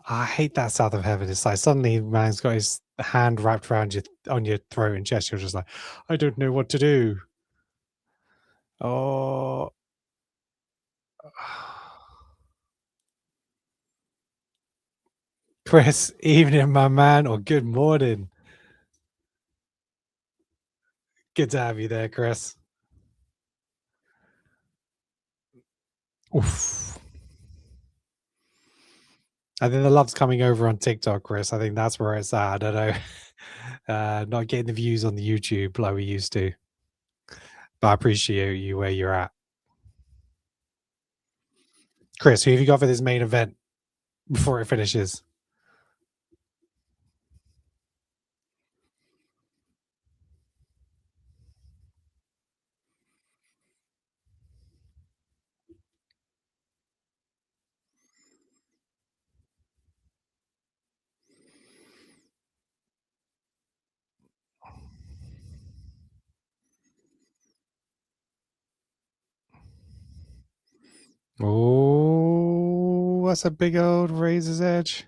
I hate that South of Heaven. It's like suddenly man's got his hand wrapped around you on your throat and chest. You're just like, I don't know what to do. Oh, Chris, evening, my man, or good morning. Good to have you there, Chris. Oof. I think the love's coming over on TikTok, Chris. I think that's where it's at. I don't know. Not getting the views on the YouTube like we used to, but I appreciate you where you're at. Chris, who have you got for this main event before it finishes? Oh, that's a big old razor's edge.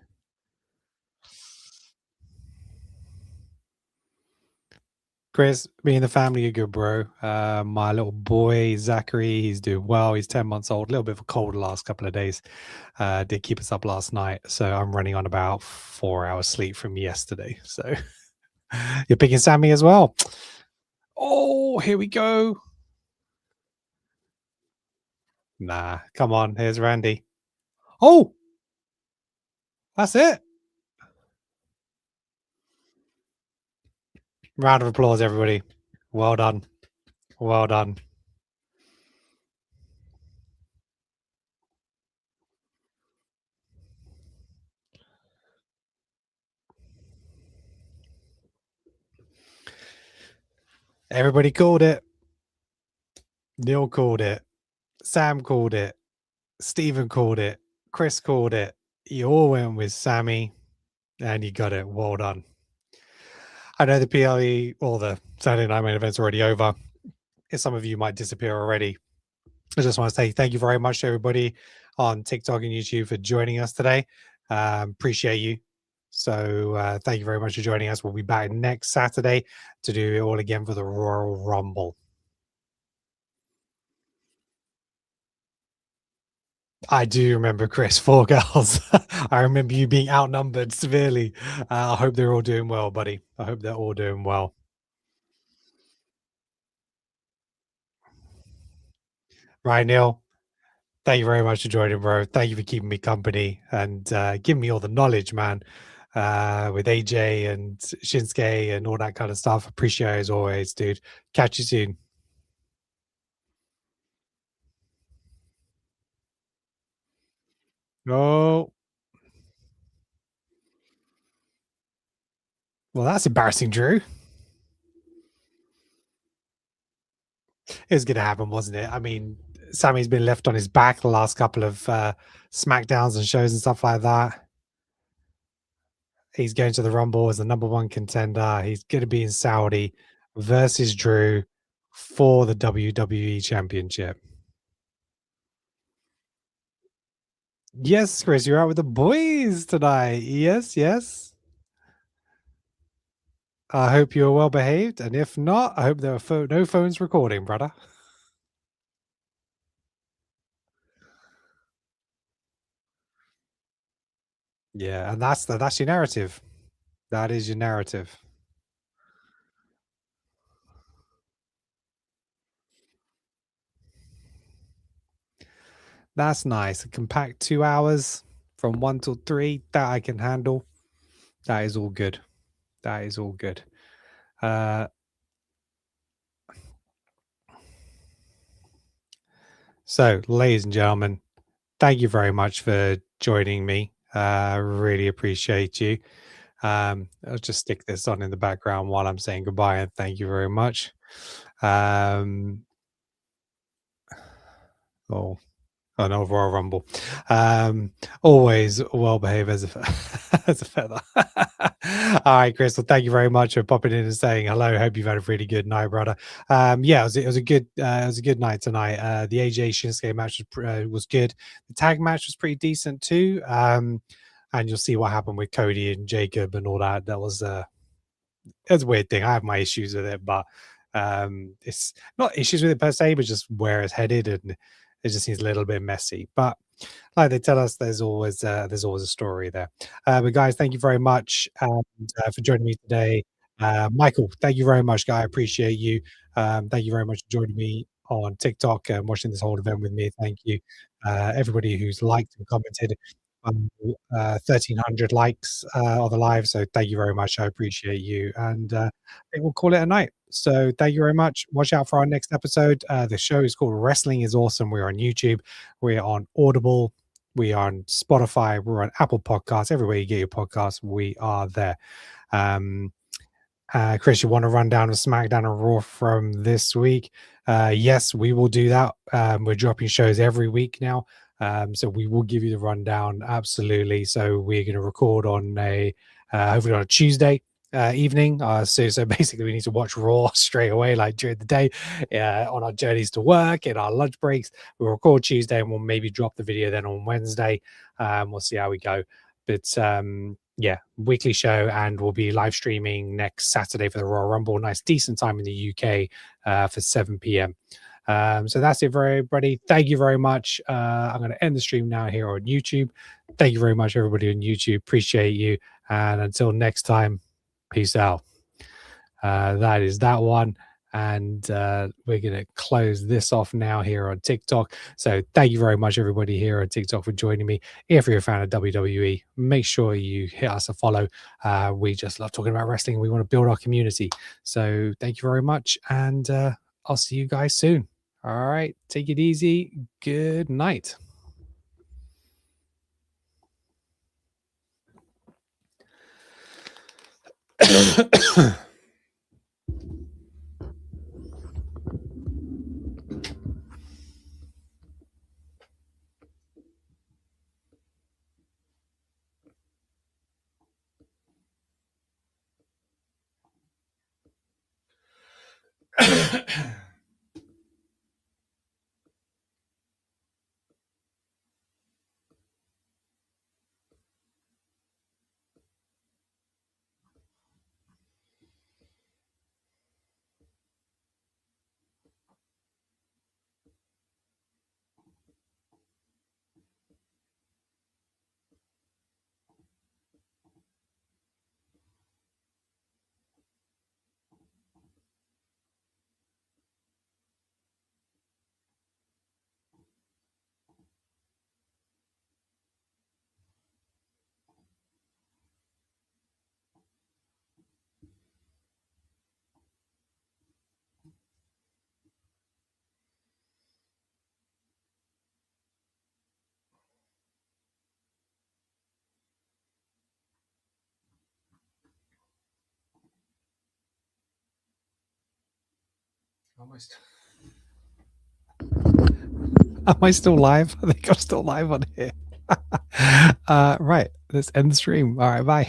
Chris, me and the family are good, bro. My little boy, Zachary, he's doing well. He's 10 months old. A little bit of a cold the last couple of days. Did keep us up last night. So I'm running on about 4 hours sleep from yesterday. So you're picking Sammy as well. Oh, here we go. Nah, come on. Here's Randy. Oh, that's it. Round of applause, everybody. Well done. Well done. Everybody called it. Neil called it. Sam called it. Stephen called it. Chris called it. You all went with Sammy, and you got it. Well done. I know the PLE or the Saturday Night Main event's already over. If some of you might disappear already, I just want to say thank you very much to everybody on TikTok and YouTube for joining us today. Appreciate you. So thank you very much for joining us. We'll be back next Saturday to do it all again for the Royal Rumble. I do remember, Chris, 4 girls. I remember you being outnumbered severely. I hope they're all doing well, buddy. I hope they're all doing well. Right, Neil. Thank you very much for joining, bro. Thank you for keeping me company and giving me all the knowledge, man. With AJ and Shinsuke and all that kind of stuff. Appreciate it as always, dude. Catch you soon. Oh, well, that's embarrassing, Drew. It was going to happen, wasn't it? I mean, Sammy's been left on his back the last couple of SmackDowns and shows and stuff like that. He's going to the Rumble as the number one contender. He's going to be in Saudi versus Drew for the WWE Championship. Yes, Chris, you're out with the boys tonight. Yes, yes. I hope you're well behaved. And if not, I hope there are no phones recording, brother. Yeah, and that's your narrative. That is your narrative. That's nice. A compact 2 hours from 1 till 3. That I can handle. That is all good. That is all good. Uh, so, ladies and gentlemen, thank you very much for joining me. Really appreciate you. I'll just stick this on in the background while I'm saying goodbye and thank you very much. Oh, an overall rumble. Always well behaved as a as a feather. All right, Chris. Well, thank you very much for popping in and saying hello. Hope you've had a really good night, brother. Yeah, it was a good night tonight. The AJ Shinsuke match was good. The tag match was pretty decent too. And you'll see what happened with Cody and Jacob and all that. That was it's a weird thing. I have my issues with it, but it's not issues with it per se, but just where it's headed, and it just seems a little bit messy. But like they tell us, there's always a story there. But guys, thank you very much for joining me today. Michael, thank you very much, guy. I appreciate you. Thank you very much for joining me. on TikTok and watching this whole event with me. Thank you. Everybody who's liked and commented. 1,300 likes on the live. So thank you very much. I appreciate you. And I think we'll call it a night. So thank you very much. Watch out for our next episode. The show is called Wrestling is Awesome. We're on YouTube. We're on Audible. We are on Spotify. We're on Apple Podcasts. Everywhere you get your podcasts, we are there. Chris, you want to run down a SmackDown and Raw from this week? Yes, we will do that. We're dropping shows every week now. So we will give you the rundown. Absolutely. So we're going to record on hopefully on a Tuesday evening. So basically we need to watch Raw straight away, like during the day, on our journeys to work, in our lunch breaks. We'll record Tuesday and we'll maybe drop the video then on Wednesday. We'll see how we go. But yeah, weekly show, and we'll be live streaming next Saturday for the Royal Rumble. Nice, decent time in the UK for 7 p.m. So that's it for everybody. Thank you very much. I'm going to end the stream now here on YouTube. Thank you very much, everybody on YouTube. Appreciate you. And until next time, peace out. That is that one. And we're going to close this off now here on TikTok. So thank you very much, everybody here on TikTok, for joining me. If you're a fan of WWE, make sure you hit us a follow. We just love talking about wrestling. We want to build our community. So thank you very much. And I'll see you guys soon. All right. Take it easy. Good night. Am I still live? I think I'm still live on here. Right. Let's end the stream. All right. Bye.